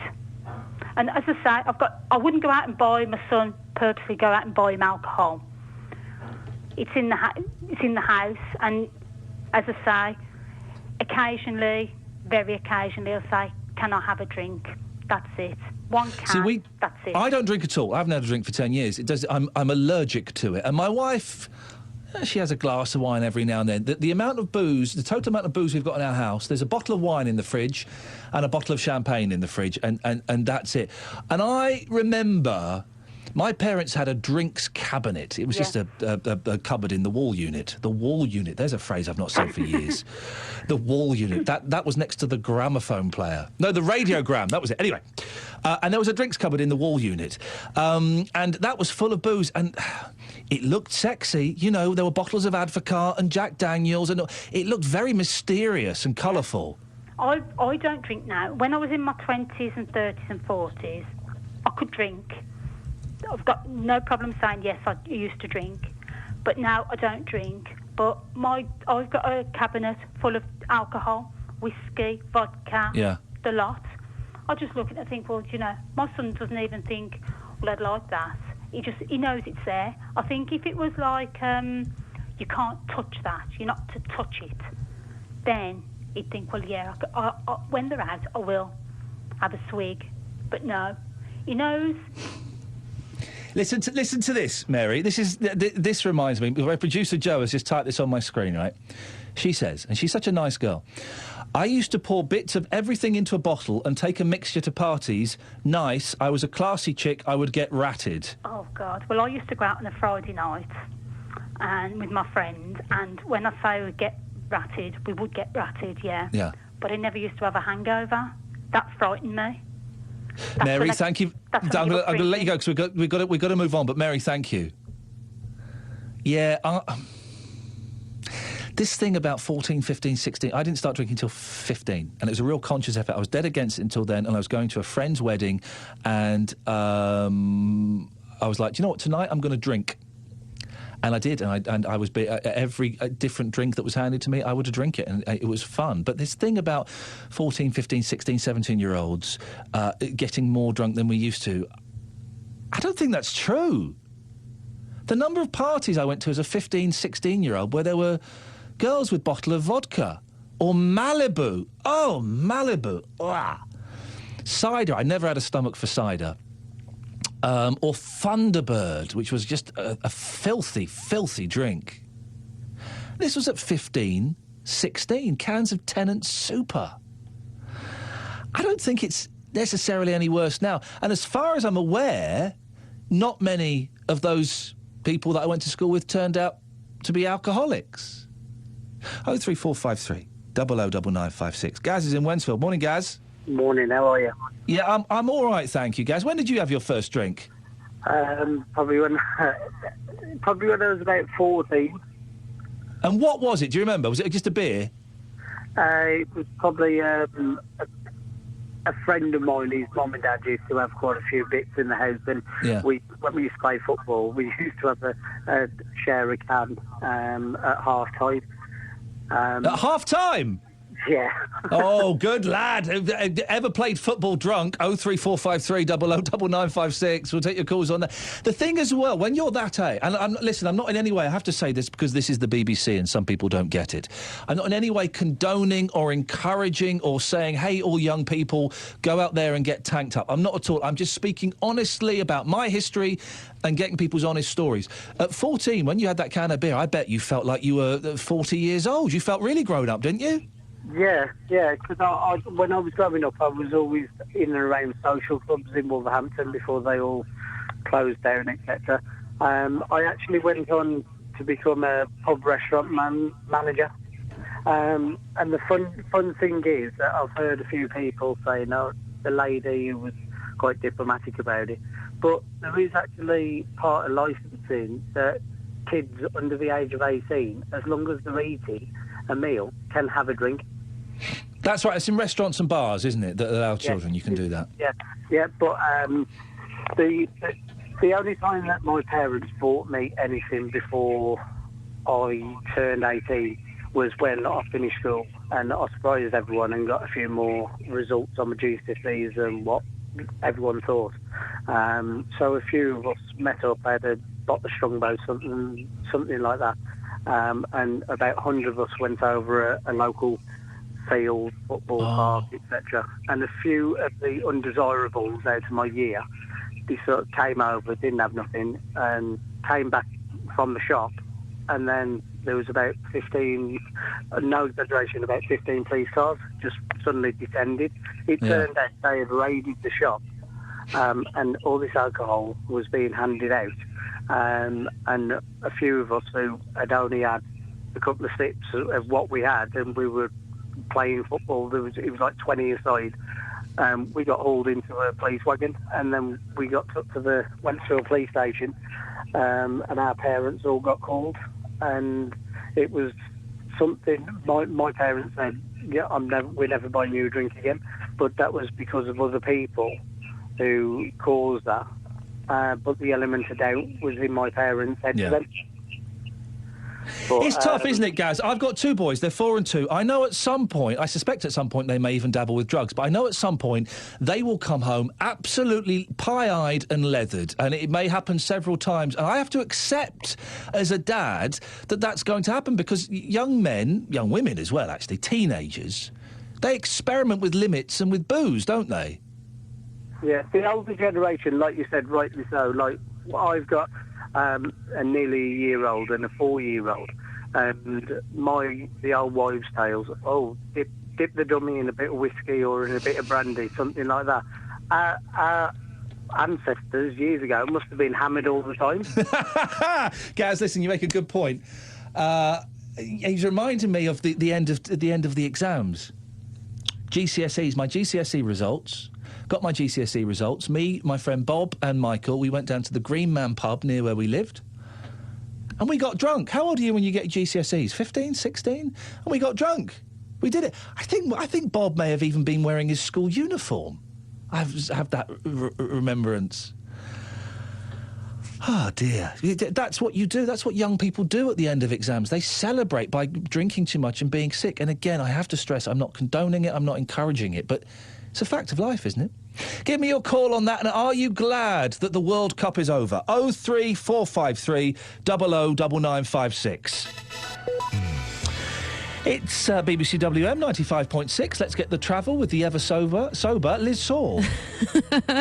And as I say, I wouldn't go out and buy my son, purposely go out and buy him alcohol. It's in the house, and as I say, occasionally, very occasionally, I'll say, can I have a drink? That's it. 1 can, that's it. I don't drink at all. I haven't had a drink for 10 years. I'm allergic to it. And my wife, she has a glass of wine every now and then. The amount of booze, the total amount of booze we've got in our house, there's a bottle of wine in the fridge and a bottle of champagne in the fridge, and that's it. And I remember My parents had a drinks cabinet. It was just a cupboard in the wall unit. The wall unit. There's a phrase I've not said for years. The wall unit. That was next to the gramophone player. No, the radiogram. That was it. Anyway, and there was a drinks cupboard in the wall unit, and that was full of booze, and it looked sexy. You know, there were bottles of Advocaat and Jack Daniels, and it looked very mysterious and colourful. I don't drink now. When I was in my 20s and 30s and 40s, I could drink. I've got no problem saying, yes, I used to drink. But now I don't drink. But I've got a cabinet full of alcohol, whiskey, vodka, the lot. I just look at it and think, well, you know, my son doesn't even think, well, I'd like that. He knows it's there. I think if it was like, you can't touch that, you're not to touch it, then he'd think, well, yeah, I, when they're out, I will have a swig. But no, he knows. Listen to this, Mary. This reminds me. My producer Jo has just typed this on my screen, right? She says, and she's such a nice girl, I used to pour bits of everything into a bottle and take a mixture to parties. Nice. I was a classy chick. I would get ratted. Oh, God. Well, I used to go out on a Friday night and with my friends, and when I say we get ratted, we would get ratted, yeah. Yeah. But I never used to have a hangover. That frightened me. Mary, thank you. I'm going to let you go because we've got to move on. But Mary, thank you. Yeah. This thing about 14, 15, 16, I didn't start drinking until 15, and it was a real conscious effort. I was dead against it until then, and I was going to a friend's wedding, and I was like, do you know what, tonight I'm going to drink. And I did, and I was every different drink that was handed to me, I would drink it, and it was fun. But this thing about 14, 15, 16, 17-year-olds getting more drunk than we used to, I don't think that's true. The number of parties I went to as a 15, 16-year-old where there were girls with bottle of vodka or Malibu. Oh, Malibu. Ah. Cider. I never had a stomach for cider. Or Thunderbird, which was just a filthy, filthy drink. This was at 15, 16, cans of Tennant Super. I don't think it's necessarily any worse now. And as far as I'm aware, not many of those people that I went to school with turned out to be alcoholics. 03453 009956. Gaz is in Wensfield. Morning, Gaz. Morning, how are you? Yeah, I'm all right, thank you, Gaz. When did you have your first drink? Probably when I was about 14. And what was it? Do you remember? Was it just a beer? It was probably a friend of mine. His mum and dad used to have quite a few bits in the house, and when we used to play football, we used to have share a can at half time. At half time? Yeah. Oh, good lad. Ever played football drunk? 03453 009956. We'll take your calls on that. The thing as well, when you're that age, and listen, I'm not in any way, I have to say this because this is the BBC and some people don't get it. I'm not in any way condoning or encouraging or saying, hey, all young people, go out there and get tanked up. I'm not at all. I'm just speaking honestly about my history and getting people's honest stories. At 14, when you had that can of beer, I bet you felt like you were 40 years old. You felt really grown up, didn't you? Yeah, because when I was growing up, I was always in and around social clubs in Wolverhampton before they all closed down, etc. I actually went on to become a pub restaurant manager. And the fun thing is that I've heard a few people say, no, the lady who was quite diplomatic about it, but there is actually part of licensing that kids under the age of 18, as long as they're eating a meal, can have a drink. That's right. It's in restaurants and bars, isn't it, that allow children? You can do that. Yeah. But the only time that my parents bought me anything before I turned 18 was when I finished school, and I surprised everyone and got a few more results on my GCSEs than what everyone thought. So a few of us met up, had a bottle of Strongbow, something like that. And about 100 of us went over a local field, football park, etc. And a few of the undesirables out of my year, they sort of came over, didn't have nothing, and came back from the shop. And then there was about 15, no exaggeration, about 15 police cars just suddenly descended. It turned out they had raided the shop and all this alcohol was being handed out. And a few of us who had only had a couple of sips of what we had, and we were playing football. It was like 20 aside. We got hauled into a police wagon, and then we went to a police station, and our parents all got called, and it was something. My parents said, "Yeah, we're never buying you a drink again," but that was because of other people who caused that. But the element of doubt was in my parents' head to them. But, it's tough, isn't it, Gaz? I've got two boys. They're 4 and 2. I know at some point, I suspect at some point they may even dabble with drugs, but I know at some point they will come home absolutely pie-eyed and leathered, and it may happen several times. And I have to accept, as a dad, that that's going to happen because young men, young women as well, actually, teenagers, they experiment with limits and with booze, don't they? Yeah, the older generation, like you said, rightly so. Like, I've got a nearly a year-old and a 4-year-old, and the old wives' tales. Oh, dip the dummy in a bit of whiskey or in a bit of brandy, something like that. Our ancestors years ago must have been hammered all the time. Gaz, listen, you make a good point. He's reminding me of the end of the exams. GCSEs, my GCSE results. Got my GCSE results. Me, my friend Bob and Michael, we went down to the Green Man pub near where we lived. And we got drunk. How old are you when you get your GCSEs? 15, 16? And we got drunk. We did it. I think Bob may have even been wearing his school uniform. I have that remembrance. Oh, dear. That's what you do. That's what young people do at the end of exams. They celebrate by drinking too much and being sick. And again, I have to stress, I'm not condoning it, I'm not encouraging it, but it's a fact of life, isn't it? Give me your call on that, and are you glad that the World Cup is over? 03453 009956. It's BBC WM 95.6. Let's get the travel with the ever-sober Liz Saul.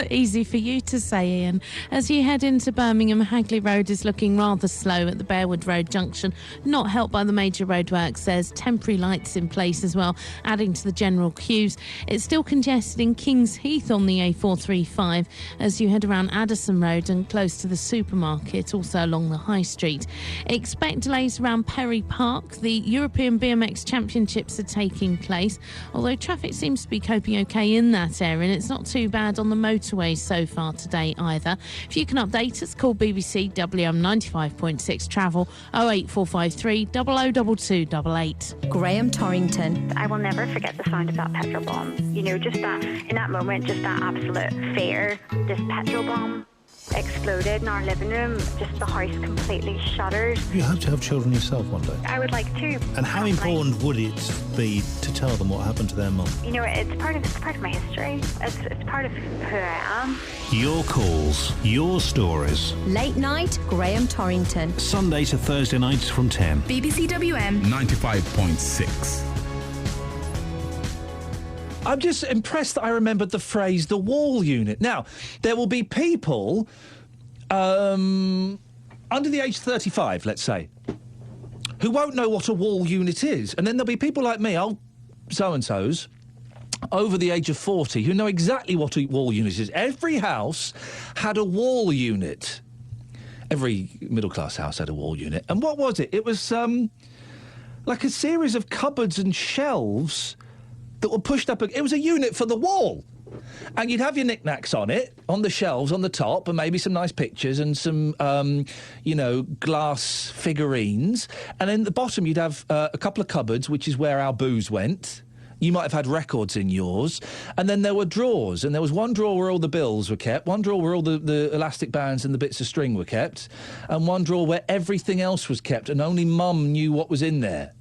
Easy for you to say, Ian. As you head into Birmingham, Hagley Road is looking rather slow at the Bearwood Road junction. Not helped by the major roadworks. There's temporary lights in place as well, adding to the general queues. It's still congested in Kings Heath on the A435 as you head around Addison Road and close to the supermarket, also along the High Street. Expect delays around Perry Park. The European BMX Championships are taking place, although traffic seems to be coping okay in that area, and it's not too bad on the motorways so far today either. If you can update us, call BBC WM 95.6 Travel 08453 002288. Graham Torrington. I will never forget the sound of that petrol bomb. You know, just that, in that moment, just that absolute fear. This petrol bomb exploded in our living room, just the house completely shuttered. You hope to have children yourself one day? I would like to. And how important would it be to tell them what happened to their mum? You know, it's part of my history. It's part of who I am. Your calls, your stories. Late night, Graham Torrington. Sunday to Thursday nights from 10. BBC WM 95.6. I'm just impressed that I remembered the phrase the wall unit. Now, there will be people under the age of 35, let's say, who won't know what a wall unit is. And then there'll be people like me, old so-and-sos, over the age of 40, who know exactly what a wall unit is. Every house had a wall unit. Every middle-class house had a wall unit. And what was it? It was like a series of cupboards and shelves that were pushed up. It was a unit for the wall. And you'd have your knickknacks on it, on the shelves, on the top, and maybe some nice pictures and some, glass figurines. And in the bottom, you'd have a couple of cupboards, which is where our booze went. You might have had records in yours. And then there were drawers. And there was one drawer where all the bills were kept, one drawer where all the elastic bands and the bits of string were kept, and one drawer where everything else was kept, and only Mum knew what was in there.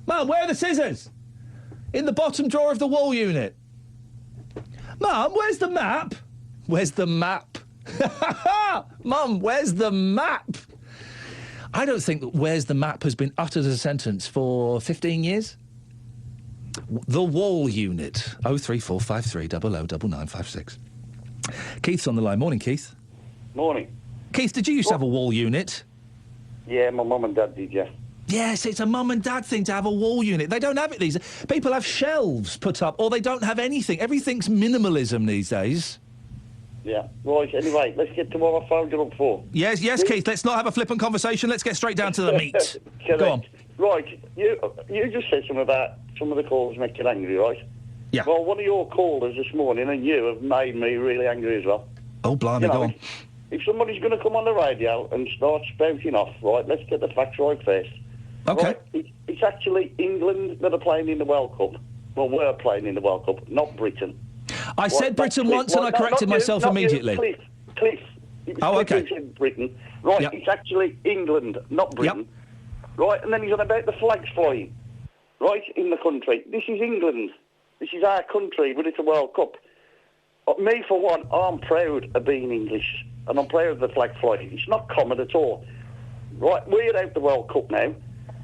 Mum, where are the scissors? In the bottom drawer of the wall unit. Mum, where's the map? Where's the map? Mum, where's the map? I don't think that where's the map has been uttered as a sentence for 15 years. The wall unit. 03453 009956. Keith's on the line. Morning, Keith. Morning. Keith, did you used to have a wall unit? Yeah, my mum and dad did, yeah. Yes, it's a mum and dad thing to have a wall unit. They don't have it these days. People have shelves put up, or they don't have anything. Everything's minimalism these days. Yeah. Right, anyway, let's get to what I phoned you up for. Yes, Keith, let's not have a flippant conversation. Let's get straight down to the meat. Correct. Go on. Right, you just said something about some of the callers make you angry, right? Yeah. Well, one of your callers this morning and you have made me really angry as well. Oh, blimey, go on. If somebody's going to come on the radio and start spouting off, right, let's get the facts right first. Okay. Right, it's actually England that are playing in the World Cup. Well, we're playing in the World Cup, not Britain. I said Britain once and I corrected myself immediately. Cliff. Oh, okay. Cliff said Britain. Right, it's actually England, not Britain. Right, and then he's on about the flags flying. Right, in the country. This is England. This is our country, but it's a World Cup. Me, for one, I'm proud of being English, and I'm proud of the flag flying. It's not common at all. Right, we're out the World Cup now.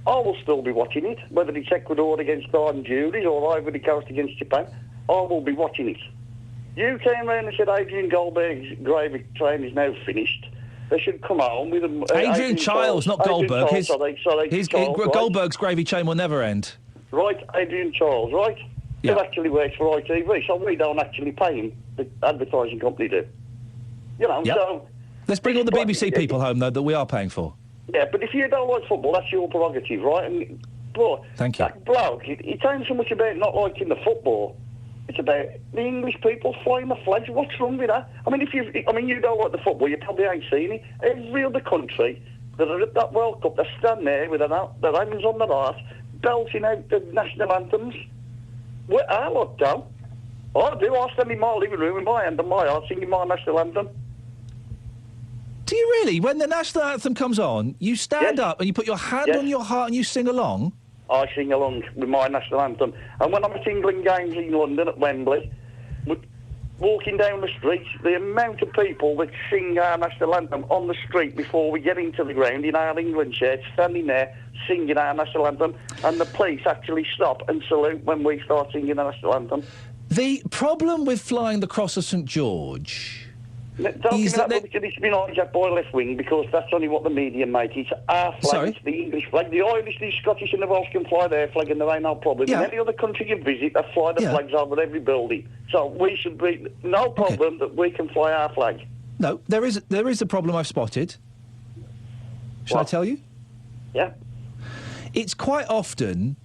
I will still be watching it, whether it's Ecuador against Honduras or Ivory Coast against Japan. I will be watching it. You came round and said Adrian Goldberg's gravy train is now finished. They should come home with them. Adrian Chiles, not Goldberg. Goldberg's gravy chain will never end. Right, Adrian Chiles, right? Who actually works for ITV, so we don't actually pay him. The advertising company do. You know, so... Let's bring all the BBC people home, though, that we are paying for. Yeah, but if you don't like football, that's your prerogative, right? But thank you. That bloke, it ain't so much about not liking the football. It's about the English people flying the flags. What's wrong with that? I mean, you don't like the football, you probably ain't seen it. Every other country that are at that World Cup, they stand there with their hands on their heart, belting out the national anthems. I lot don't. I do. I stand in my living room with my hand on my heart singing my national anthem. Do you really? When the national anthem comes on, you stand up and you put your hand on your heart and you sing along? I sing along with my national anthem. And when I'm at England games in London at Wembley, walking down the street, the amount of people that sing our national anthem on the street before we get into the ground in our England shirts, standing there singing our national anthem, and the police actually stop and salute when we start singing the national anthem. The problem with flying the Cross of St George Don't give me that rubbish that it's been hijacked by left wing, because that's only what the media make. It's our flag, it's the English flag. The Irish, the Scottish and the Welsh can fly their flag and there ain't no problem. In any other country you visit, they fly the flags over every building. So we should be no problem that we can fly our flag. No, there is a problem I've spotted. Shall I tell you? Yeah. It's quite often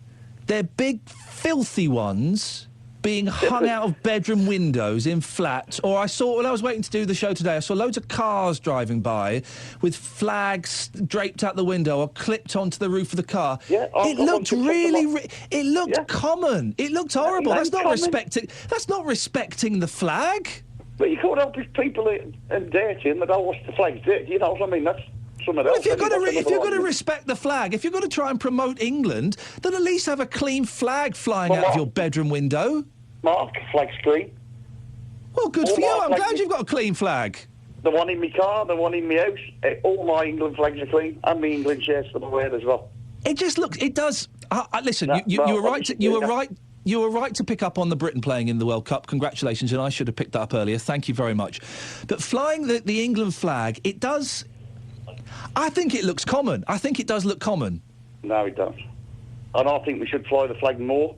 they're big, filthy ones being hung out of bedroom windows in flats. Or I saw, when I was waiting to do the show today, I saw loads of cars driving by with flags draped out the window or clipped onto the roof of the car. Yeah, it looked really... it looked common. It looked horrible. That's not respecting... That's not respecting the flag. But you can't help if people are dirty and they don't wash the flags dirty. You know what I mean? That's... Well, if you're going to respect the flag, if you're going to try and promote England, then at least have a clean flag flying out of your bedroom window. Mark, flag's clean. Well, good for you. I'm glad you've got a clean flag. The one in my car, the one in my house, all my England flags are clean, and my England shirts that I wear as well. It just looks. It does. Listen, you were right. You were right to pick up on the Britain playing in the World Cup. Congratulations, and I should have picked that up earlier. Thank you very much. But flying the England flag, it does. I think it looks common. I think it does look common. No, it doesn't. And I think we should fly the flag more.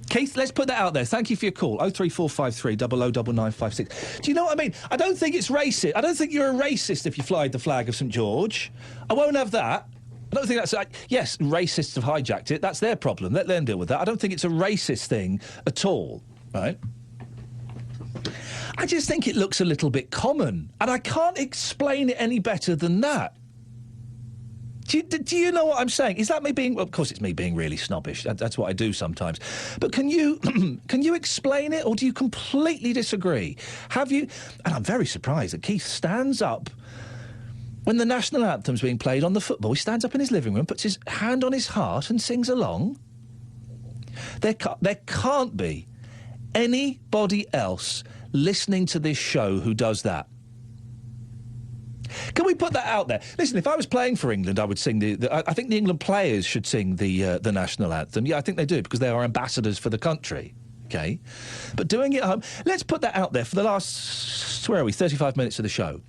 Keith, let's put that out there. Thank you for your call. 03453 009956. Do you know what I mean? I don't think it's racist. I don't think you're a racist if you fly the flag of St George. I won't have that. I don't think that's... yes, racists have hijacked it. That's their problem. Let them deal with that. I don't think it's a racist thing at all, right? I just think it looks a little bit common, and I can't explain it any better than that. Do you know what I'm saying? Is that me being... Well, of course it's me being really snobbish. That's what I do sometimes. But can you can you explain it, or do you completely disagree? Have you... And I'm very surprised that Keith stands up when the national anthem's being played on the football. He stands up in his living room, puts his hand on his heart and sings along. There can't be anybody else listening to this show who does that. Can we put that out there? Listen, if I was playing for England, I would sing I think the England players should sing the national anthem. Yeah, I think they do, because they are ambassadors for the country. Okay? But doing it at home... Let's put that out there for the last, 35 minutes of the show.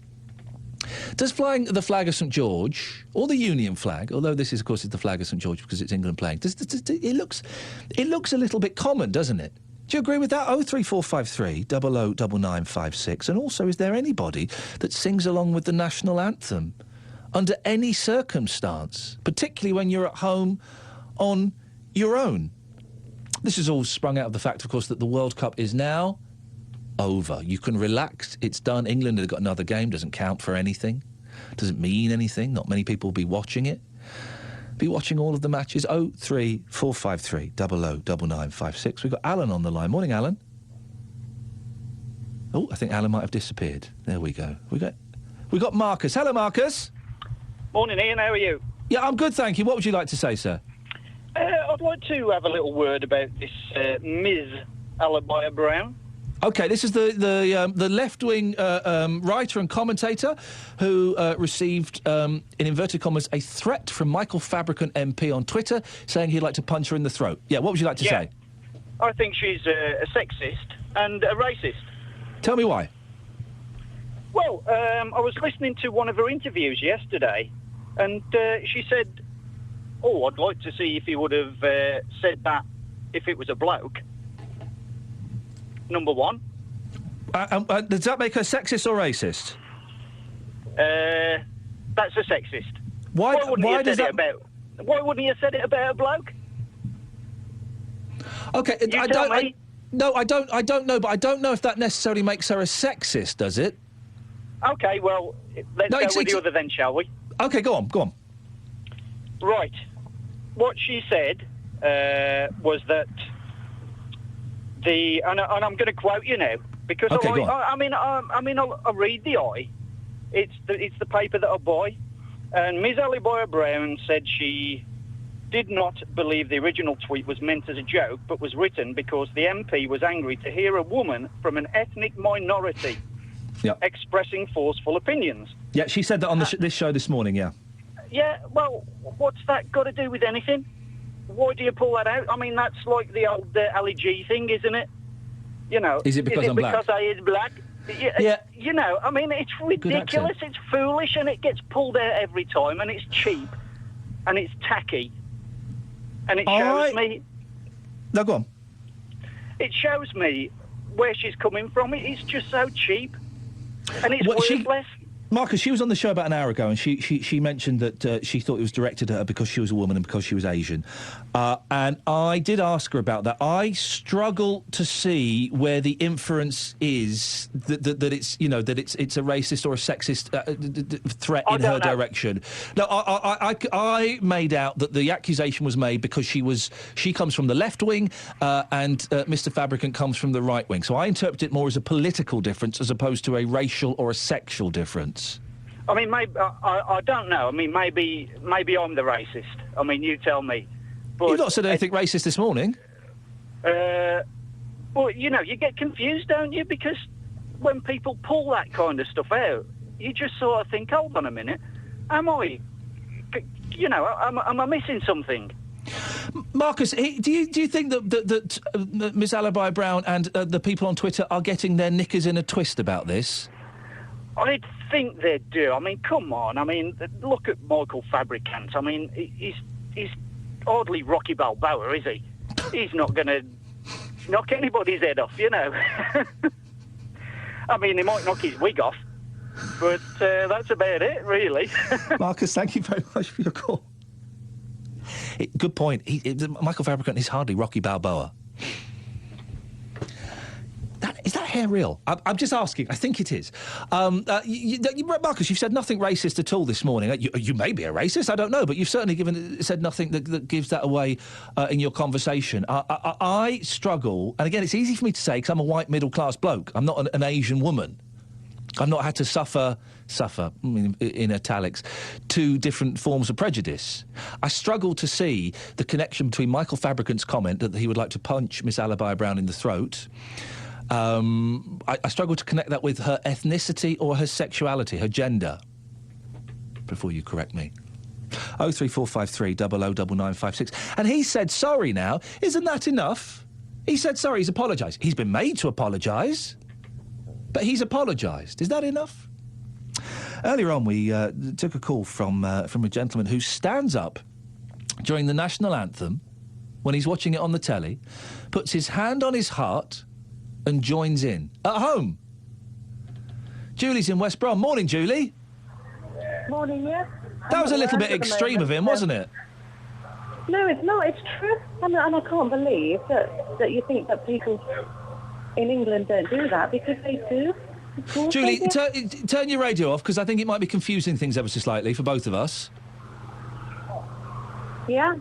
Does flying the flag of St George, or the Union flag, although this is, of course, is the flag of St George because it's England playing, it looks a little bit common, doesn't it? Do you agree with that? 03453 009956. And also, is there anybody that sings along with the national anthem under any circumstance, particularly when you're at home on your own? This is all sprung out of the fact, of course, that the World Cup is now over. You can relax. It's done. England have got another game. Doesn't count for anything. Doesn't mean anything. Not many people will be watching it. Be watching all of the matches. 03453 009956. We've got Alan on the line. Morning, Alan. Oh, I think Alan might have disappeared. There we go. We got Marcus. Hello, Marcus. Morning, Ian. How are you? Yeah, I'm good, thank you. What would you like to say, sir? I'd like to have a little word about this Ms. Alabaya Brown. OK, this is the left-wing writer and commentator who received, in inverted commas, a threat from Michael Fabricant MP on Twitter saying he'd like to punch her in the throat. Yeah, what would you like to say? I think she's a sexist and a racist. Tell me why. Well, I was listening to one of her interviews yesterday, and she said, "Oh, I'd like to see if he would have said that if it was a bloke." Number one. Does that make her sexist or racist? That's a sexist. Why wouldn't he have said it about a bloke? Okay, I don't know, but I don't know if that necessarily makes her a sexist, does it? Okay, well, let's go with the other then, shall we? Okay, go on. Right. What she said was that and I'm going to quote you now because okay, I read the eye. It's the paper that I buy, and Ms. Alibaya Brown said she did not believe the original tweet was meant as a joke, but was written because the MP was angry to hear a woman from an ethnic minority expressing forceful opinions. Yeah, she said that on this show this morning. Yeah. Yeah. Well, what's that got to do with anything? Why do you pull that out? I mean, that's like the old Ali G thing, isn't it? You know, is it because I'm black? Because I is black? Yeah. You know, I mean, it's ridiculous, it's foolish, and it gets pulled out every time, and it's cheap, and it's tacky, and it shows me... No, go on. It shows me where she's coming from. It's just so cheap, and it's worthless. Marcus, she was on the show about an hour ago, and she mentioned that she thought it was directed at her because she was a woman and because she was Asian. And I did ask her about that. I struggle to see where the inference is that it's it's a racist or a sexist threat in her direction. No, I made out that the accusation was made because she comes from the left wing and Mr. Fabricant comes from the right wing. So I interpret it more as a political difference as opposed to a racial or a sexual difference. I mean, maybe I don't know. I mean, maybe I'm the racist. I mean, you tell me. But you've not said anything racist this morning. Well, you know, you get confused, don't you? Because when people pull that kind of stuff out, you just sort of think, hold on a minute, am I missing something? Marcus, do you think that Miss Alibaya Brown and the people on Twitter are getting their knickers in a twist about this? I think they do. I mean, come on. I mean, look at Michael Fabricant. I mean, he's hardly Rocky Balboa, is he? He's not going to knock anybody's head off, you know. I mean, he might knock his wig off, but that's about it, really. Marcus, thank you very much for your call. Good point. Michael Fabricant is hardly Rocky Balboa. Is that hair real? I'm just asking. I think it is. Marcus, you've said nothing racist at all this morning. You may be a racist, I don't know, but you've certainly said nothing that gives that away in your conversation. I struggle, and again, it's easy for me to say because I'm a white middle-class bloke. I'm not an Asian woman. I've not had to suffer, I mean, in italics, two different forms of prejudice. I struggle to see the connection between Michael Fabricant's comment that he would like to punch Miss Alibaya Brown in the throat. I struggle to connect that with her ethnicity or her sexuality, her gender. Before you correct me. 03453 009956. And he said sorry now. Isn't that enough? He said sorry, he's apologised. He's been made to apologise, but he's apologised. Is that enough? Earlier on, we took a call from a gentleman who stands up during the national anthem when he's watching it on the telly, puts his hand on his heart and joins in. At home. Julie's in West Brom. Morning, Julie. Morning, yeah. That was a little bit extreme of him, wasn't it? No, it's not. It's true. And I can't believe that you think that people in England don't do that, because they do. Julie, turn your radio off, because I think it might be confusing things ever so slightly for both of us. Yeah.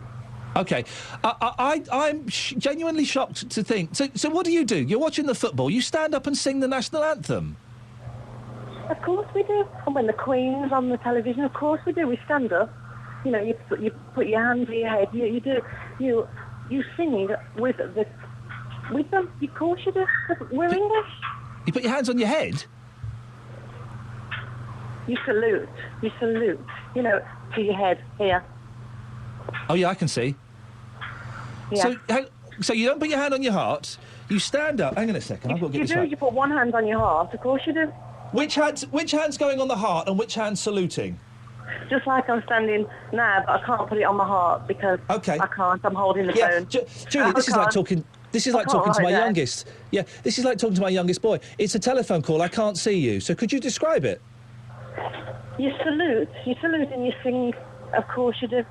OK. I'm genuinely shocked to think... So what do? You're watching the football, you stand up and sing the national anthem? Of course we do. And when the Queen's on the television, of course we do. We stand up. You know, you put your hand to your head. You sing with them. Of course you do. We're English. You put your hands on your head? You salute. You know, to your head here. Oh yeah, I can see. Yeah. So you don't put your hand on your heart. You stand up. Hang on a second. I've got to get this right. You put one hand on your heart. Of course you do. Which hand's going on the heart and which hand's saluting? Just like I'm standing now, but I can't put it on my heart because I can't. I'm holding the phone. Julie, this is like talking. This is like talking to my youngest. Yeah, this is like talking to my youngest boy. It's a telephone call. I can't see you. So could you describe it? You salute and you sing. Of course you do.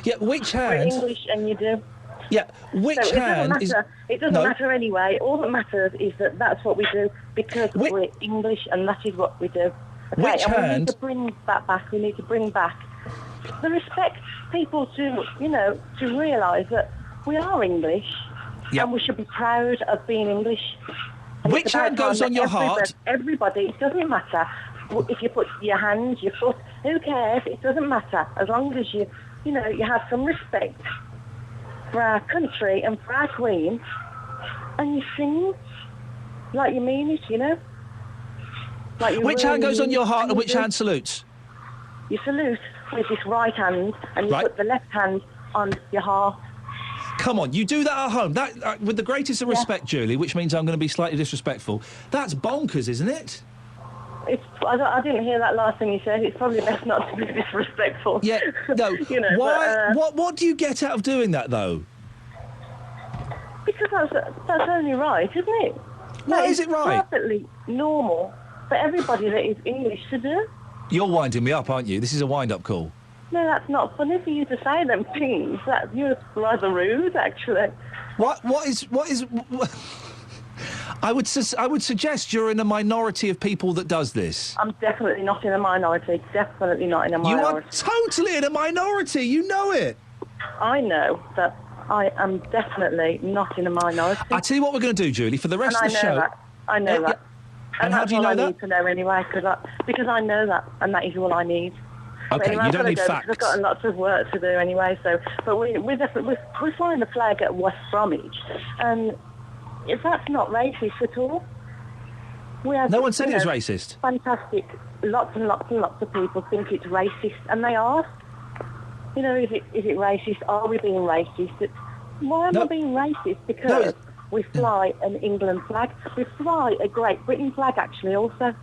Yeah, which hand? We're English and you do. Yeah, which hand is... It doesn't matter anyway. All that matters is that that's what we do, because we're English and that is what we do. Okay, which and hand... we need to bring that back. We need to bring back the respect people to realise that we are English and we should be proud of being English. And which hand goes on your heart? Everybody, it doesn't matter. If you put your hands, your foot, who cares? It doesn't matter. As long as you have some respect for our country and for our Queen, and you sing like you mean it, you know? Like which hand goes on your heart and which hand salutes? You salute with this right hand, and you put the left hand on your heart. Come on, you do that at home. That, with the greatest of respect, Julie, which means I'm going to be slightly disrespectful, that's bonkers, isn't it? I didn't hear that last thing you said. It's probably best not to be disrespectful. Yeah, no. Why? What do you get out of doing that, though? Because that's only right, isn't it? Why is it right? It's perfectly normal for everybody that is English to do. You're winding me up, aren't you? This is a wind-up call. No, that's not funny for you to say them things. You're rather rude, actually. What is? I would suggest you're in a minority of people that does this. I'm definitely not in a minority. Definitely not in a minority. You are totally in a minority. You know it. I know that I am definitely not in a minority. I tell you what we're going to do, Julie, for the rest of the show. I know that. And how do you know that? I need to know anyway, because I know that, and that is all I need. Okay, anyway, you don't need facts. I've got lots of work to do anyway. So, but we're flying the flag at West Bromwich, and if that's not racist at all. No one said it's racist. Fantastic. Lots and lots and lots of people think it's racist, and they are. You know, is it racist? Are we being racist? Why am I being racist? Because we fly an England flag. We fly a Great Britain flag, actually, also.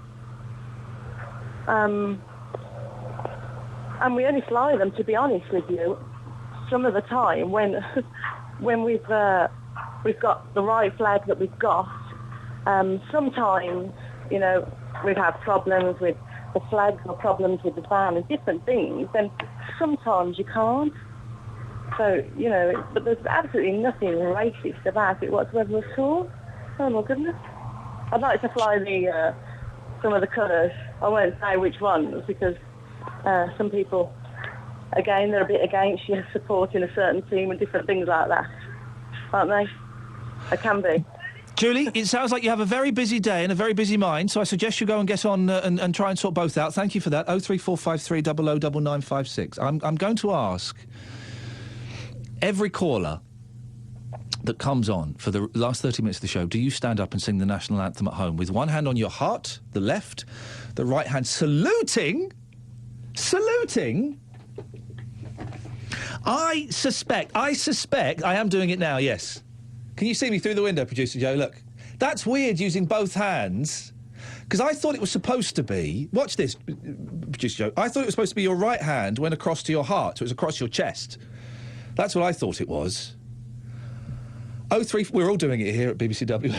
And we only fly them, to be honest with you, some of the time when we've got the right flag that we've got. Sometimes, you know, we've had problems with the flags or problems with the van and different things, and sometimes you can't. So, you know, but there's absolutely nothing racist about it whatsoever at all. Oh, my goodness. I'd like to fly some of the colours. I won't say which ones, because some people, again, they're a bit against you supporting a certain team and different things like that, aren't they? They can be. Julie, it sounds like you have a very busy day and a very busy mind, so I suggest you go and get on and try and sort both out. Thank you for that. 03453 009956. I'm going to ask every caller that comes on for the last 30 minutes of the show, do you stand up and sing the national anthem at home with one hand on your heart, the left, the right hand saluting? I suspect I am doing it now, yes. Can you see me through the window, Producer Joe? Look. That's weird using both hands, because I thought it was supposed to be... Watch this, Producer Joe. I thought it was supposed to be your right hand went across to your heart, so it was across your chest. That's what I thought it was. We're all doing it here at BBCW.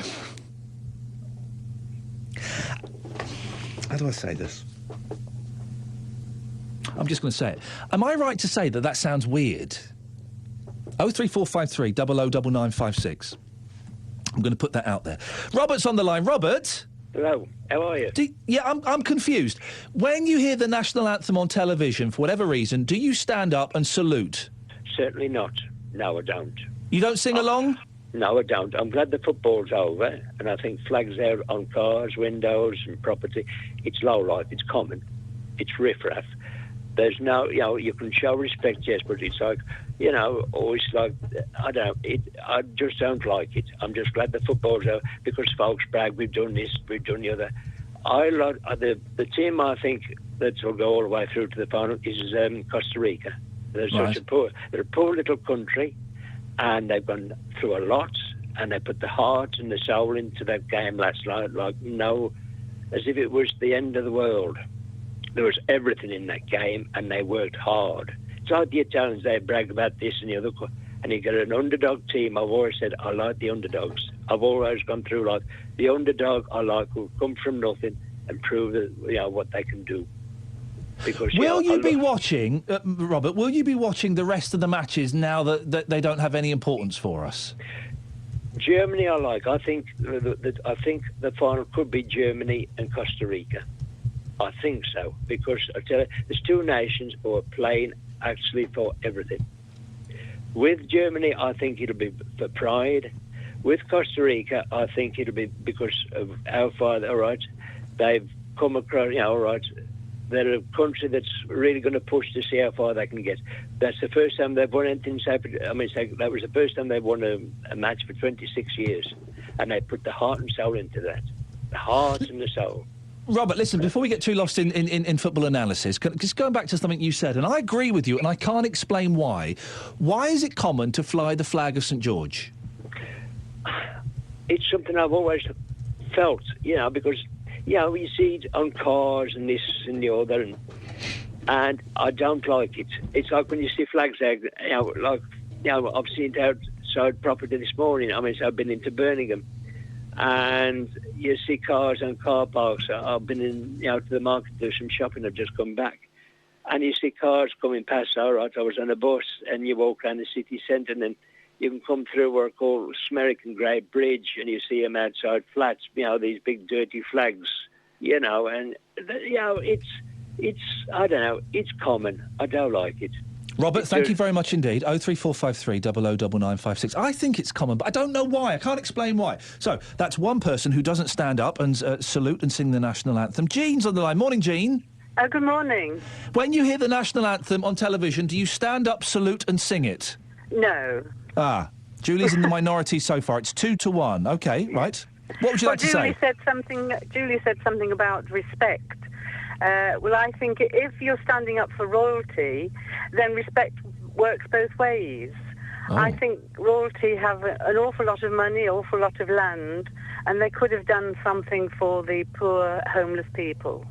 How do I say this? I'm just going to say it. Am I right to say that sounds weird? 03453 009956. I'm going to put that out there. Robert's on the line. Robert? Hello. How are you? I'm confused. When you hear the national anthem on television, for whatever reason, do you stand up and salute? Certainly not. No, I don't. You don't sing along? No, I don't. I'm glad the football's over, and I think flags out on cars, windows and property. It's low life, it's common, it's riffraff. There's no, you can show respect, yes, but it's like, always like, I just don't like it. I'm just glad the football's over because folks brag, we've done this, we've done the other. I like the team I think that will go all the way through to the final is Costa Rica. They're such they're a poor little country, and they've gone through a lot, and they put the heart and the soul into that game last night, as if it was the end of the world. There was everything in that game, and they worked hard. It's like the Italians, they brag about this and the other, and you get an underdog team. I've always said I like the underdogs. I've always gone through like the underdog I like will come from nothing and prove that, what they can do. Because will you be watching, Robert? Will you be watching the rest of the matches now that they don't have any importance for us? Germany, I like. I think the final could be Germany and Costa Rica. I think so because I tell you, there's two nations who are playing actually for everything. With Germany, I think it'll be for pride. With Costa Rica, I think it'll be because of how far they've come across. They're a country that's really going to push to see how far they can get. That's the first time they've won anything. That was the first time they've won a match for 26 years. And they put the heart and soul into that. The heart and the soul. Robert, listen, before we get too lost in football analysis, just going back to something you said, and I agree with you, and I can't explain why. Why is it common to fly the flag of St George? It's something I've always felt, because... you see it on cars and this and the other, and I don't like it. It's like when you see flags there, I've seen it outside property this morning. So I've been into Birmingham, and you see cars and car parks. I've been to the market to do some shopping. I've just come back, and you see cars coming past. All right, I was on a bus, and you walk around the city centre, and then you can come through what are called Smerican Great Bridge, and you see them outside flats, these big dirty flags, and, it's, I don't know, it's common. I don't like it. Robert, thank you very much indeed. 03453 009956. I think it's common, but I don't know why. I can't explain why. So, that's one person who doesn't stand up and salute and sing the national anthem. Jean's on the line. Morning, Jean. Good morning. When you hear the national anthem on television, do you stand up, salute and sing it? No. Julie's in the minority so far. It's 2-1. Okay, right. What would you like to say? Julie said something about respect. Well, I think if you're standing up for royalty, then respect works both ways. Oh. I think royalty have an awful lot of money, awful lot of land, and they could have done something for the poor, homeless people.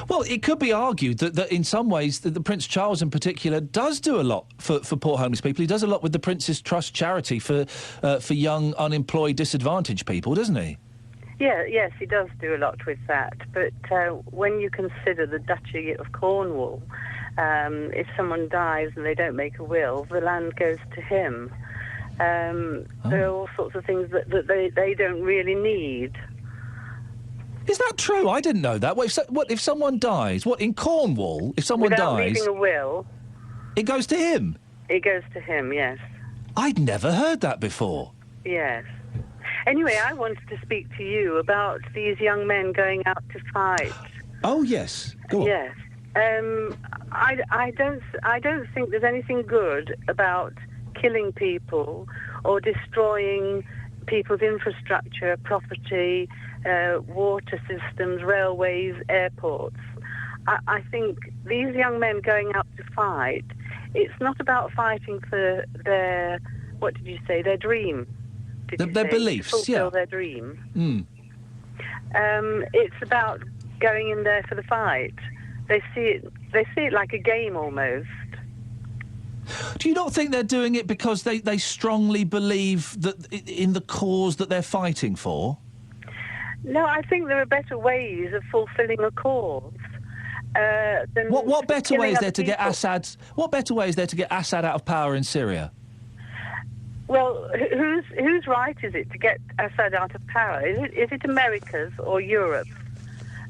Well, it could be argued that in some ways that the Prince Charles in particular does do a lot for poor homeless people. He does a lot with the Prince's Trust charity for young, unemployed, disadvantaged people, doesn't he? Yes, he does do a lot with that. But when you consider the Duchy of Cornwall, if someone dies and they don't make a will, the land goes to him. There are all sorts of things that they don't really need. Is that true? I didn't know that. What if someone dies? What, in Cornwall? If someone Without dies... leaving a will... It goes to him? It goes to him, yes. I'd never heard that before. Yes. Anyway, I wanted to speak to you about these young men going out to fight. Oh, yes. Go on. Yes. I don't think there's anything good about killing people or destroying people's infrastructure, property, water systems, railways, airports. I think these young men going out to fight, it's not about fighting for their, what did you say, their dream. Their beliefs, fulfill their dream. Mm. It's about going in there for the fight. They see it like a game almost. Do you not think they're doing it because they strongly believe that in the cause that they're fighting for? No, I think there are better ways of fulfilling a cause. Than What better way is there to people. get Assad? What better way is there to get Assad out of power in Syria? Well, whose right is it to get Assad out of power? Is it America's or Europe's?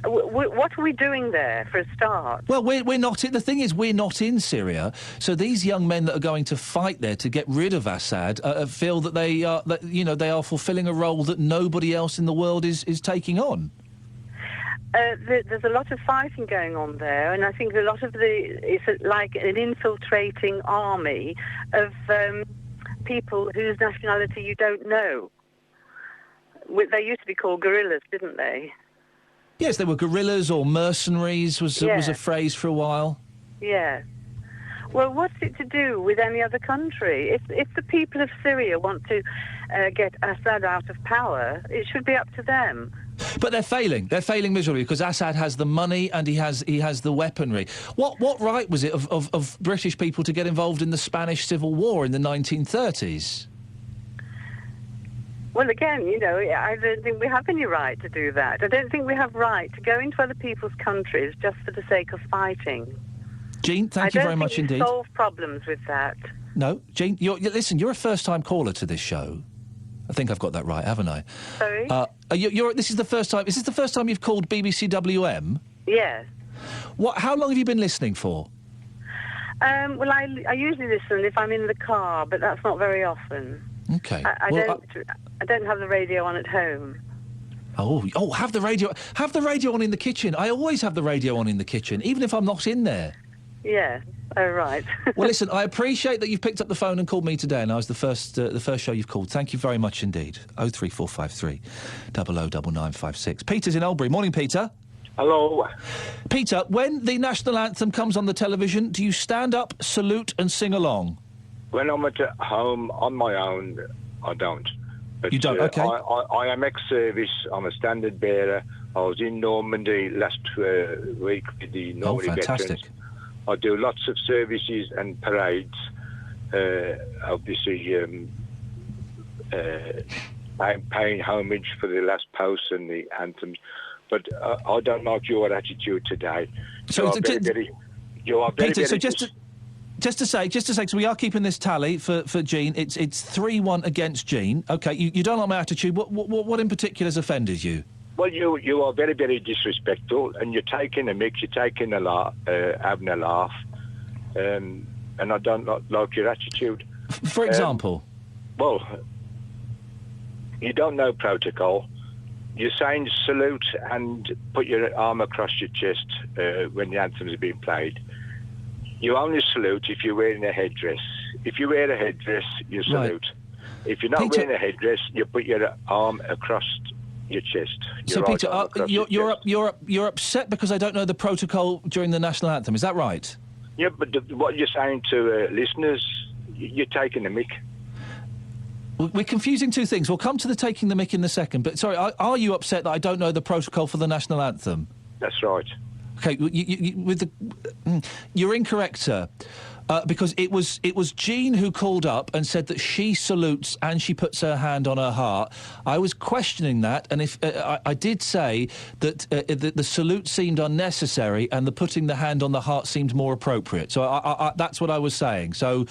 What are we doing there for a start? Well, we're not. The thing is, we're not in Syria. So these young men that are going to fight there to get rid of Assad feel that they are fulfilling a role that nobody else in the world is taking on. There's a lot of fighting going on there, and I think a lot of it's like an infiltrating army of people whose nationality you don't know. They used to be called guerrillas, didn't they? Yes, they were guerrillas or mercenaries was a phrase for a while. Yeah. Well, what's it to do with any other country? If the people of Syria want to get Assad out of power, it should be up to them. But they're failing. They're failing miserably because Assad has the money and he has the weaponry. What right was it of British people to get involved in the Spanish Civil War in the 1930s? Well, again, I don't think we have any right to do that. I don't think we have right to go into other people's countries just for the sake of fighting. Jean, thank you very much indeed. Solve problems with that. No, Jean, listen, you're a first-time caller to this show. I think I've got that right, haven't I? Sorry? This is the first time. Is this the first time you've called BBC WM? Yes. How long have you been listening for? Well, I usually listen if I'm in the car, but that's not very often. Okay. I don't have the radio on at home. Oh, have the radio on in the kitchen. I always have the radio on in the kitchen, even if I'm not in there. Yeah. Oh, right. Well, listen, I appreciate that you've picked up the phone and called me today, and I was the first show you've called. Thank you very much indeed. 03453 009956. Peter's in Albury. Morning, Peter. Hello. Peter, when the national anthem comes on the television, do you stand up, salute and sing along? When I'm at home on my own, I don't. But, you don't? OK. I am ex-service. I'm a standard bearer. I was in Normandy last week with the Normandy fantastic. veterans. I do lots of services and parades, obviously paying homage for the last posts and the anthems. But I don't like your attitude today. You are very, Peter, so just to say, because we are keeping this tally for Jean, it's 3-1 against Jean. OK, you don't like my attitude. What in particular has offended you? Well, you are very, very disrespectful, and you're taking a mix, you're taking a laugh, having a laugh, and I don't like your attitude. For example? Well, you don't know protocol. You're saying salute and put your arm across your chest when the anthems are being played. You only salute if you're wearing a headdress. If you wear a headdress, you salute. Right. If you're not wearing a headdress, you put your arm across your chest. So, Peter, you're upset because I don't know the protocol during the national anthem. Is that right? Yeah, but what you're saying to listeners, you're taking the mick. We're confusing two things. We'll come to the taking the mick in a second. But sorry, are you upset that I don't know the protocol for the national anthem? That's right. Okay, you're incorrect, sir. Because it was Jean who called up and said that she salutes and she puts her hand on her heart. I was questioning that, and if I did say that the salute seemed unnecessary and the putting the hand on the heart seemed more appropriate. So that's what I was saying. So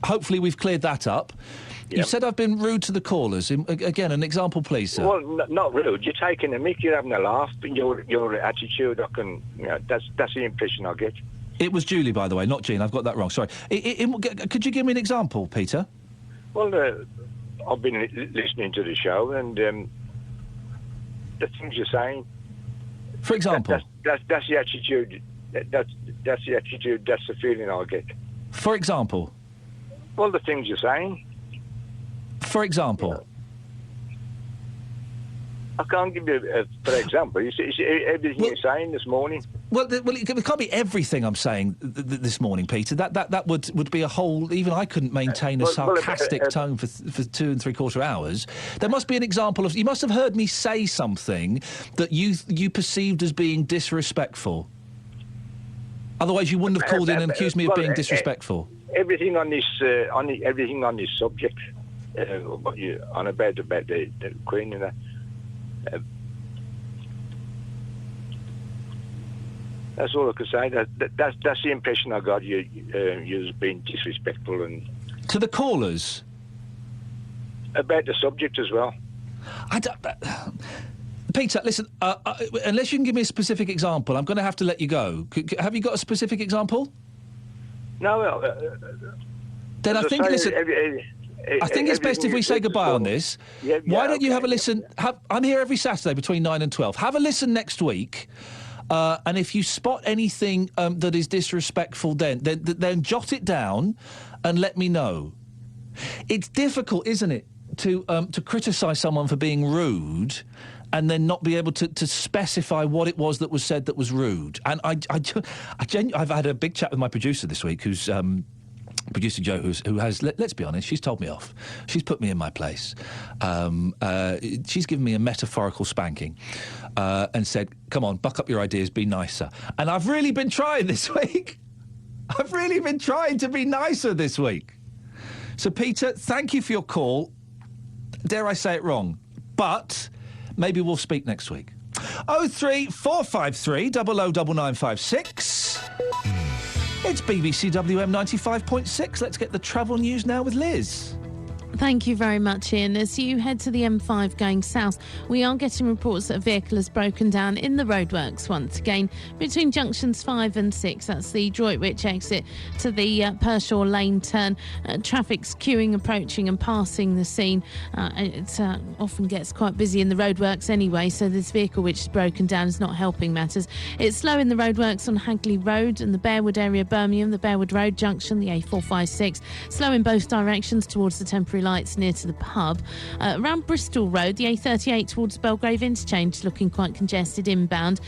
hopefully we've cleared that up. Yep. You said I've been rude to the callers. Again, an example, please, sir. Well, not rude. You're taking a mick. You're having a laugh. Your attitude, that's the impression I get. It was Julie, by the way, not Jean. I've got that wrong. Sorry. Could you give me an example, Peter? Well, I've been listening to the show, and the things you're saying. For example, that's the attitude. That's the attitude. That's the feeling I get. For example. Well, the things you're saying. For example. I can't give you for example. You see everything you're saying this morning. Well, it can't be everything I'm saying this morning, Peter. That would be a whole. Even I couldn't maintain a sarcastic tone for 2 3/4 hours. There must be an example of. You must have heard me say something that you perceived as being disrespectful. Otherwise, you wouldn't have called in and accused me of being disrespectful. everything on this everything on this subject, what you on about the Queen and that. That's all I can say. That's the impression I got. You're being disrespectful and to the callers about the subject as well. Peter, listen. Unless you can give me a specific example, I'm going to have to let you go. Have you got a specific example? No. Then I think. Listen. I think it's best if we say goodbye on this. Why don't you have a listen? I'm here every Saturday between 9 and 12. Have a listen next week. And if you spot anything that is disrespectful, then jot it down and let me know. It's difficult, isn't it, to criticise someone for being rude and then not be able to specify what it was that was said that was rude. And I've had a big chat with my producer this week, who's producer Jo, who has, let's be honest, she's told me off. She's put me in my place. She's given me a metaphorical spanking and said, come on, buck up your ideas, be nicer. And I've really been trying this week. I've really been trying to be nicer this week. So, Peter, thank you for your call. Dare I say it wrong? But maybe we'll speak next week. 03453 009956. It's BBC WM 95.6. Let's get the travel news now with Liz. Thank you very much, Ian. As you head to the M5 going south, we are getting reports that a vehicle has broken down in the roadworks once again between junctions 5 and 6. That's the Droitwich exit to the Pershaw Lane turn. Traffic's queuing, approaching and passing the scene. It often gets quite busy in the roadworks anyway, so this vehicle which is broken down is not helping matters. It's slow in the roadworks on Hagley Road and the Bearwood area, Birmingham, the Bearwood Road junction, the A456. Slow in both directions towards the temporary lights near to the pub. Around Bristol Road, the A38 towards Belgrave Interchange is looking quite congested inbound.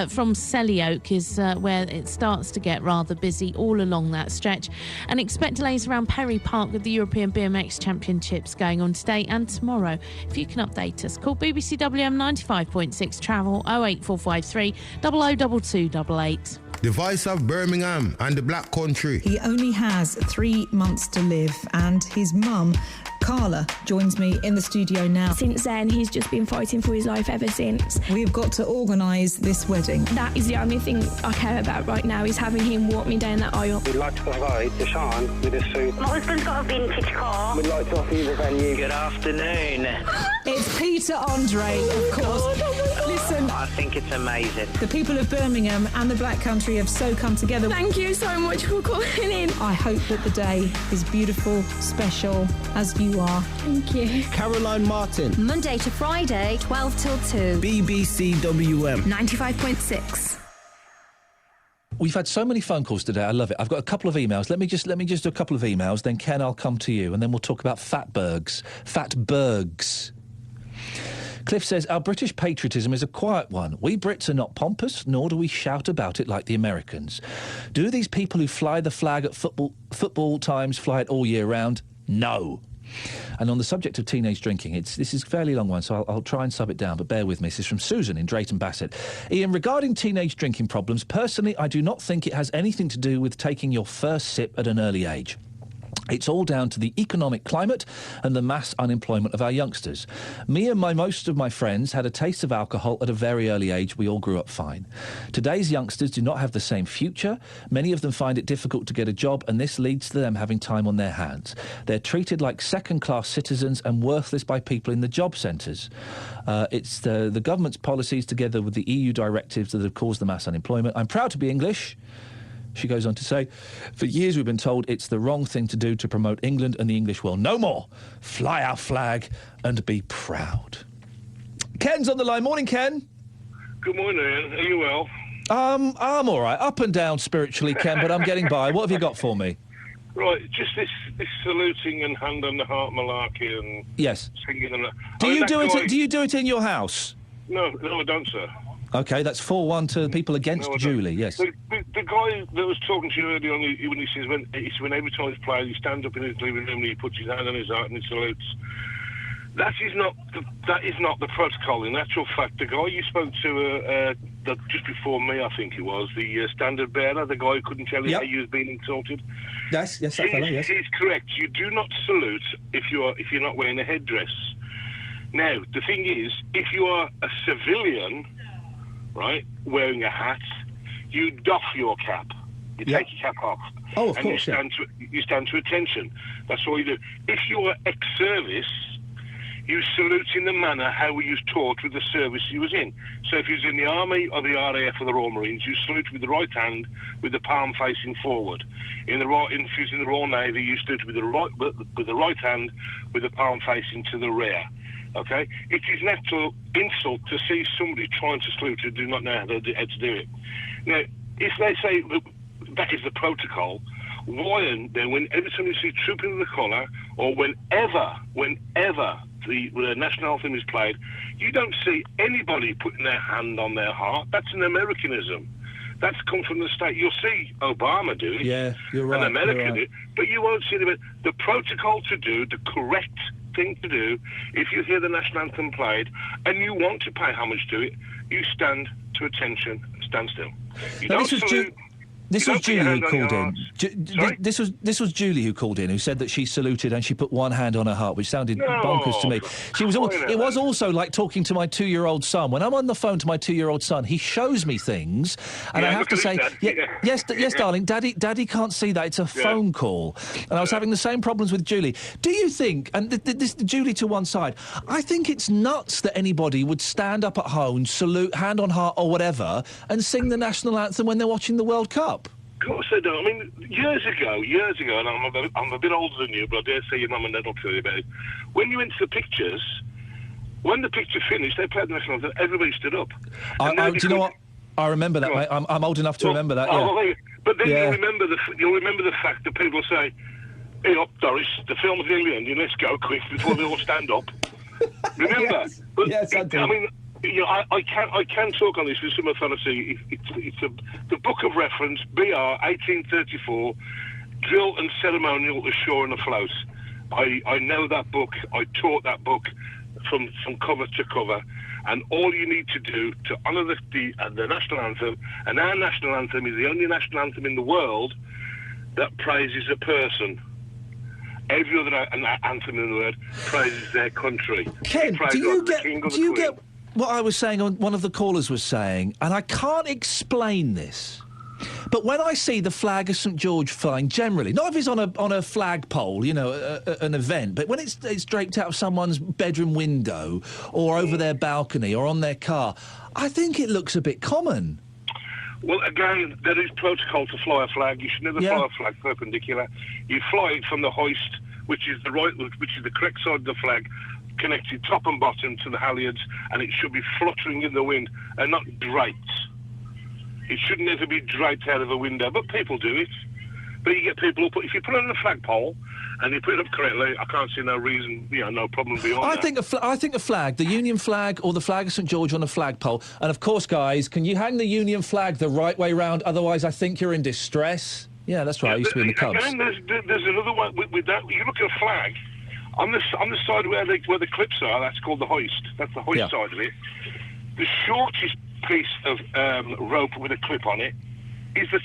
From Selly Oak is where it starts to get rather busy all along that stretch. And expect delays around Perry Park with the European BMX Championships going on today and tomorrow. If you can update us, call BBC WM 95.6 Travel 08453 002288. The voice of Birmingham and the Black Country. He only has 3 months to live, and his mum, Carla, joins me in the studio now. Since then, he's just been fighting for his life ever since. We've got to organise this wedding. That is the only thing I care about right now, is having him walk me down that aisle. We'd like to provide Deshaun with a suit. My husband's got a vintage car. We'd like to offer you the venue. Good afternoon. It's Peter Andre, of course. Listen, I think it's amazing. The people of Birmingham and the Black Country have so come together. Thank you so much for calling in. I hope that the day is beautiful, special, as you are. Thank you. Caroline Martin. Monday to Friday, 12 till 2. BBC WM 95.6. We've had so many phone calls today. I love it. I've got a couple of emails. Let me just do a couple of emails. Then Ken, I'll come to you, and then we'll talk about fatbergs. Cliff says, our British patriotism is a quiet one. We Brits are not pompous, nor do we shout about it like the Americans. Do these people who fly the flag at football times fly it all year round? No. And on the subject of teenage drinking, this is a fairly long one, so I'll try and sub it down, but bear with me. This is from Susan in Drayton Bassett. Ian, regarding teenage drinking problems, personally, I do not think it has anything to do with taking your first sip at an early age. It's all down to the economic climate and the mass unemployment of our youngsters. Me and most of my friends had a taste of alcohol at a very early age. We all grew up fine. Today's youngsters do not have the same future. Many of them find it difficult to get a job, and this leads to them having time on their hands. They're treated like second-class citizens and worthless by people in the job centres. It's the government's policies together with the EU directives that have caused the mass unemployment. I'm proud to be English. She goes on to say, for years we've been told it's the wrong thing to do to promote England and the English will. No more. Fly our flag and be proud. Ken's on the line. Morning, Ken. Good morning, Ian. Are you well? I'm all right. Up and down spiritually, Ken, but I'm getting by. What have you got for me? Right, just this saluting and hand on the heart malarkey and yes, singing and that. Do you do it in your house? No, I don't, sir. Okay, that's 4-1 to people against Julie, yes. The guy that was talking to you earlier on, when he says, when every time he's played, he stands up in his living room and he puts his hand on his heart and he salutes. That is not the protocol. In actual fact, the guy you spoke to just before me, I think it was, the standard bearer, the guy who couldn't tell you how you was being insulted. Yes, that fellow, yes. He's correct. You do not salute if you're not wearing a headdress. Now, the thing is, if you are a civilian, right, wearing a hat, you doff your cap. You take your cap off. Oh, of and course, you stand to attention. That's all you do. If you are ex-service, you salute in the manner how he was taught with the service he was in. So if he was in the Army or the RAF or the Royal Marines, you salute with the right hand with the palm facing forward. If he was in the Royal Navy, you salute with the right hand with the palm facing to the rear. Okay? It is an actual insult to see somebody trying to salute who do not know how to do it. Now, if they say that is the protocol, why then, when every time you see trooping of the colour, or whenever the national anthem is played, you don't see anybody putting their hand on their heart? That's an Americanism. That's come from the state. You'll see Obama do it. Yeah, you're right. And America you're right. do it, but you won't see the protocol to do, the correct thing to do, if you hear the national anthem played and you want to pay homage to it, you stand to attention, stand still. You Now, don't salute. This You was don't put your Julie who hand on called your in. heart. This was Julie who called in, who said that she saluted and she put one hand on her heart, which sounded No, bonkers to me. She was. It was also like talking to my 2-year-old son. When I'm on the phone to my 2-year-old son, he shows me things, and Yeah, I have to look say, at it, Dad. yes, darling, Daddy can't see that. It's a phone call, and I was having the same problems with Julie. Do you think? And this Julie to one side. I think it's nuts that anybody would stand up at home, salute, hand on heart or whatever, and sing the national anthem when they're watching the World Cup. Of course they don't. I mean, years ago, and I'm a bit older than you, but I dare say your mum and dad will tell you about it. When you went to the pictures, when the picture finished, they played the national anthem, everybody stood up. Do you know what? I remember that, mate. I'm old enough to remember that, yeah. But then you'll remember the fact that people say, "Hey up, Doris, the film's nearly ending, let's go quick before they all stand up." Remember? Yes, I do. I mean, I can talk on this with some authority. It's the Book of Reference, BR 1834, Drill and Ceremonial Ashore and Afloat. I know that book. I taught that book from cover to cover. And all you need to do to honour the national anthem, and our national anthem is the only national anthem in the world that praises a person. Every other anthem in the world praises their country. Ken, do you get what I was saying, one of the callers was saying, and I can't explain this, but when I see the flag of St George flying, generally, not if it's on a flagpole, an event, but when it's draped out of someone's bedroom window or over their balcony or on their car, I think it looks a bit common. Well, again, there is protocol to fly a flag. You should never fly a flag perpendicular. You fly it from the hoist, which is the correct side of the flag, connected top and bottom to the halyards, and it should be fluttering in the wind and not draped. It should never be draped out of a window, but people do it. But you get people who if you put it on a flagpole and you put it up correctly, I can't see no reason, no problem beyond that. I think a flag, the Union flag or the flag of St George on a flagpole, and of course, guys, can you hang the Union flag the right way round? Otherwise, I think you're in distress. Yeah, that's right. I used to be in the Cubs. Again, there's another one with that. You look at a flag on the side where the clips are. That's called the hoist. That's the hoist side of it. The shortest piece of rope with a clip on it is the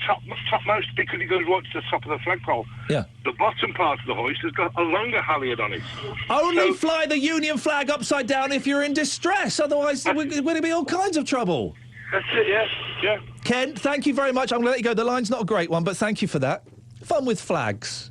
topmost, because it goes right to the top of the flagpole. Yeah. The bottom part of the hoist has got a longer halyard on it. Only fly the Union flag upside down if you're in distress. Otherwise, we're going to be all kinds of trouble. That's it, yeah. Ken, thank you very much. I'm going to let you go. The line's not a great one, but thank you for that. Fun with flags.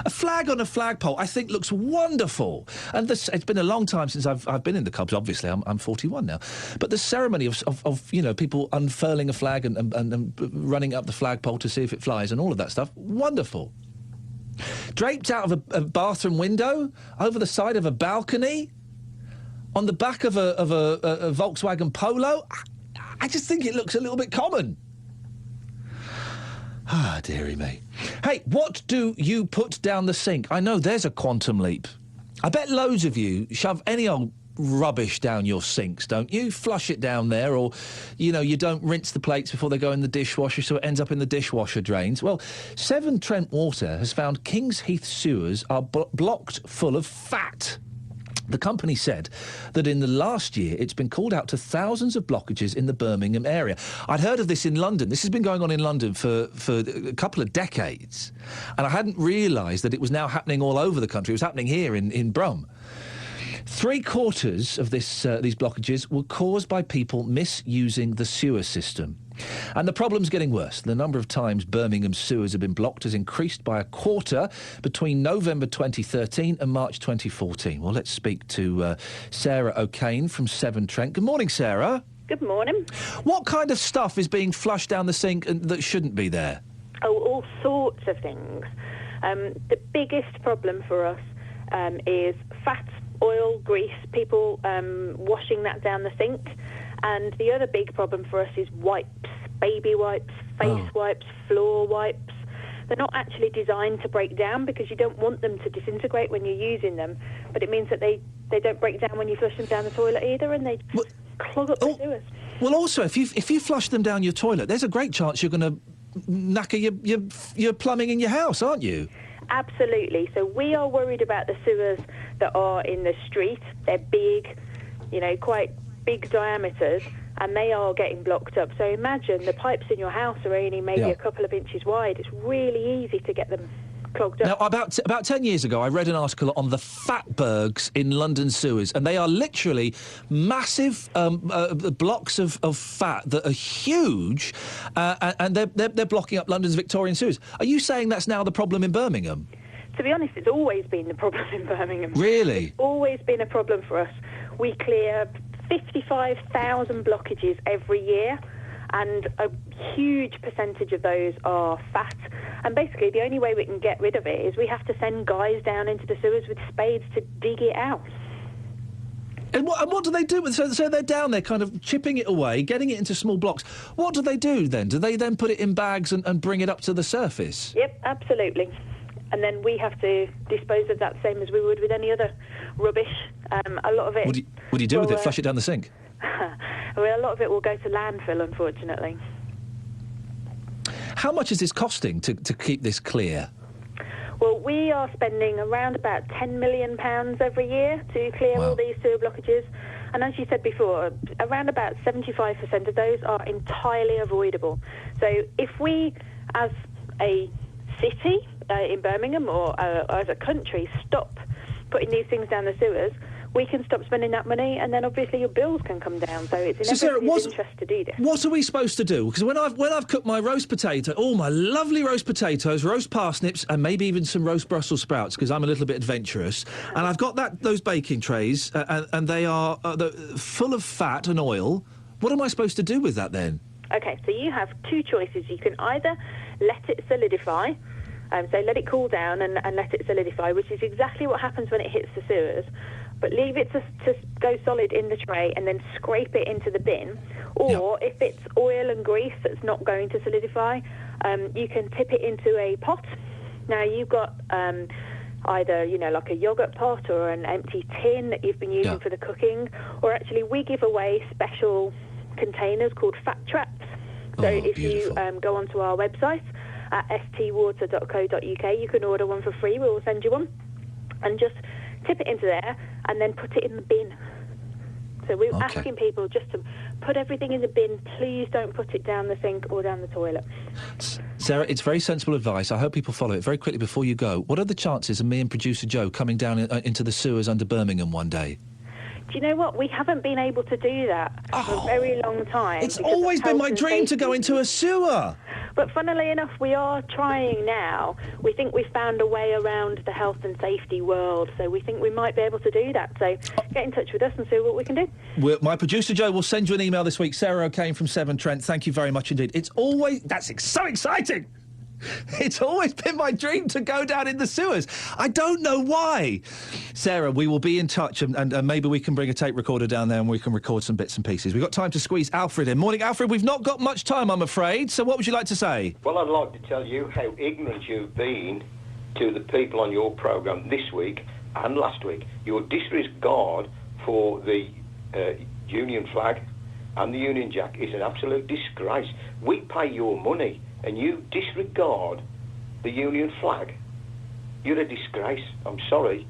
A flag on a flagpole, I think, looks wonderful. And it's been a long time since I've been in the Cubs, obviously. I'm 41 now. But the ceremony of people unfurling a flag and running up the flagpole to see if it flies and all of that stuff, wonderful. Draped out of a bathroom window, over the side of a balcony, on the back of a Volkswagen Polo, I just think it looks a little bit common. Ah, dearie me. Hey, what do you put down the sink? I know there's a quantum leap. I bet loads of you shove any old rubbish down your sinks, don't you? Flush it down there, or, you don't rinse the plates before they go in the dishwasher, so it ends up in the dishwasher drains. Well, Severn Trent Water has found Kings Heath sewers are blocked full of fat. The company said that in the last year it's been called out to thousands of blockages in the Birmingham area. I'd heard of this in London. This has been going on in London for a couple of decades, and I hadn't realised that it was now happening all over the country. It was happening here in Brum. 3/4 of these blockages were caused by people misusing the sewer system. And the problem's getting worse. The number of times Birmingham's sewers have been blocked has increased by 1/4 between November 2013 and March 2014. Well, let's speak to Sarah O'Kane from Severn Trent. Good morning, Sarah. Good morning. What kind of stuff is being flushed down the sink that shouldn't be there? Oh, all sorts of things. The biggest problem for us is fat, oil, grease, people washing that down the sink. And the other big problem for us is wipes, baby wipes, face wipes, floor wipes. They're not actually designed to break down because you don't want them to disintegrate when you're using them, but it means that they don't break down when you flush them down the toilet either, and they clog up the sewers. Well, also, if you flush them down your toilet, there's a great chance you're going to knacker your plumbing in your house, aren't you? Absolutely. So we are worried about the sewers that are in the street. They're big, quite big diameters, and they are getting blocked up. So imagine the pipes in your house are only maybe a couple of inches wide. It's really easy to get them clogged up. Now, about 10 years ago, I read an article on the fatbergs in London sewers, and they are literally massive blocks of fat that are huge, and they're blocking up London's Victorian sewers. Are you saying that's now the problem in Birmingham? To be honest, it's always been the problem in Birmingham. Really? It's always been a problem for us. We clear 55,000 blockages every year, and a huge percentage of those are fat. And basically, the only way we can get rid of it is we have to send guys down into the sewers with spades to dig it out. And what do they do? So they're down there kind of chipping it away, getting it into small blocks. What do they do then? Do they then put it in bags and bring it up to the surface? Yep, absolutely. And then we have to dispose of that same as we would with any other rubbish. A lot of it... What do you do with it? Flush it down the sink? Well, a lot of it will go to landfill, unfortunately. How much is this costing to keep this clear? Well, we are spending around about £10 million every year to clear all these sewer blockages. And as you said before, around about 75% of those are entirely avoidable. So if we, as a city in Birmingham or as a country, stop putting these things down the sewers, we can stop spending that money, and then obviously your bills can come down. So it's in everybody's interest to do this. What are we supposed to do? Because when I've cooked my roast potato, my lovely roast potatoes, roast parsnips, and maybe even some roast Brussels sprouts, because I'm a little bit adventurous, and I've got those baking trays, and they are full of fat and oil. What am I supposed to do with that then? Okay, so you have two choices. You can either let it solidify, so let it cool down and let it solidify, which is exactly what happens when it hits the sewers. But leave it to go solid in the tray and then scrape it into the bin. Or if it's oil and grease that's not going to solidify, you can tip it into a pot. Now, you've got either, like a yoghurt pot or an empty tin that you've been using for the cooking. Or actually, we give away special containers called fat traps. So if you go onto our website at stwater.co.uk, you can order one for free. We'll send you one. And just tip it into there and then put it in the bin. So we're asking people just to put everything in the bin. Please don't put it down the sink or down the toilet. Sarah, it's very sensible advice. I hope people follow it. Very quickly before you go, what are the chances of me and producer Joe coming down into the sewers under Birmingham one day? Do you know what? We haven't been able to do that for a very long time. It's always been my dream to go into a sewer. But funnily enough, we are trying now. We think we've found a way around the health and safety world, so we think we might be able to do that. So get in touch with us and see what we can do. My producer Joe will send you an email this week. Sarah O'Kane from Severn Trent, thank you very much indeed. That's so exciting! It's always been my dream to go down in the sewers. I don't know why. Sarah, we will be in touch and maybe we can bring a tape recorder down there and we can record some bits and pieces. We've got time to squeeze Alfred in. Morning, Alfred. We've not got much time, I'm afraid. So what would you like to say? Well, I'd like to tell you how ignorant you've been to the people on your programme this week and last week. Your disregard for the Union flag and the Union Jack is an absolute disgrace. We pay your money and you disregard the Union flag. You're a disgrace. I'm sorry.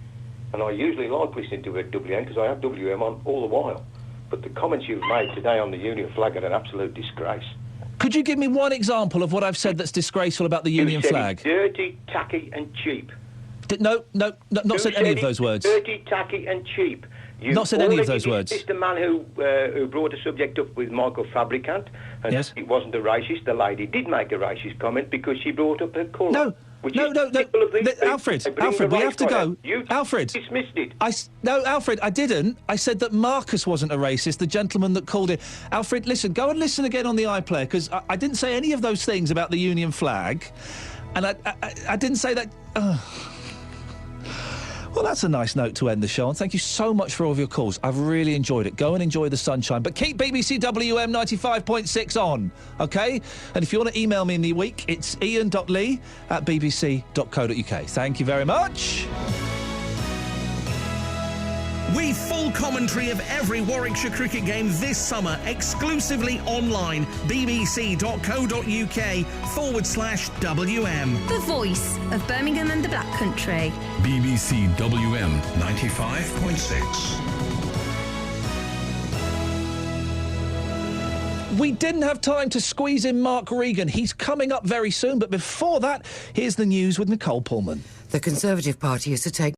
and I usually like listening to WM because I have WM on all the while. But the comments you've made today on the Union flag are an absolute disgrace. Could you give me one example of what I've said that's disgraceful about the Union You said flag? it's dirty, tacky and cheap. No, not said any of those words. Dirty, tacky and cheap. You Not said any of those words. It's the man who brought the subject up with Michael Fabricant, and Yes. it wasn't a racist. The lady did make a racist comment because she brought up her colour. No, Alfred, we have to go. You Alfred, dismissed it. No, Alfred, I didn't. I said that Marcus wasn't a racist, the gentleman that called it. Alfred, listen, go and listen again on the iPlayer, because I didn't say any of those things about the Union flag, and I didn't say that... Well, that's a nice note to end the show on. Thank you so much for all of your calls. I've really enjoyed it. Go and enjoy the sunshine. But keep BBC WM 95.6 on, OK? And if you want to email me in the week, it's ian.lee@bbc.co.uk. Thank you very much. We've full commentary of every Warwickshire cricket game this summer, exclusively online. bbc.co.uk/WM. The voice of Birmingham and the Black Country. BBC WM 95.6. We didn't have time to squeeze in Mark Regan. He's coming up very soon, but before that, here's the news with Nicole Pullman. The Conservative Party is to take